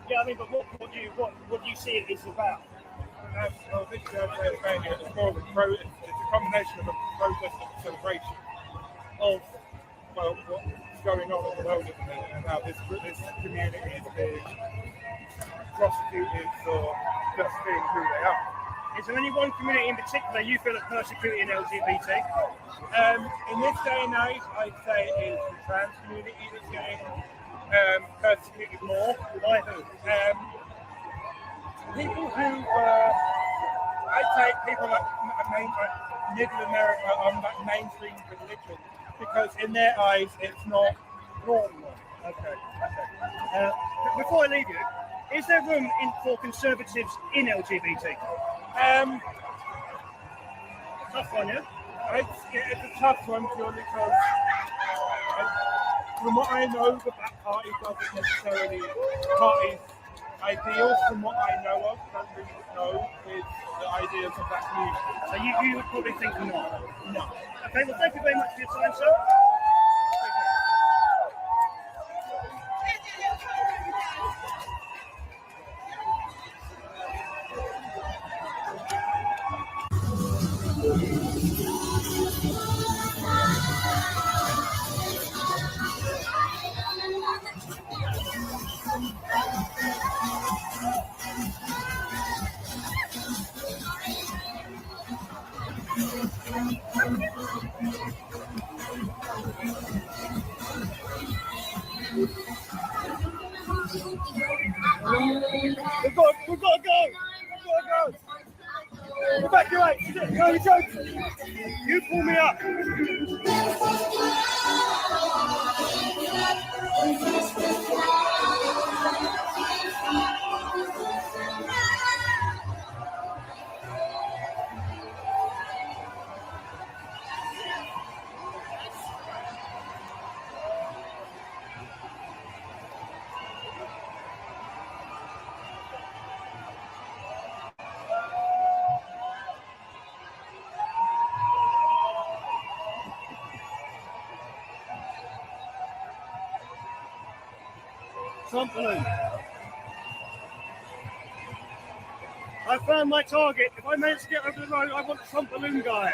Yeah, I mean, but what do you see it is about? Well, this is more of it's a combination of a protest and a celebration of what's going on at the moment and how this community is being prosecuted for just being who they are. Is there any one community in particular you feel are persecuting LGBT? In this day and age, I'd say it is the trans community that's getting persecuted more. By who? People who, I'd say people like Middle America are mainstream religion because in their eyes it's not normal. Okay. Before I leave you, is there room for conservatives in LGBT? Tough one, yeah? It's a tough one purely because from what I know, the Black Party doesn't necessarily parties ideals from what I know of, don't really know is the ideals of that community. So you would probably think not? No. Okay, well thank you very much for your time, sir. We've got to go. Evacuate. No, you don't. You pull me up. Trump balloon. I found my target. If I manage to get over the road, I want the Trump balloon guy.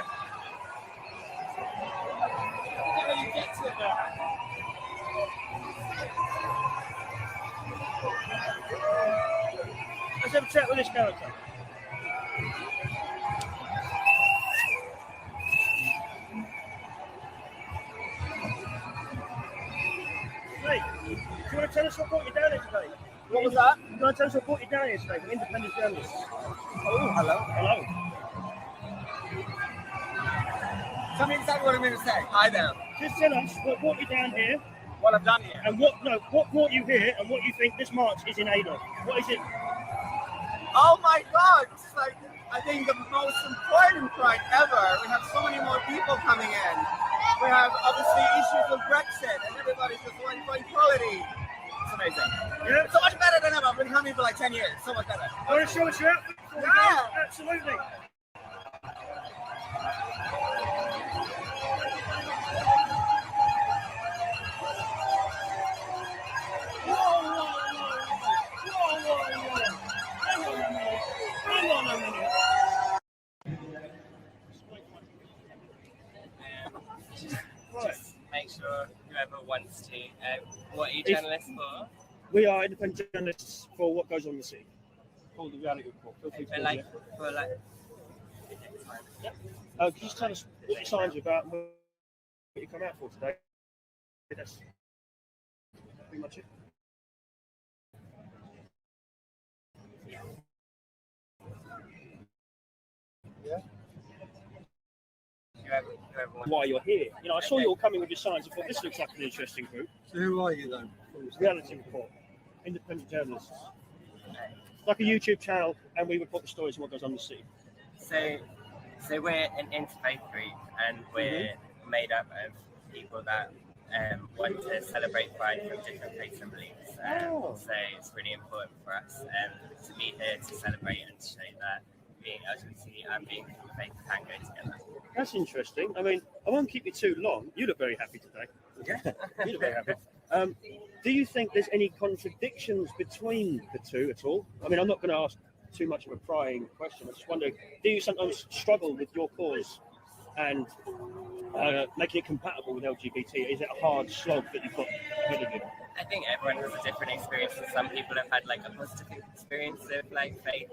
Let's have a chat with this character. Hey, do you want to tell us what brought you down here today? What was that? Do you want to tell us what brought you down here today? We're independent journalists. Oh, hello. Hello. Tell me exactly what I'm going to say. Hi there. Just tell us what brought you down here. What I've done here. And what brought you here and what you think this march is in aid of. What is it? Oh my God! It's like, I think the most important fight ever. We have so many more people coming in. We have obviously issues with Brexit and everybody's just wanting for equality. It's amazing. Yeah. So much better than ever. I've been coming for like 10 years. So much better. Want to show us your outfit? Yeah. Absolutely. Just make sure whoever wants to. What are you journalists for? We are independent journalists for what goes on the sea. Called the reality report. Feel free to For Google like, it. for like. Can you just tell us what your signs are about and what you come out for today? That's pretty much it. Yeah. Why you're here. You know, I saw you all coming with your signs. I thought this looks like an interesting group. So who are you then? Reality report. Independent journalists. Like a YouTube channel, and we report the stories of what goes on the sea. So we're an interfaith group, and we're made up of people that want to celebrate Pride from different faiths and beliefs. So it's really important for us to be here to celebrate and to show that being LGBT and being faith can go together. That's interesting. I mean, I won't keep you too long. You look very happy today. Yeah. You look very happy. Do you think there's any contradictions between the two at all? I mean, I'm not going to ask too much of a prying question. I just wonder, do you sometimes struggle with your cause and making it compatible with LGBT? Is it a hard slog that you've got ahead of you? I think everyone has a different experience. Some people have had like a positive experience of like faith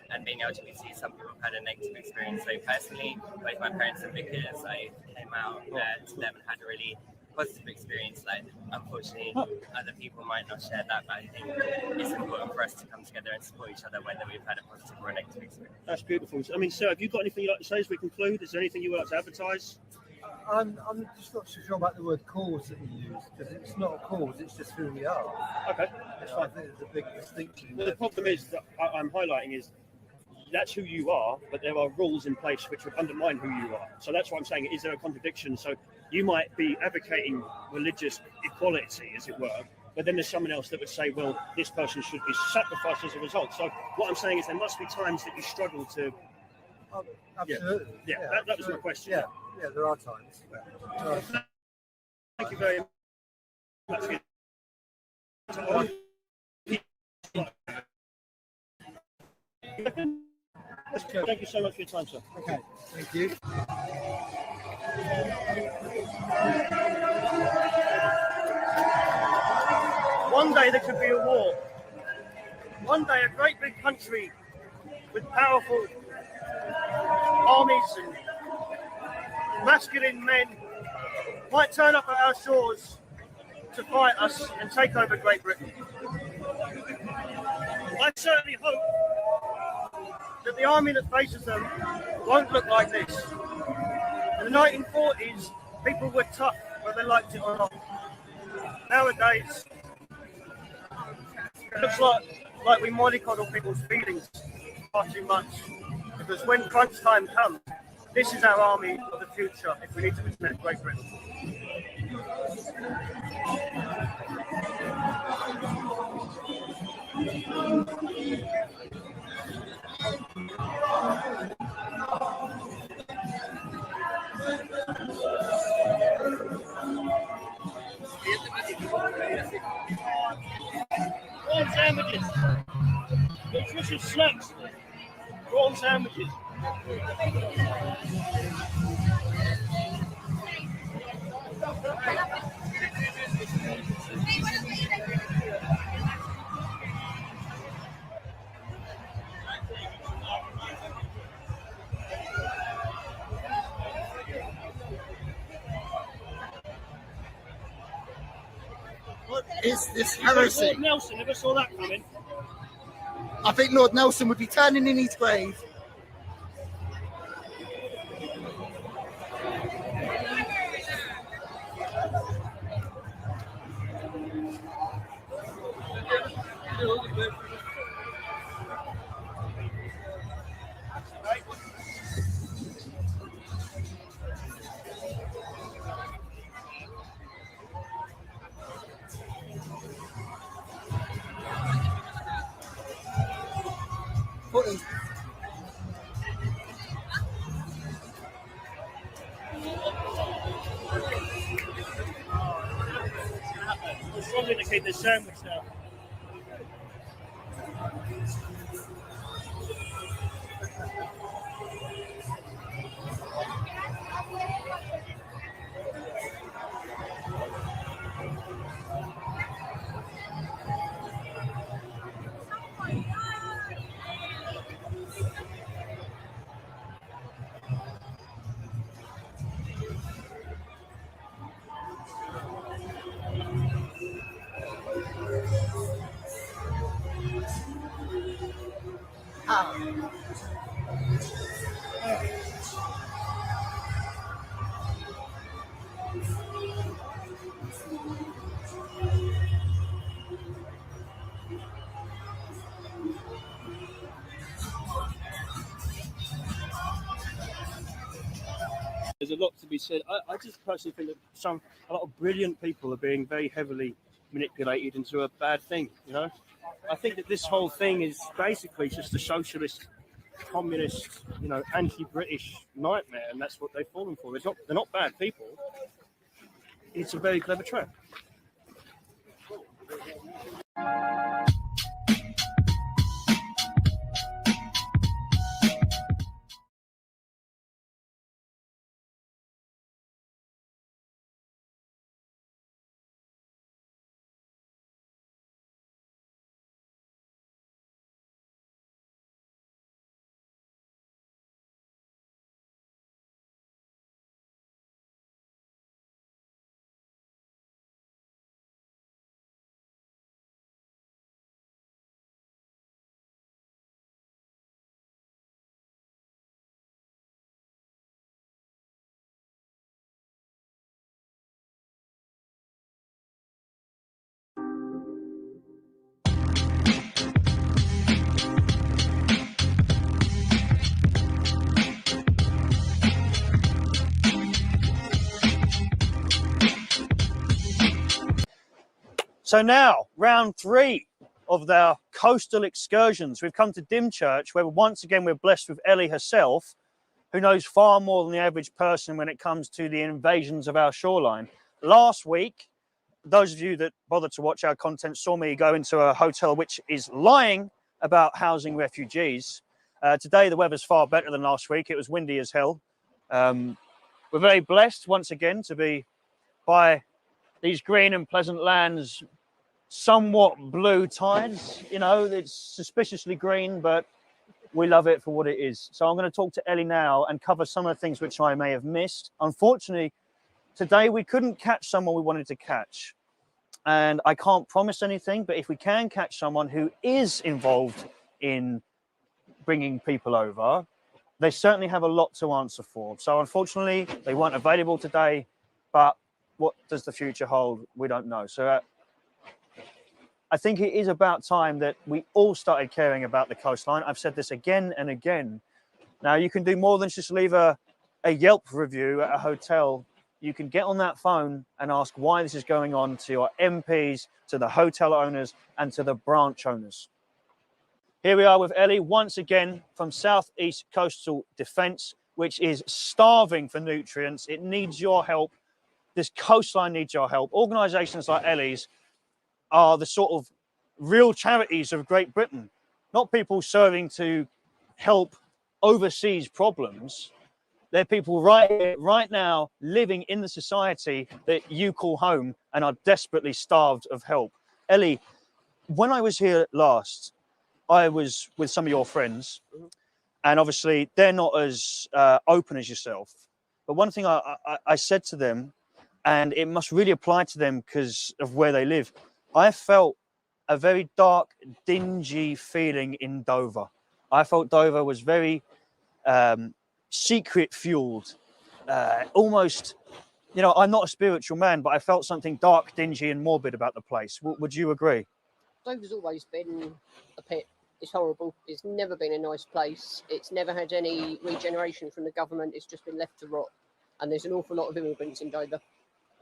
and being LGBT. Some people have had a negative experience. So personally, both my parents are vicars. I came out to them and had a really positive experience. Like, unfortunately, other people might not share that, but I think it's important for us to come together and support each other, whether we've had a positive or a negative experience. That's beautiful. I mean, sir, have you got anything you'd like to say as we conclude? Is there anything you would like to advertise? I'm just not so sure about the word cause that you use, because it's not a cause, it's just who we are. Okay, that's fine. I think there's a big distinction. Well, the problem is that I'm highlighting is that's who you are, but there are rules in place which would undermine who you are. So that's what I'm saying. Is there a contradiction? So you might be advocating religious equality, as it were, but then there's someone else that would say, well, this person should be sacrificed as a result. So what I'm saying is there must be times that you struggle to... Absolutely. Yeah, that was my question. Yeah, there are times. Thank you very much for your time. Thank you so much for your time, sir. Okay, thank you. One day there could be a war. One day a great big country with powerful armies and masculine men might turn up at our shores to fight us and take over Great Britain. I certainly hope that the army that faces them won't look like this. In the 1940s, people were tough, whether they liked it or not. Nowadays, it looks like we mollycoddle people's feelings far too much. Because when crunch time comes, this is our army of the future if we need to protect Great Britain. sandwiches. Nutritious snacks. Prawn sandwiches. What is this Lord heresy? Nelson, never saw that coming. I think Lord Nelson would be turning in his grave. I'm struggling to keep this sandwich now. There's a lot to be said. I just personally think that a lot of brilliant people are being very heavily manipulated into a bad thing. You know, I think that this whole thing is basically just a socialist, communist, anti-British nightmare, and that's what they've fallen for. They're not bad people. It's a very clever trap. So now, round 3 of our coastal excursions. We've come to Dymchurch, where once again we're blessed with Ellie herself, who knows far more than the average person when it comes to the invasions of our shoreline. Last week, those of you that bothered to watch our content saw me go into a hotel which is lying about housing refugees. Today, the weather's far better than last week. It was windy as hell. We're very blessed once again to be by these green and pleasant lands, somewhat blue tides. It's suspiciously green, but we love it for what it is. So I'm going to talk to Ellie now and cover some of the things which I may have missed. Unfortunately, today we couldn't catch someone we wanted to catch. And I can't promise anything, but if we can catch someone who is involved in bringing people over, they certainly have a lot to answer for. So unfortunately, they weren't available today, but what does the future hold? We don't know. So I think it is about time that we all started caring about the coastline. I've said this again and again. Now, you can do more than just leave a Yelp review at a hotel. You can get on that phone and ask why this is going on to your MPs, to the hotel owners, and to the branch owners. Here we are with Ellie once again from Southeast Coastal Defence, which is starving for nutrients. It needs your help. This coastline needs your help. Organisations like Ellie's are the sort of real charities of Great Britain, not people serving to help overseas problems. They're people right here, right now, living in the society that you call home and are desperately starved of help. Ellie, when I was here last, I was with some of your friends, and obviously they're not as open as yourself. But one thing I said to them, and it must really apply to them because of where they live, I felt a very dark, dingy feeling in Dover. I felt Dover was very secret fueled, almost, you know, I'm not a spiritual man, but I felt something dark, dingy and morbid about the place. Would you agree? Dover's always been a pit. It's horrible. It's never been a nice place. It's never had any regeneration from the government. It's just been left to rot. And there's an awful lot of immigrants in Dover.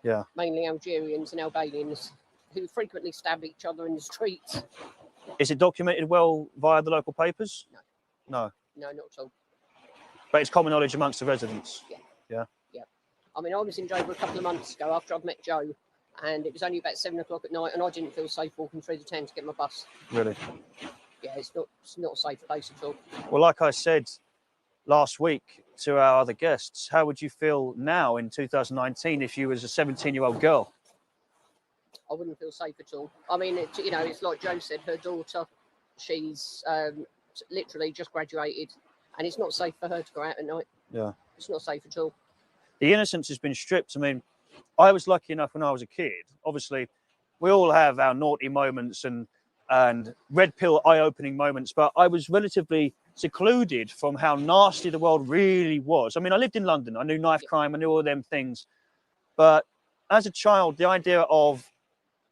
Yeah. Mainly Algerians and Albanians who frequently stab each other in the streets. Is it documented well via the local papers? No. No, not at all. But it's common knowledge amongst the residents? Yeah. Yeah. Yeah. I mean, I was in Dover a couple of months ago after I'd met Joe, and it was only about 7 o'clock at night, and I didn't feel safe walking through the town to get my bus. Really? Yeah, it's not a safe place at all. Well, like I said last week to our other guests, how would you feel now in 2019 if you was a 17-year-old girl? I wouldn't feel safe at all. I mean, it's like Joe said, her daughter, she's literally just graduated, and it's not safe for her to go out at night. Yeah. It's not safe at all. The innocence has been stripped. I mean, I was lucky enough when I was a kid. Obviously, we all have our naughty moments and red pill eye-opening moments, but I was relatively secluded from how nasty the world really was. I mean, I lived in London. I knew knife crime. I knew all them things. But as a child, the idea of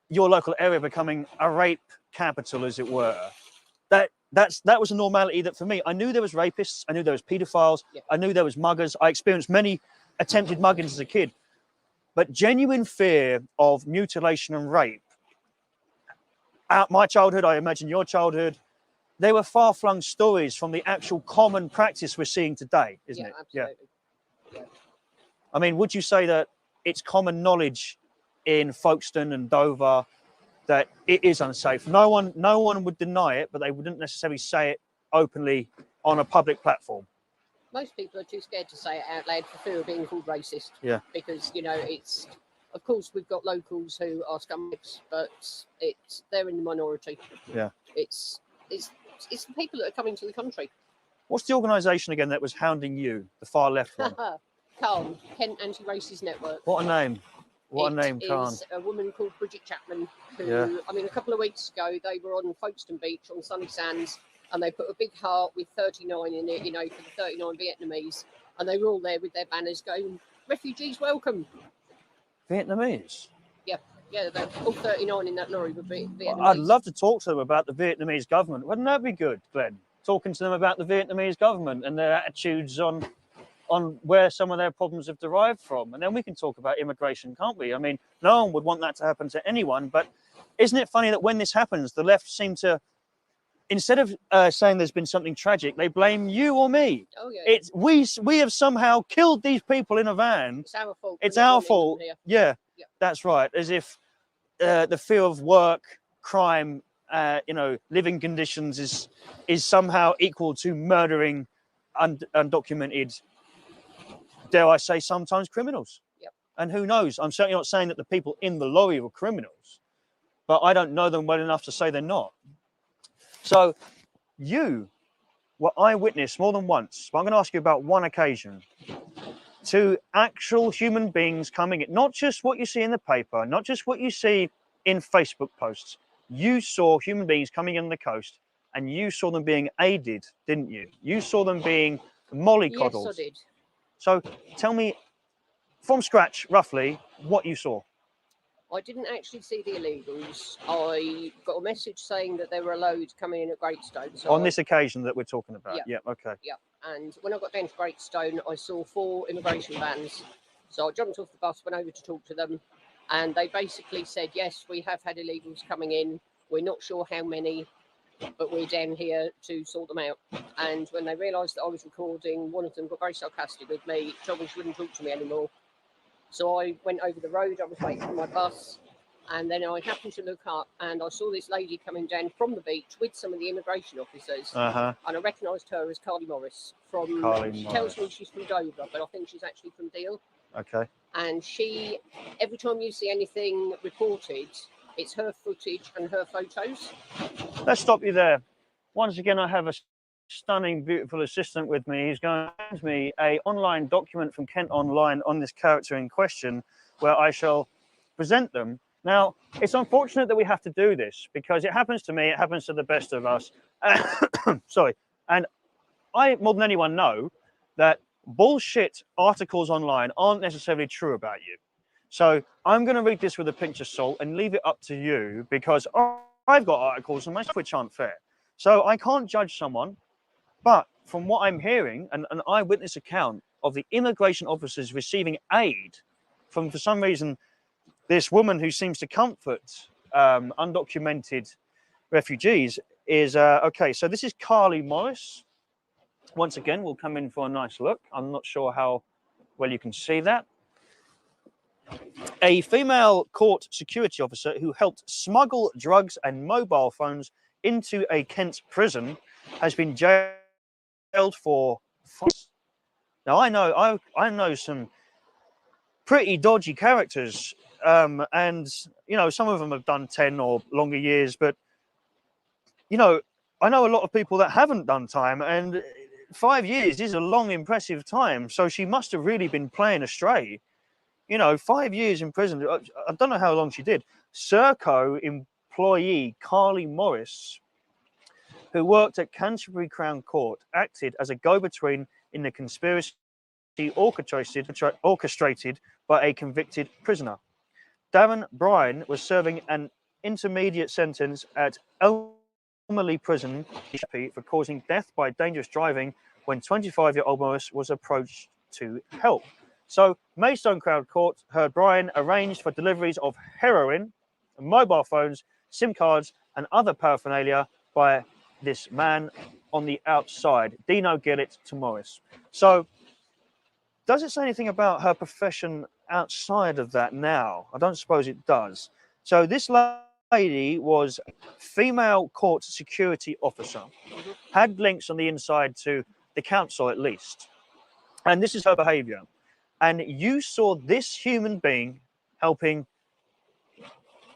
your local area becoming a rape capital, as it were, that was a normality that for me, I knew there was rapists. I knew there was paedophiles. Yeah. I knew there was muggers. I experienced many attempted muggings as a kid. But genuine fear of mutilation and rape, my childhood, I imagine your childhood, they were far-flung stories from the actual common practice we're seeing today, isn't it? Absolutely. Yeah. I mean, would you say that it's common knowledge in Folkestone and Dover that it is unsafe? No one would deny it, but they wouldn't necessarily say it openly on a public platform. Most people are too scared to say it out loud for fear of being called racist. Yeah. Because, it's, of course, we've got locals who are scumbags, but they're in the minority. Yeah. It's the people that are coming to the country. What's the organisation again that was hounding you, the far left one? Khan, Kent Anti-Racist Network. What a name. What a name, Khan. It is a woman called Bridget Chapman, who, Yeah. I mean, a couple of weeks ago, they were on Folkestone Beach on Sunny Sands, and they put a big heart with 39 in it, for the 39 Vietnamese. And they were all there with their banners going, "Refugees welcome." Vietnamese? Yeah, they're all 39 in that lorry were Vietnamese. I'd love to talk to them about the Vietnamese government. Wouldn't that be good, Glenn? Talking to them about the Vietnamese government and their attitudes on where some of their problems have derived from. And then we can talk about immigration, can't we? I mean, no one would want that to happen to anyone. But isn't it funny that when this happens, the left seem to, instead of saying there's been something tragic, they blame you or me. Oh, yeah. It's we have somehow killed these people in a van. It's our fault. It's our fault. Yeah, that's right. As if the fear of work, crime, living conditions is somehow equal to murdering undocumented, dare I say, sometimes criminals. Yep. And who knows? I'm certainly not saying that the people in the lorry were criminals, but I don't know them well enough to say they're not. So you were eyewitness more than once, but I'm going to ask you about one occasion, to actual human beings coming in, not just what you see in the paper, not just what you see in Facebook posts. You saw human beings coming in on the coast, and you saw them being aided, didn't you? You saw them being mollycoddled. Yes, I did. So tell me, from scratch, roughly, what you saw. I didn't actually see the illegals. I got a message saying that there were a load coming in at Greatstone. So On this occasion that we're talking about? Yeah. Yeah, okay. Yeah, and when I got down to Greatstone, I saw 4 immigration vans. So I jumped off the bus, went over to talk to them, and they basically said, yes, we have had illegals coming in. We're not sure how many, but we're down here to sort them out. And when they realised that I was recording, one of them got very sarcastic with me, told me she wouldn't talk to me anymore. So I went over the road, I was waiting for my bus, And then I happened to look up and I saw this lady coming down from the beach with some of the immigration officers. Uh-huh. And I recognised her as Carly Morris from, Carly she Morris. tells me she's from Dover, but I think she's actually from Deal. Okay. And she, every time you see anything reported, it's her footage and her photos. Let's stop you there. Once again, I have a stunning, beautiful assistant with me. He's going to send me an online document from Kent Online on this character in question, where I shall present them. Now, it's unfortunate that we have to do this because it happens to me, it happens to the best of us. Sorry. And I, more than anyone, know that bullshit articles online aren't necessarily true about you. So I'm going to read this with a pinch of salt and leave it up to you because I've got articles and most of which aren't fair. So I can't judge someone, but from what I'm hearing, an eyewitness account of the immigration officers receiving aid from, for some reason, this woman who seems to comfort undocumented refugees is, okay, so this is Carly Morris. Once again, we'll come in for a nice look. I'm not sure how well you can see that. A female court security officer who helped smuggle drugs and mobile phones into a Kent prison has been jailed for. Now I know some pretty dodgy characters, and you know some of them have done 10 or longer years, but you know I know a lot of people that haven't done time, and 5 years is a long, impressive time. So she must have really been playing astray. You know, 5 years in prison. I don't know how long she did. Serco employee Carly Morris, who worked at Canterbury Crown Court, acted as a go-between in the conspiracy orchestrated by a convicted prisoner. Darren Bryan was serving an intermediate sentence at Elmerley Prison for causing death by dangerous driving when 25-year-old Morris was approached to help. So Maidstone Crown Court heard Bryan arranged for deliveries of heroin, mobile phones, SIM cards, and other paraphernalia by this man on the outside, Dino Gillett to Morris. So does it say anything about her profession outside of that now? I don't suppose it does. So this lady was a female court security officer, had links on the inside to the council at least. And this is her behavior. And you saw this human being helping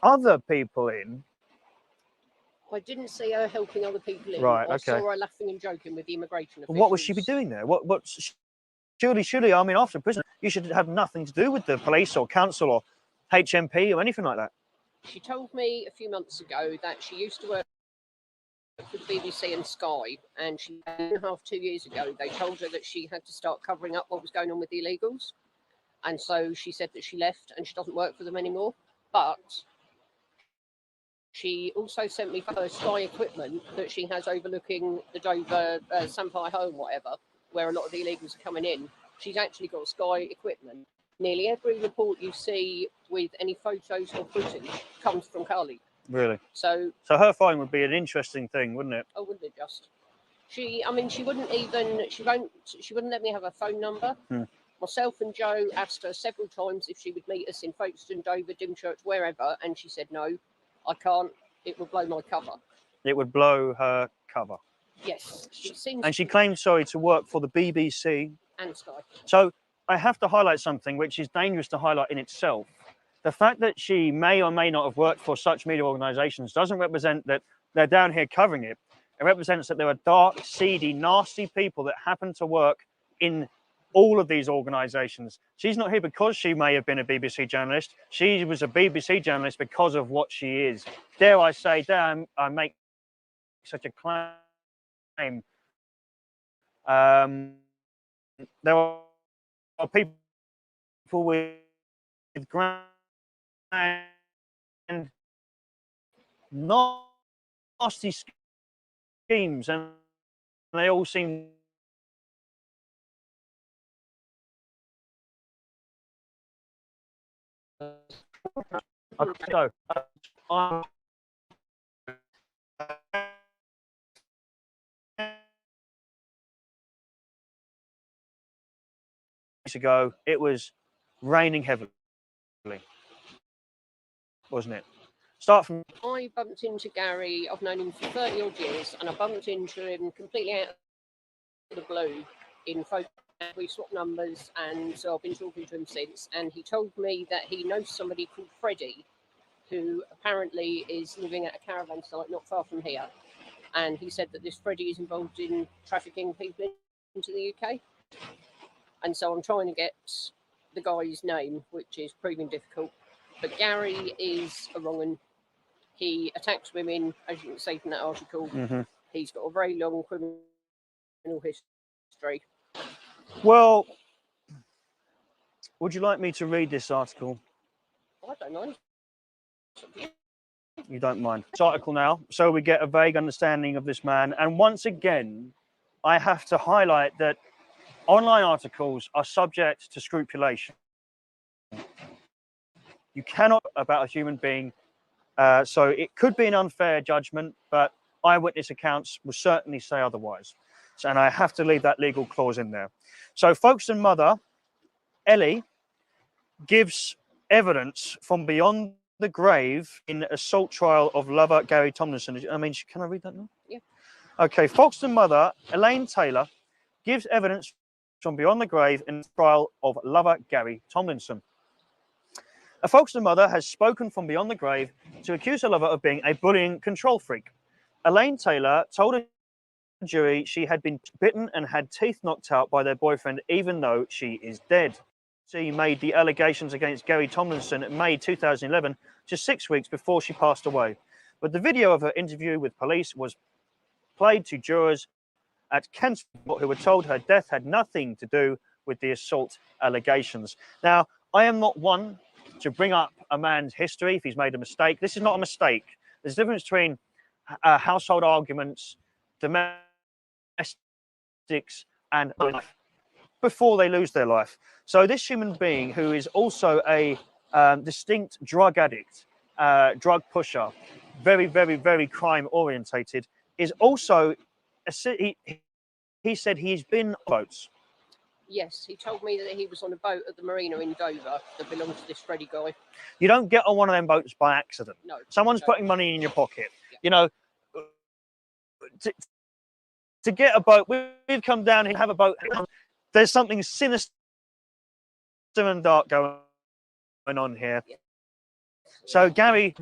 other people in. I didn't see her helping other people in. Right, I okay. saw her laughing and joking with the immigration officials. What would she be doing there? Surely, I mean, after prison, you should have nothing to do with the police or council or HMP or anything like that. She told me a few months ago that she used to work for the BBC and Sky, and 2 years ago, they told her that she had to start covering up what was going on with the illegals. And so she said that she left and she doesn't work for them anymore. But she also sent me her Sky equipment that she has overlooking the Dover, Sampai Home, whatever, where a lot of the illegals are coming in. She's actually got Sky equipment. Nearly every report you see with any photos or footage comes from Carly. Really? So her phone would be an interesting thing, wouldn't it? oh, wouldn't it just? She wouldn't let me have her phone number. Myself and Joe asked her several times if she would meet us in Folkestone, Dover, Dymchurch, wherever, and she said no, I can't. It would blow my cover. It would blow her cover. Yes, she seems. And she claimed, to work for the BBC and Sky. So I have to highlight something which is dangerous to highlight in itself. The fact that she may or may not have worked for such media organisations doesn't represent that they're down here covering it. It represents that there are dark, seedy, nasty people that happen to work in all of these organisations. She's not here because she may have been a BBC journalist. She was a BBC journalist because of what she is. Dare I say, I make such a claim. There are people with grand, nasty schemes, and they all seem so. Ago, it was raining heavily. wasn't it? Start from. I bumped into Gary. I've known him for 30 odd years, and I bumped into him completely out of the blue in photo. We swapped numbers, and so I've been talking to him since. And he told me that he knows somebody called Freddie, who apparently is living at a caravan site not far from here. And he said that this Freddie is involved in trafficking people into the UK. And so I'm trying to get the guy's name, which is proving difficult. But Gary is a wrong un. He attacks women, as you can see from that article. Mm-hmm. He's got a very long criminal history. Well, would you like me to read this article? I don't know. You don't mind. This article now, so we get a vague understanding of this man. And once again, I have to highlight that online articles are subject to scrupulation. You cannot about a human being. So it could be an unfair judgment, but eyewitness accounts will certainly say otherwise. So, and I have to leave that legal clause in there. So Folkestone mother, Ellie, gives evidence from beyond the grave in assault trial of lover Gary Tomlinson. I mean, can I read that now? Yeah. Okay, Folkestone mother, Elaine Taylor, gives evidence from beyond the grave in the trial of lover Gary Tomlinson. A Folkestone mother has spoken from beyond the grave to accuse her lover of being a bullying control freak. Elaine Taylor told a jury she had been bitten and had teeth knocked out by their boyfriend, even though she is dead. She made the allegations against Gary Tomlinson in May 2011, just 6 weeks before she passed away. But the video of her interview with police was played to jurors at Kent who were told her death had nothing to do with the assault allegations. Now, I am not one to bring up a man's history if he's made a mistake. This is not a mistake. There's a difference between household arguments, domestics, and life before they lose their life. So this human being, who is also a distinct drug addict, drug pusher, very, very, very crime orientated, is also he said he's been on boats. Yes, he told me that he was on a boat at the marina in Dover that belonged to this Freddie guy. You don't get on one of them boats by accident. No. Someone's No. putting money in your pocket. Yeah. You know, to get a boat, we've come down here and have a boat. There's something sinister and dark going on here. Yeah. So Gary,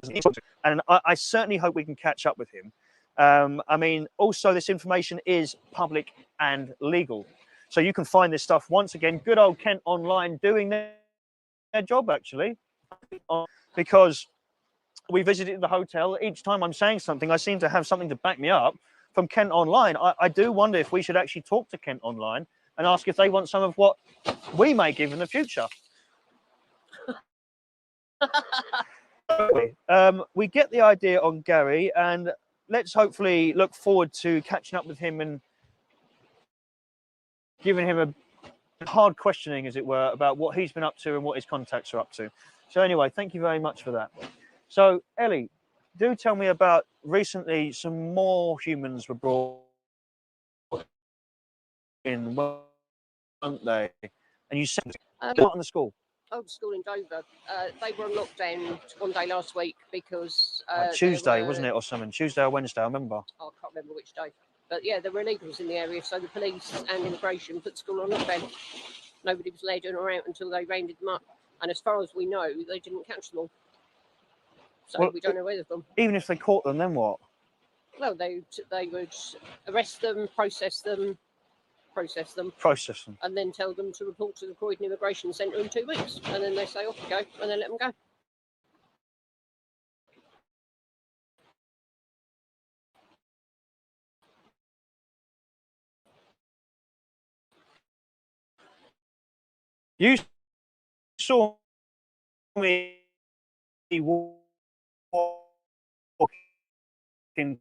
and I certainly hope we can catch up with him. I mean, also this information is public and legal. So you can find this stuff once again. Good old Kent Online doing their job, actually, because we visited the hotel. Each time I'm saying something, I seem to have something to back me up from Kent Online. I do wonder if we should actually talk to Kent Online and ask if they want some of what we may give in the future. We get the idea on Gary, and let's hopefully look forward to catching up with him and giving him a hard questioning, as it were, about what he's been up to and what his contacts are up to. So anyway, thank you very much for that. So Ellie, do tell me about recently some more humans were brought in, weren't they? And you said not in the school. Old school in Dover. They were on lockdown one day last week because Tuesday, wasn't it, or something? Tuesday or Wednesday, I remember. I can't remember which day. But yeah, there were illegals in the area, so the police and immigration put the school on lockdown. Nobody was allowed in or out until they rounded them up. And as far as we know, they didn't catch them all. So Well, we don't know where they've gone. Even if they caught them, then what? Well, they would arrest them, process them, and then tell them to report to the Croydon Immigration Centre in 2 weeks. And then they say, off you go, and then let them go. You saw me walking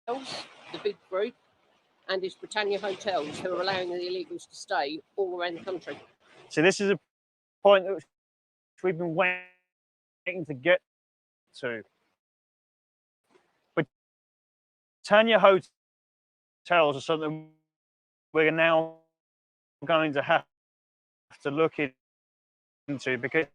the big group, and it's Britannia Hotels who are allowing the illegals to stay all around the country. So this is a point that we've been waiting to get to. Britannia Hotels are something we're now going to have to look into, because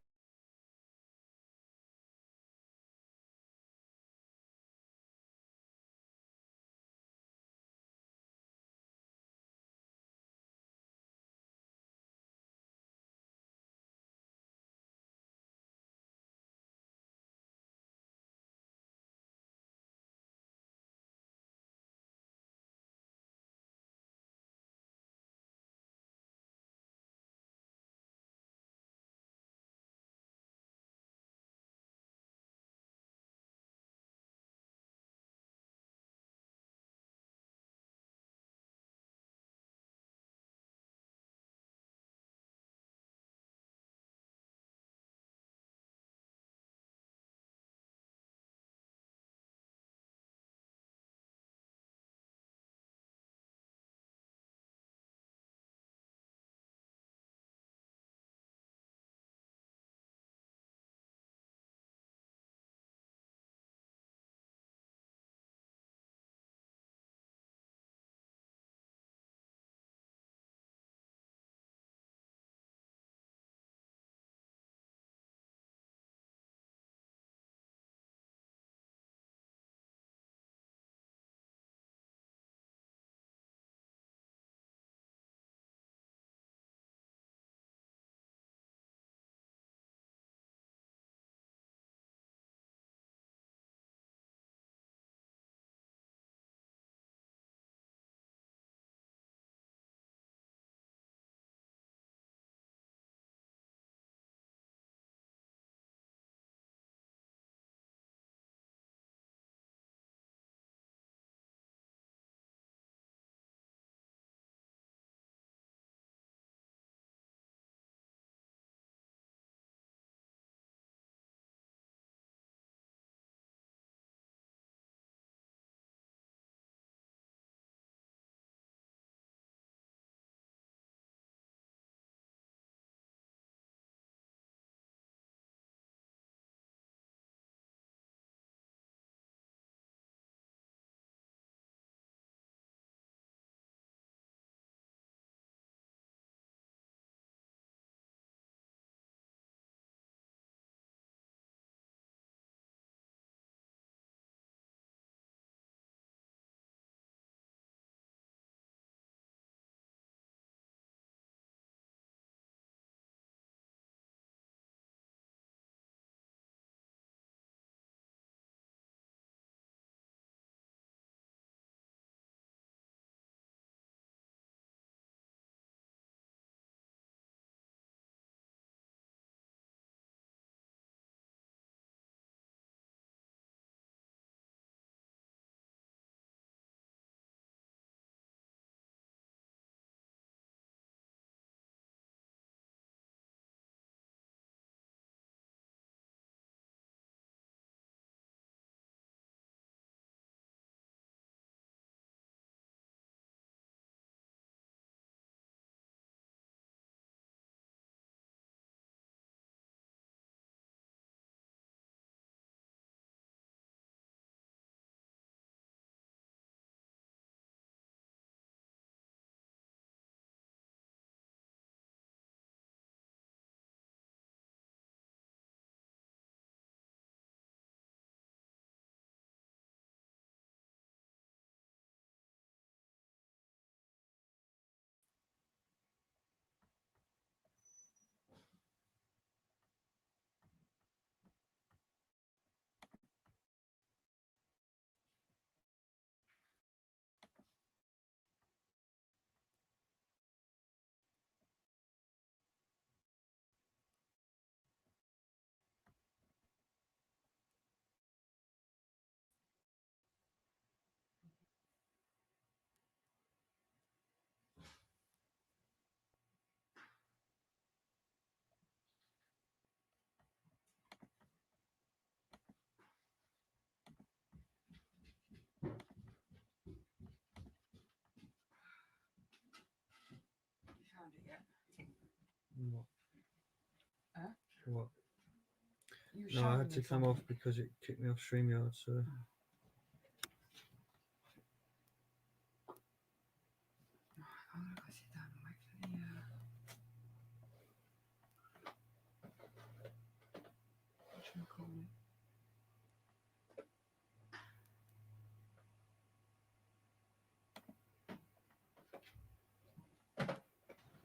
No, I had to come off because it kicked me off StreamYard. So.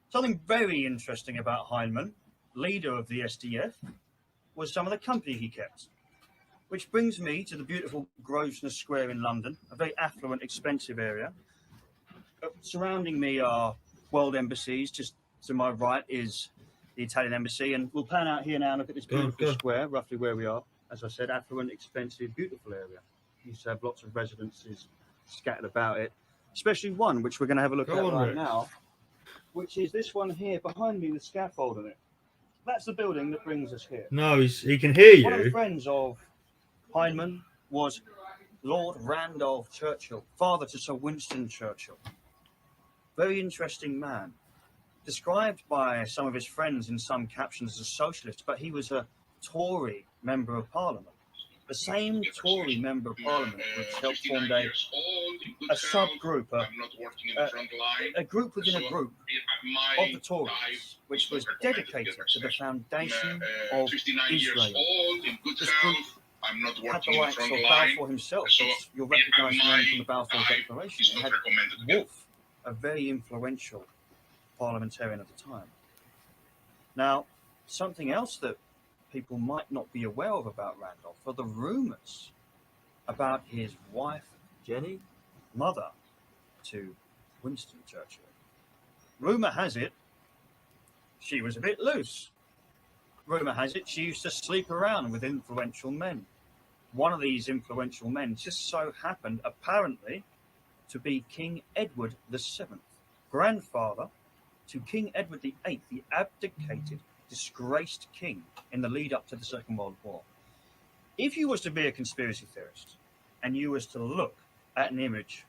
Something very interesting about Heinemann, leader of the SDF, was some of the company he kept. Which brings me to the beautiful Grosvenor Square in London, a very affluent, expensive area. Surrounding me are world embassies. Just to my right is the Italian embassy. And we'll pan out here now and look at this beautiful square, roughly where we are. As I said, affluent, expensive, beautiful area. Used to have lots of residences scattered about it, especially one which we're going to have a look at right now, which is this one here behind me with scaffold on it. That's the building that brings us here. No, he can hear you. One of the friends of Heinemann was Lord Randolph Churchill, father to Sir Winston Churchill. Very interesting man. Described by some of his friends in some captions as a socialist, but he was a Tory member of Parliament. The same Tory member of Parliament which helped form a subgroup, a group within a group of the Tories, which was dedicated to the foundation of Israel. This group had the likes of Balfour himself, which you'll recognise the name from the Balfour Declaration. It had Wolfe, a very influential parliamentarian at the time. Now, something else that people might not be aware of about Randolph are the rumours about his wife, Jenny, mother to Winston Churchill. Rumour has it she was a bit loose. Rumour has it she used to sleep around with influential men. One of these influential men just so happened, apparently, to be King Edward VII, grandfather to King Edward VIII, the abdicated, disgraced king in the lead up to the Second World War. If you was to be a conspiracy theorist and you was to look at an image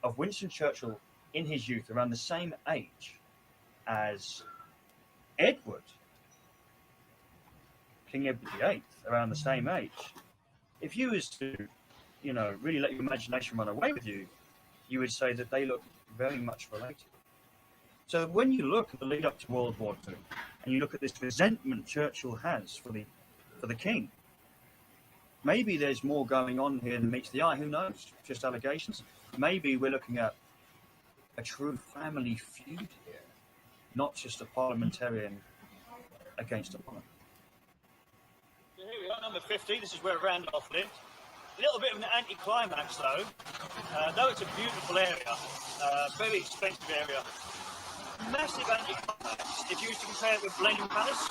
of Winston Churchill in his youth around the same age as Edward, King Edward VIII, around the same age, if you was to, really let your imagination run away with you, you would say that they look very much related. So when you look at the lead up to World War II, and you look at this resentment Churchill has for the king, maybe there's more going on here than meets the eye. Who knows? Just allegations. Maybe we're looking at a true family feud here, not just a parliamentarian against a monarch. So here we are, number 50. This is where Randolph lived. A little bit of an anticlimax, though. Though it's a beautiful area, very expensive area. Massive anticlimax if you were to compare it with Blenheim Palace.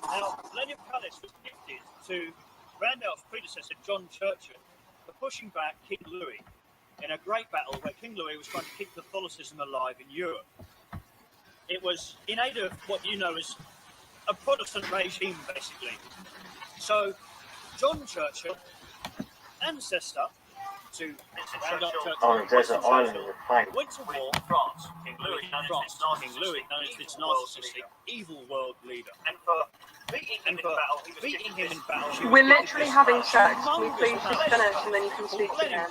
Now, Blenheim Palace was gifted to Randolph's predecessor, John Churchill, for pushing back King Louis in a great battle where King Louis was trying to keep Catholicism alive in Europe. It was in aid of what you know as a Protestant regime, basically. So, John Churchill, ancestor to Randolph Churchill, went to war with France. King Louis, known as this narcissistic, evil world leader. And for beating him in battle, We're literally having sex. Can we please just finish and then you can speak again?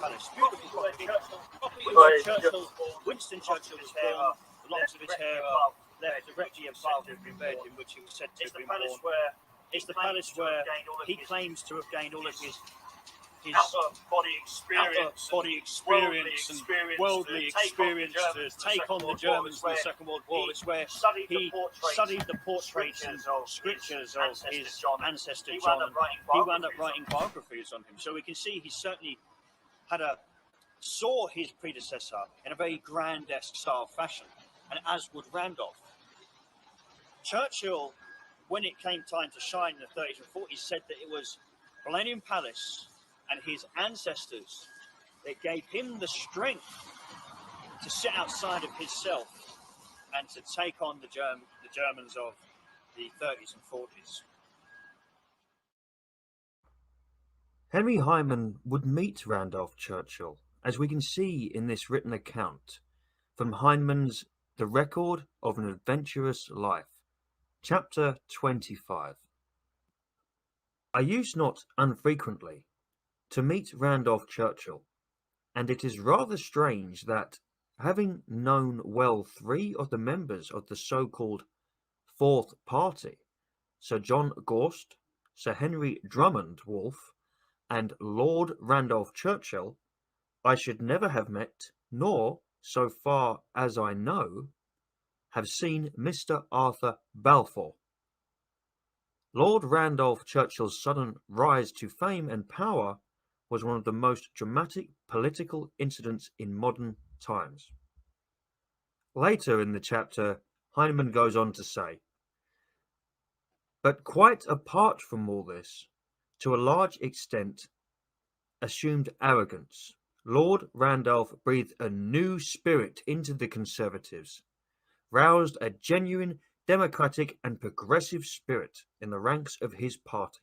Winston Churchill was born, lots of his hair left directly above the bed in which he was said to have been born. It's the palace where he claims to have gained all of his body experience and worldly experience to take on the Germans in the Second World War. It's where he studied the portraits and scriptures of his ancestor John. He wound up writing biographies on him. So we can see he certainly saw his predecessor in a very grandesque style fashion, and as would Randolph. Churchill, when it came time to shine in the 30s and 40s, said that it was Blenheim Palace and his ancestors that gave him the strength to sit outside of himself and to take on the Germans of the 30s and 40s. Henry Hyman would meet Randolph Churchill, as we can see in this written account from Hyman's The Record of an Adventurous Life, Chapter 25. I used not unfrequently to meet Randolph Churchill, and it is rather strange that, having known well 3 of the members of the so-called Fourth Party, Sir John Gorst, Sir Henry Drummond Wolfe, and Lord Randolph Churchill, I should never have met, nor, so far as I know, have seen Mr. Arthur Balfour. Lord Randolph Churchill's sudden rise to fame and power was one of the most dramatic political incidents in modern times. Later in the chapter, Heinemann goes on to say, but quite apart from all this, to a large extent, assumed arrogance, Lord Randolph breathed a new spirit into the Conservatives, roused a genuine democratic and progressive spirit in the ranks of his party.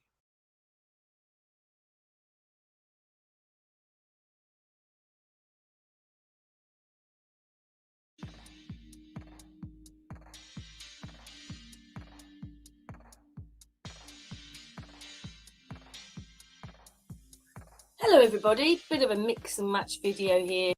Hello everybody, bit of a mix and match video here.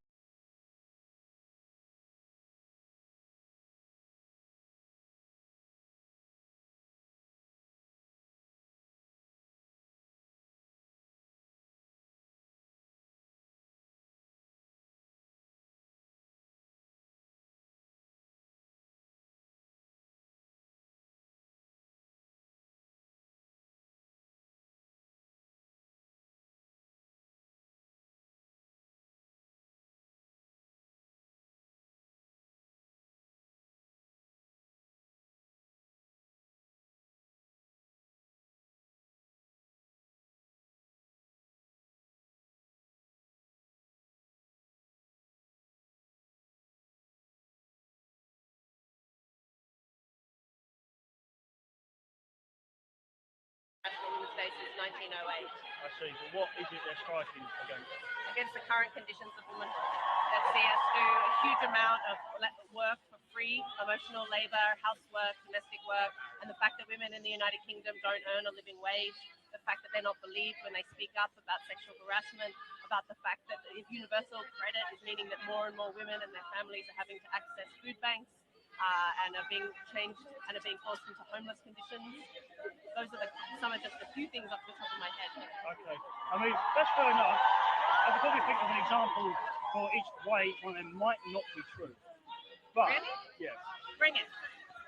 Women's Day since 1908. I see, but what is it they're striking against? Against the current conditions of womanhood that see us do a huge amount of work for free, emotional labour, housework, domestic work, and the fact that women in the United Kingdom don't earn a living wage, the fact that they're not believed when they speak up about sexual harassment, about the fact that universal credit is meaning that more and more women and their families are having to access food banks and are being changed and are being forced into homeless conditions. Those are some of just a few things off the top of my head. Okay, I mean, that's fair enough. I could probably think of an example for each way when it might not be true. But, really? Yeah. Bring it.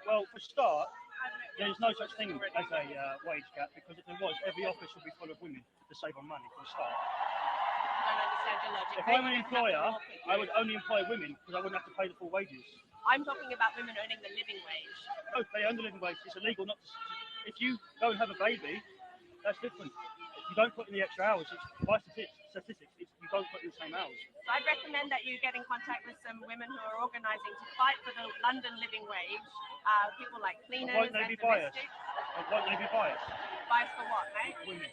Well, for a start, there's no such thing as a wage gap, because if there was, every office would be full of women to save on money for a start. I don't understand your logic. If I'm an employer, I would only employ women because I wouldn't have to pay the full wages. I'm talking about women earning the living wage. No, they earn the living wage. It's illegal not to. If you go and have a baby, that's different. You don't put in the extra hours. It's, by statistics, you don't put in the same hours. So I'd recommend that you get in contact with some women who are organising to fight for the London living wage. People like cleaners Won't they and be biased? domestics. Won't they be biased? Biased for what, mate? Women.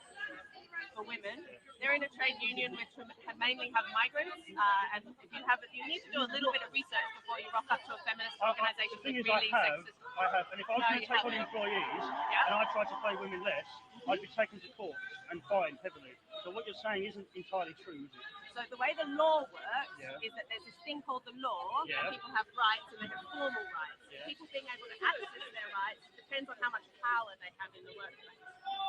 For women. They're in a trade union which mainly have migrants, and if you need to do a little bit of research before you rock up to a feminist organisation. The thing is, I have, and if I was going to take on employees and I tried to pay women less, I'd be taken to court and fined heavily. So what you're saying isn't entirely true, is it? So the way the law works is that there's this thing called the law, and people have rights and they have formal rights. People being able to access their rights depends on how much power they have in the workplace.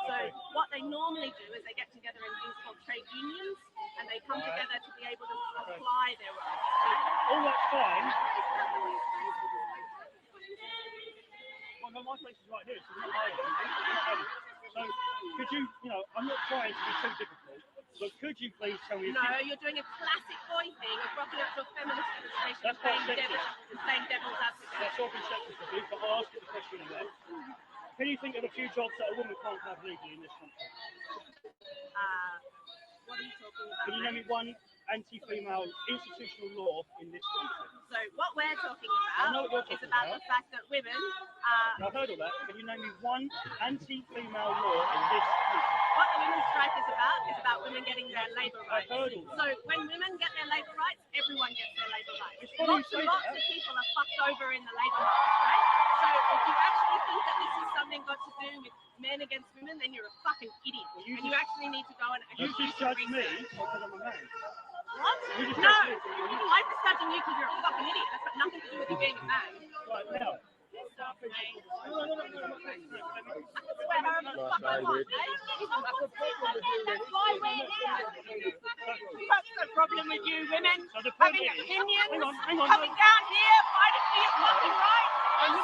So what they normally do is they get together in things called trade unions, and they come together to be able to apply their rights. All that's fine. Well, no, my place is right here, so we're not hiding. So could you, I'm not trying to be too difficult, but could you please tell me? No, you're doing a classic boy thing of rocking up to a feminist demonstration playing devil's advocate. That's all been sexist of you, but I'll ask you the question again. Can you think of a few jobs that a woman can't have legally in this country? What are you talking about? Can you name me one anti-female institutional law in this country? So what we're talking about is about the fact that women I've heard all that. Can you name me one anti-female law in this country? What the women's strike is about women getting their labour rights. I've heard all that. So when women get their labour rights, everyone gets their labour rights. It's funny you Lots say and lots that. of people are fucked over in the labour market, right? So So if you actually think that this is something got to do with men against women, then you're a fucking idiot. And you actually need to go and You just judge me because I'm a man. What? You just No, judge me. I'm just judging you because you're a fucking idiot. That's got nothing to do with you being a man. Right now. Stop, mate. No, no, no, no, no, no. Swear I'm a fucking one, eh? That's why we're here. That's the problem with you women, having opinions, coming down here, fighting for your fucking rights,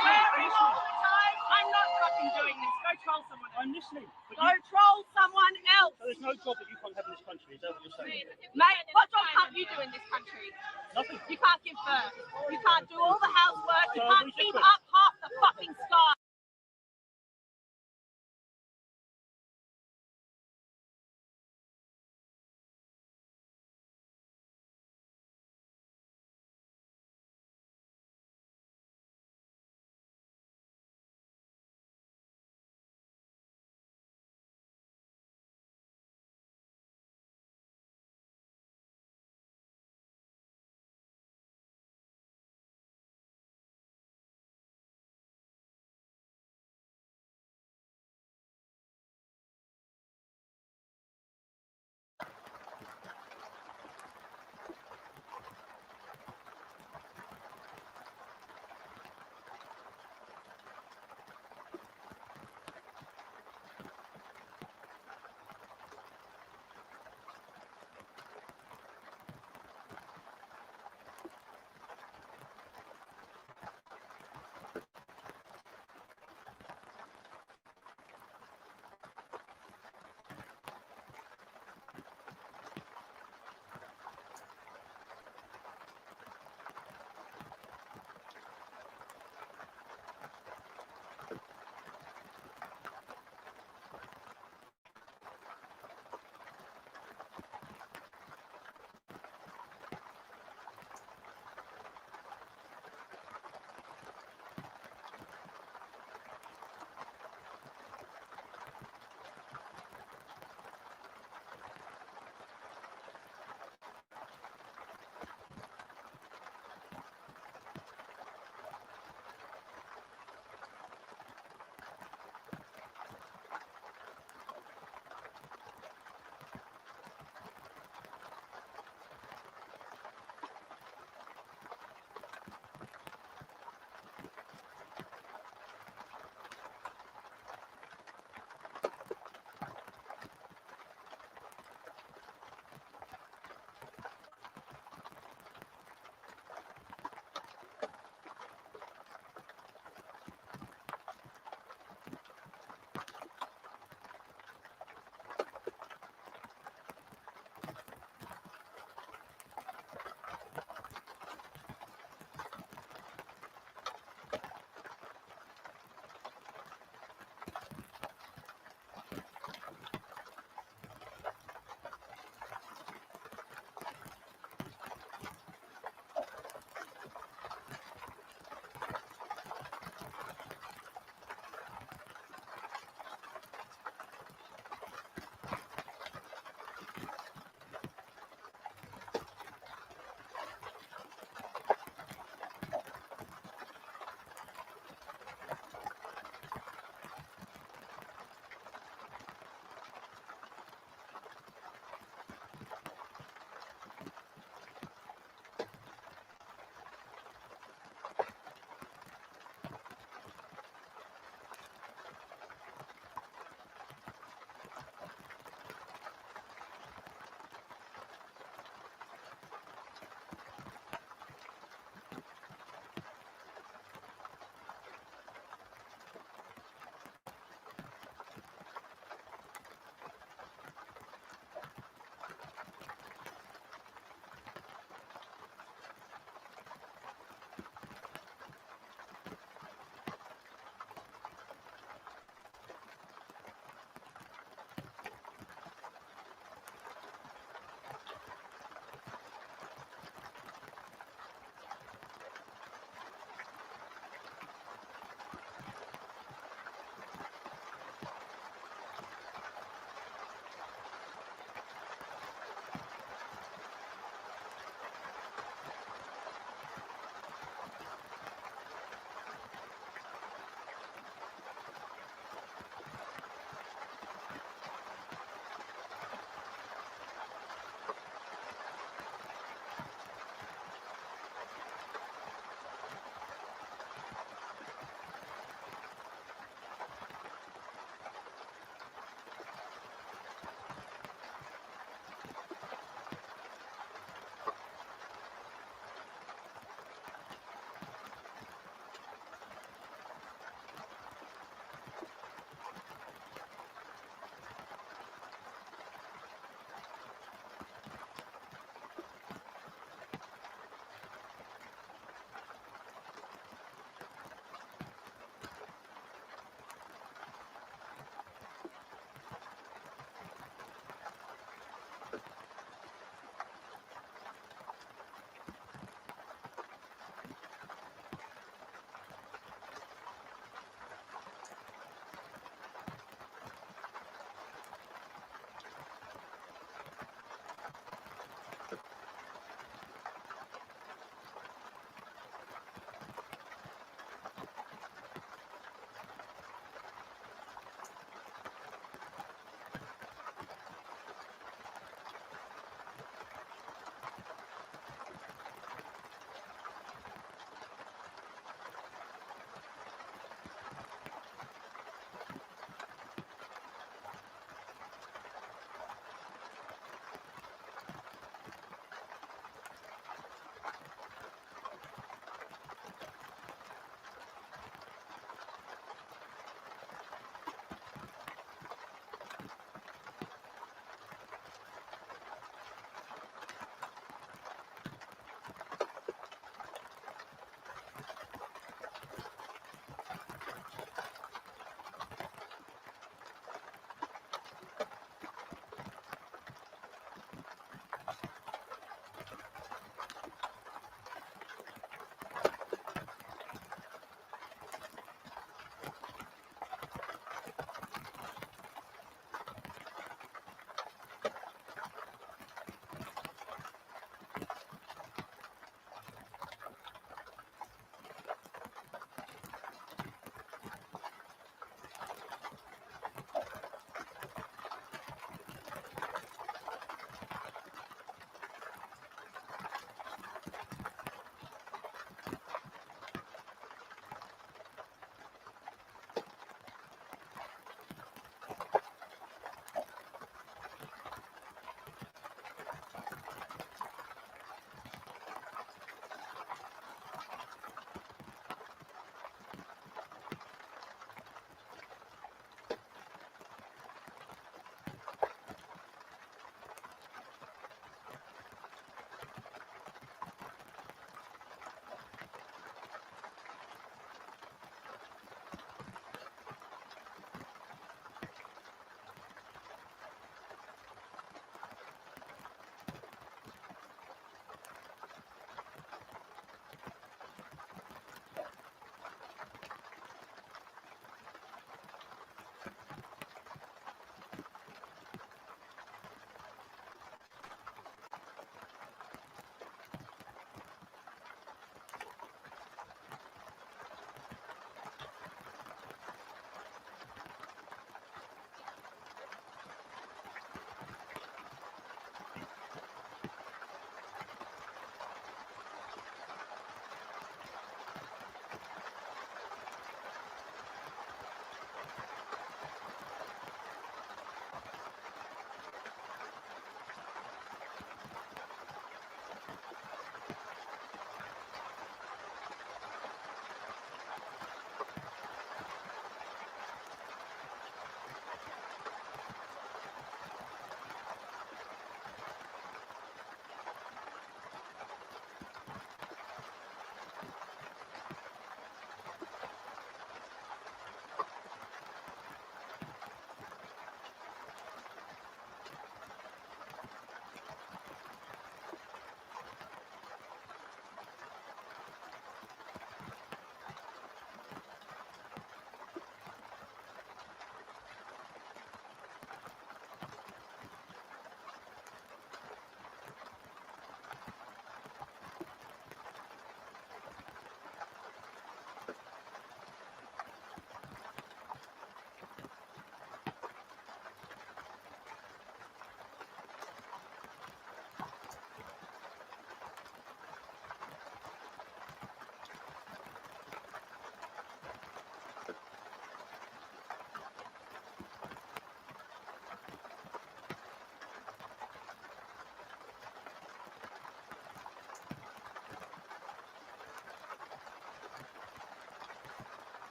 swearing all the time. I'm not fucking doing this. Go troll someone else. I'm listening. Go troll someone else. So there's no job that you can't have in this country, is that what you're saying? Mate, what job can't you do in this country? Nothing. You can't give birth. You can't do all the housework. You So can't we keep should- up half the fucking sky.